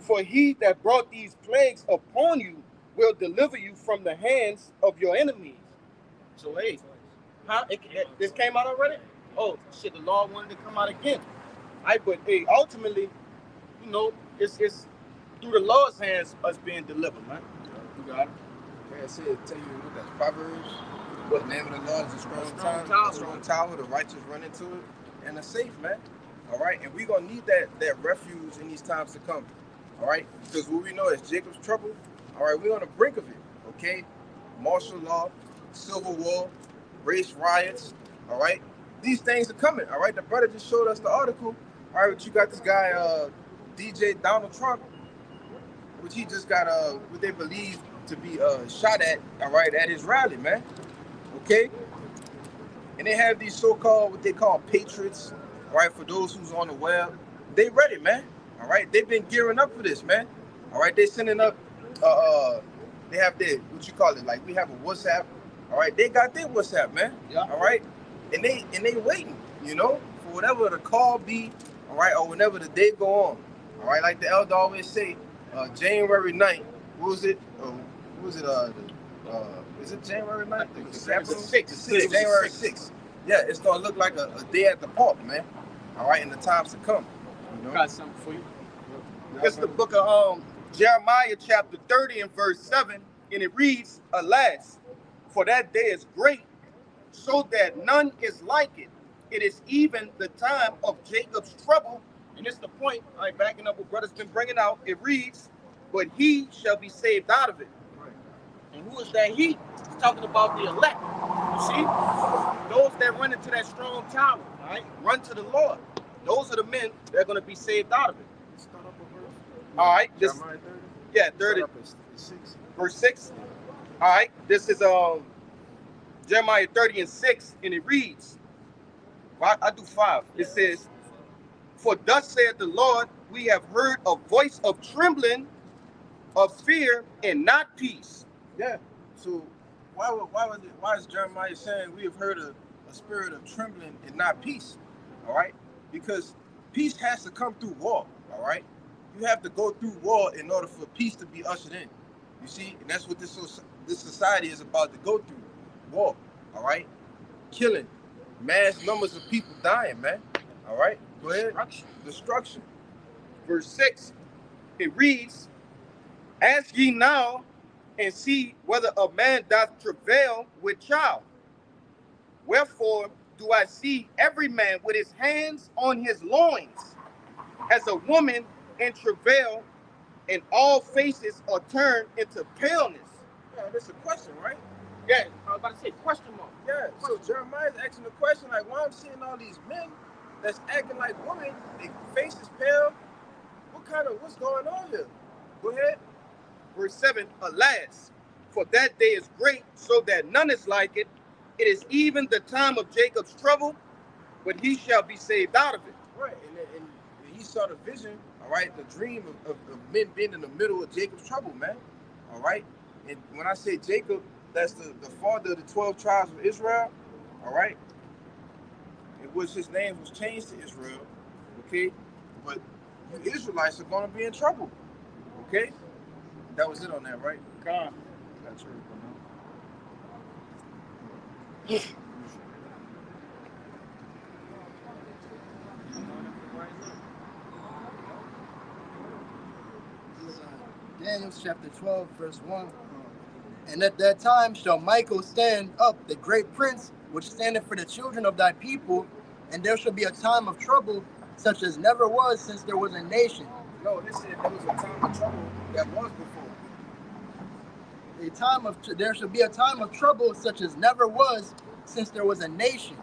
For he that brought these plagues upon you will deliver you from the hands of your enemies. So hey, this came out already? Oh shit, the law wanted to come out again. But hey, ultimately, you know, it's through the Lord's hands us being delivered, man. You got it. Yeah, I said, tell you what that's Proverbs. What the name of the Lord is a strong tower. A strong tower, the righteous run into it, and they're safe, man. All right, and we're gonna need that refuge in these times to come. All right, because what we know is Jacob's trouble. All right, we're on the brink of it. Okay, martial law, civil war, race riots. All right, these things are coming. All right, the brother just showed us the article. All right, but you got this guy, DJ Donald Trump, which he just got what they believe to be shot at. All right, at his rally, man. Okay, and they have these so-called what they call patriots. All right, for those who's on the web, they ready, man. All right, they've been gearing up for this, man. All right, they sending up, they have their, what you call it, like we have a WhatsApp. All right, they got their WhatsApp, man. Yeah. All right, and they waiting, you know, for whatever the call be, all right, or whenever the day go on. All right, like the elder always say, January 9th, what was it? Is it January 9th? The 6th. January 6th. Yeah, it's gonna look like a day at the park, man. All right, in the times to come. You know? Got something for you. It's the book of Jeremiah chapter 30 and verse 7, and it reads, alas, for that day is great, so that none is like it. It is even the time of Jacob's trouble. And it's the point, backing up what brother's been bringing out. It reads, but he shall be saved out of it. Right. And who is that he? He's talking about the elect. You see? Those that run into that strong tower, right? Run to the Lord. Those are the men that are going to be saved out of it. Start up a verse. All right. This, Jeremiah 30? Yeah, 30. Verse 6. All right. This is Jeremiah 30 and 6, and it reads, I do 5. It says, for thus saith the Lord, we have heard a voice of trembling, of fear, and not peace. Yeah. So why is Jeremiah saying we have heard a spirit of trembling and not peace? All right, because peace has to come through war. All right, you have to go through war in order for peace to be ushered in. You see, and that's what this society is about to go through, war. All right, killing, mass numbers of people dying, man. All right, go ahead. Destruction. Verse 6, it reads, ask ye now and see whether a man doth travail with child. Wherefore do I see every man with his hands on his loins, as a woman in travail, and all faces are turned into paleness. Yeah, that's a question, right? Yeah, I was about to say question mark. Yeah, so Jeremiah's asking the question, like, why I'm seeing all these men that's acting like women, their face is pale. What's going on here? Go ahead. Verse 7, alas, for that day is great, so that none is like it. It is even the time of Jacob's trouble, but he shall be saved out of it. Right, and And he saw the vision, all right, the dream of men being in the middle of Jacob's trouble, man. All right. And when I say Jacob, that's the father of the 12 tribes of Israel, all right, in which his name was changed to Israel, okay? But you Israelites are going to be in trouble, okay? That was it on that, right? God. That's right. Daniel chapter 12, verse 1. And at that time shall Michael stand up, the great prince, which standeth for the children of thy people, and there shall be a time of trouble, such as never was since there was a nation. No, this said there was a time of trouble that was before. There shall be a time of trouble, such as never was since there was a nation.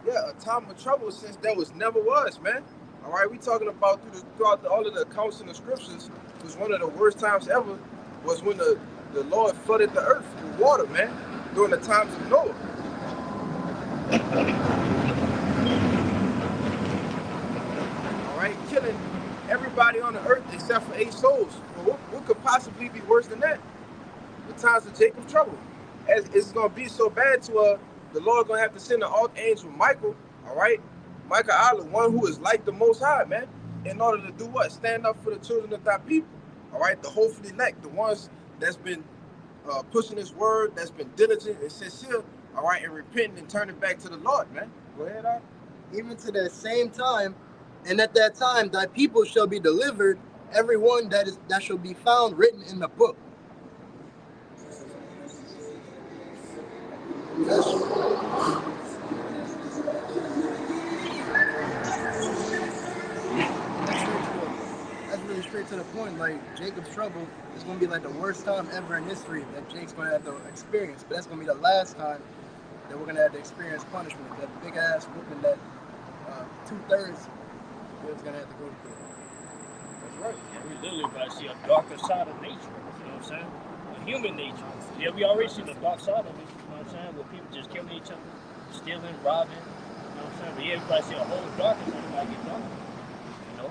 Yeah, a time of trouble since there was never was, man. All right, we talking about throughout all of the accounts in the scriptures, was one of the worst times ever was when the Lord flooded the earth with water, man, during the times of Noah. All right, killing everybody on the earth except for 8 souls. Well, what could possibly be worse than that? The times of Jacob's trouble. As it's going to be so bad to the Lord going to have to send an archangel Michael, all right? Michael Allah, one who is like the Most High, man, in order to do what? Stand up for the children of thy people, all right? The hopefully elect, the ones that's been pushing his word, that's been diligent and sincere, all right, and repenting and turning back to the Lord, man. Go ahead, Al. Even to that same time, and at that time thy people shall be delivered, every one that shall be found written in the book. That's really straight to the point. Like, Jacob's trouble is going to be like the worst time ever in history that Jake's going to have to experience. But that's going to be the last time that we're going to have to experience punishment. That big ass whooping that 2/3 is going to have to go through. That's right. Yeah, we literally about to see a darker side of nature. You know what I'm saying? A human nature. Yeah, we already see the dark side of it. You know what I'm saying? Where people just killing each other, stealing, robbing. You know what I'm saying? But yeah, everybody see a whole darker side about get darker. You know?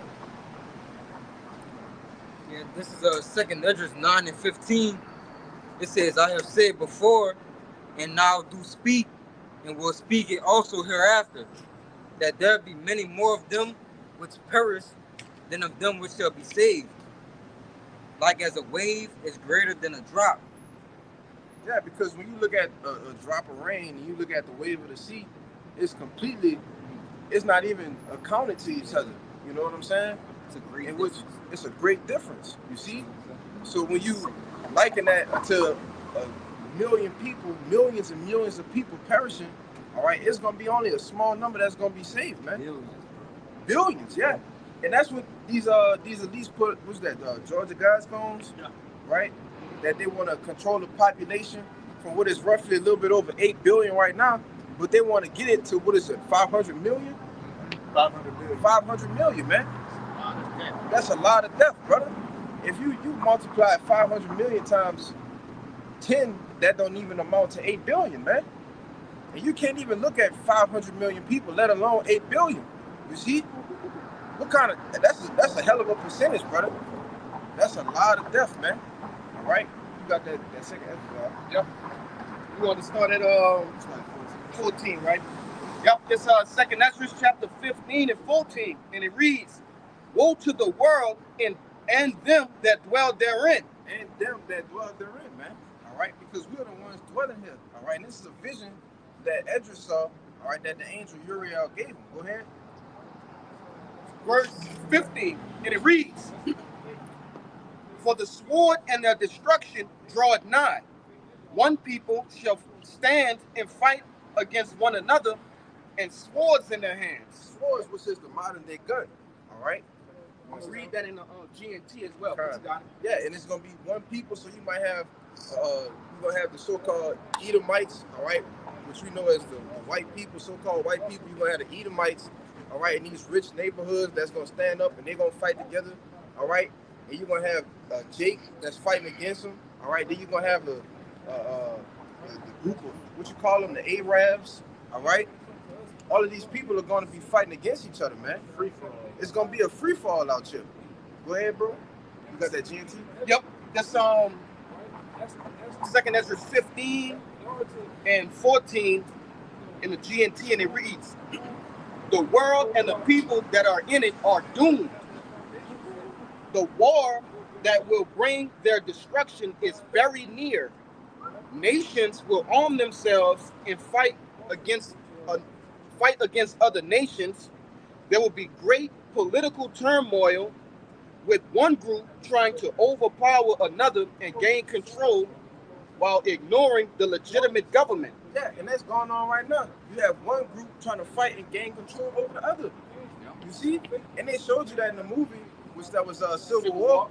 Yeah, this is 2 Esdras 9 and 15. It says, I have said before, and now do speak, and will speak it also hereafter, that there be many more of them which perish than of them which shall be saved. Like as a wave is greater than a drop. Yeah, because when you look at a drop of rain and you look at the wave of the sea, it's not even accounted to each other. You know what I'm saying? It's a great in which it's a great difference, you see? So when you liken that to a million people, millions and millions of people perishing, all right, it's going to be only a small number that's going to be saved, man. Billions, yeah. And that's what these elites put, what's that, Georgia Guidestones, Yeah. right? That they want to control the population from what is roughly a little bit over 8 billion right now, but they want to get it to, what is it, 500 million? 500 million. 500 million, man. That's a lot of death, brother. If you multiply 500 million times 10, that don't even amount to 8 billion, man. And you can't even look at 500 million people, let alone 8 billion. You see? What kind of, that's a hell of a percentage, brother. That's a lot of death, man. All right? You got that second episode. Yep. You want to start at 14, right? Yep. It's 2 Esdras chapter 15 and 14, and it reads, "Woe to the world and them that dwell therein." And them that dwell therein, man. All right? Because we're the ones dwelling here. All right? And this is a vision that Esdras saw, all right, that the angel Uriel gave him. Go ahead. Verse 15, and it reads, "For the sword and their destruction draweth nigh. One people shall stand and fight against one another, and swords in their hands." Swords, which is the modern day gun. All right? I'm going to read that in the GNT as well. Yeah, and it's going to be one people, so you might have, you're going to have the so-called Edomites, all right, which we know as the white people, so-called white people. You're going to have the Edomites, all right, in these rich neighborhoods that's going to stand up and they're going to fight together, all right? And you're going to have Jake that's fighting against them, all right? Then you're going to have the group of, what you call them, the Arabs, all right? all of these people are going to be fighting against each other, man. Free for all. It's going to be a free fall out here. Go ahead, bro. You got that GNT? Yep. That's Second Ezra 15 and 14 in the GNT, and it reads, "The world and the people that are in it are doomed. The war that will bring their destruction is very near. Nations will arm themselves and fight against other nations. There will be great political turmoil, with one group trying to overpower another and gain control while ignoring the legitimate government." Yeah, and that's going on right now. You have one group trying to fight and gain control over the other. You see? And they showed you that in the movie, which that was Civil War.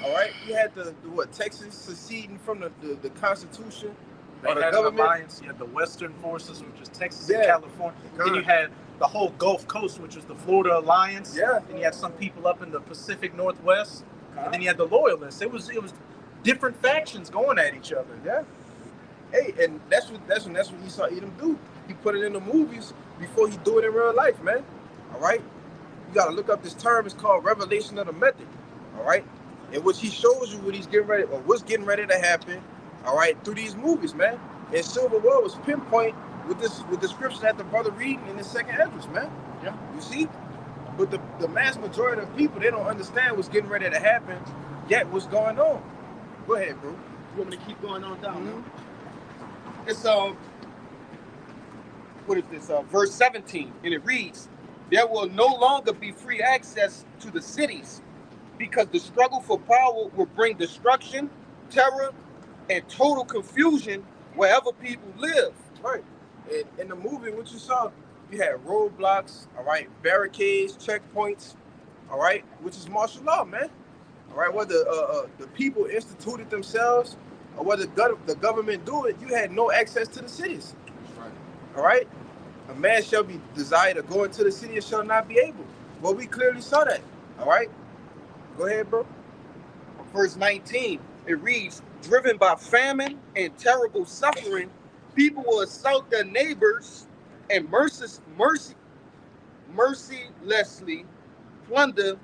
All right? You had the Texas seceding from the Constitution. They or the had government. an alliance. You had the Western forces, which is Texas Yeah. and California. Then you had the whole Gulf Coast, which was the Florida Alliance. Yeah. And you had some people up in the Pacific Northwest. And then you had the Loyalists. It was different factions going at each other. Yeah. Hey, and that's what he saw Edom do. He put it in the movies before he do it in real life, man. All right? You got to look up this term. It's called revelation of the method. All right? In which he shows you what he's getting ready, or what's getting ready to happen. All right, through these movies, man. And Civil War was pinpoint with the scripture that the brother reading in the second Ezra, man. Yeah. You see? But the mass majority of people, they don't understand what's getting ready to happen, yet what's going on. Go ahead, bro. You want me to keep going on down? Mhm. It's what is this? Verse 17, and it reads, "There will no longer be free access to the cities, because the struggle for power will bring destruction, terror, and total confusion wherever people live." Right. And in the movie, what you saw, you had roadblocks, all right, barricades, checkpoints, all right, which is martial law, man. All right, whether the people instituted themselves or whether the government do it, you had no access to the cities. Right. All right? A man shall be desired to go into the city and shall not be able. Well, we clearly saw that. All right? Go ahead, bro. Verse 19, it reads, "Driven by famine and terrible suffering, people will assault their neighbors and mercilessly plunder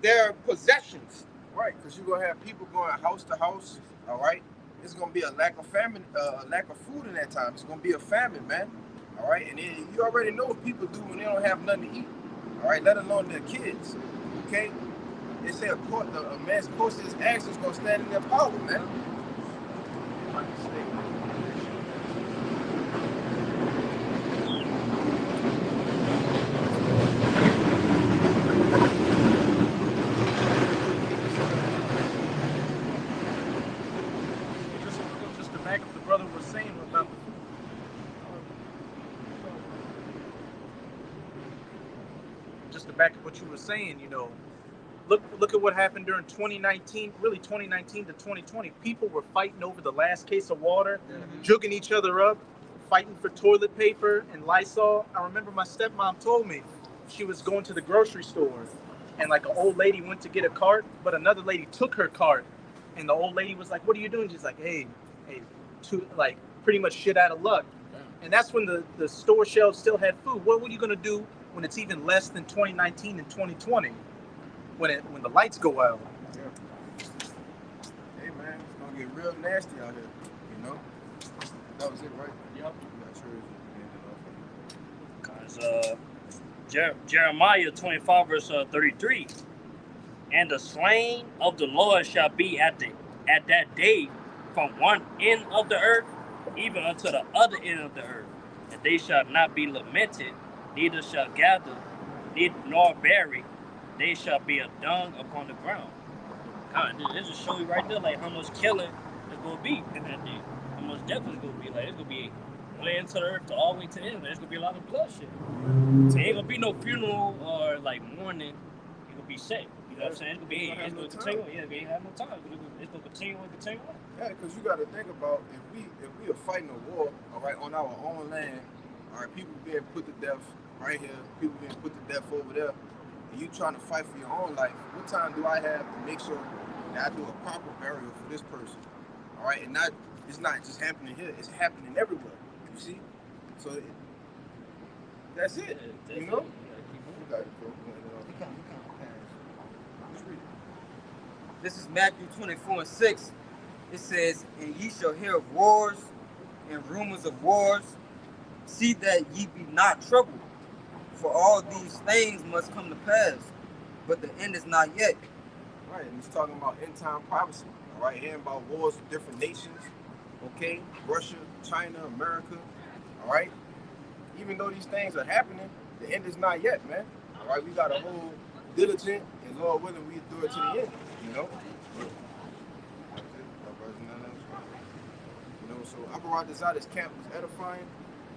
their possessions." Right, because you're gonna have people going house to house, all right? It's gonna be a lack of famine, a lack of food in that time. It's gonna be a famine, man. All right, and then you already know what people do when they don't have nothing to eat. All right, let alone their kids. Okay? They say a man's course his actions gonna stand in their power, man. Just to back up the brother was saying about just to back up what you were saying, look at what happened during 2019, really 2019 to 2020. People were fighting over the last case of water, jugging each other up, fighting for toilet paper and Lysol. I remember my stepmom told me she was going to the grocery store and like an old lady went to get a cart, but another lady took her cart. And the old lady was like, "What are you doing?" She's like, hey, like pretty much shit out of luck. And that's when the store shelves still had food. What were you gonna do when it's even less than 2019 and 2020? When the lights go out. Yeah. Hey man, it's gonna get real nasty out here, you know? That was it, right? Yep. I'm not sure. Because Jeremiah 25 verse 33, "And the slain of the Lord shall be at that day from one end of the earth even unto the other end of the earth, and they shall not be lamented, neither shall gather, nor bury. They shall be a dung upon the ground." It just show you right there like how much killing it's gonna be in that day. How much death is gonna be. Like it's gonna be one end to the earth to all the way to the end. There's gonna be a lot of bloodshed. It ain't gonna be no funeral or like mourning. It's gonna be set. You know what I'm saying? It's gonna continue. Yeah, they ain't have no time. It's gonna continue and continue on. Yeah, because you got to think about if we are fighting a war, all right, on our own land, all right, people being put to death right here, people being put to death over there, and you trying to fight for your own life. What time do I have to make sure that I do a proper burial for this person? All right, and it's not just happening here; it's happening everywhere. You see, so That's it. That's You know? it. You got it, bro. Let's read it. This is Matthew 24:6. It says, "And ye shall hear of wars and rumors of wars. See that ye be not troubled, for all these things must come to pass, but the end is not yet." Right, and he's talking about end time prophecy. All right, hearing about wars with different nations. Okay, Russia, China, America. All right, even though these things are happening, the end is not yet, man. All right, we got to hold diligent, and Lord willing, we do it to the end. You know. You know, so Abarat Desada's camp was edifying.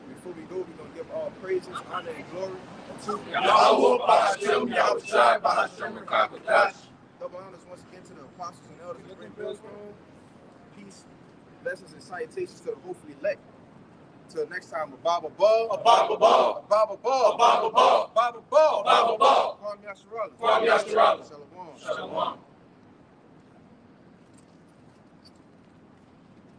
Before we go, we're gonna give all praises, honor, and glory to Yahweh Bahashem, Yahushai Bahashem, Kakadash. double honors once again to the apostles and elders of the Great Millstone. Peace, blessings, and salutations to the hopefully elect. Till next time, a Baba Ball, A Baba Ball, a Baba Ball, a Baba Ball, Baba Ball, Baba Ball. Kwame Yasharala. Kwame Yasharala. Shalom.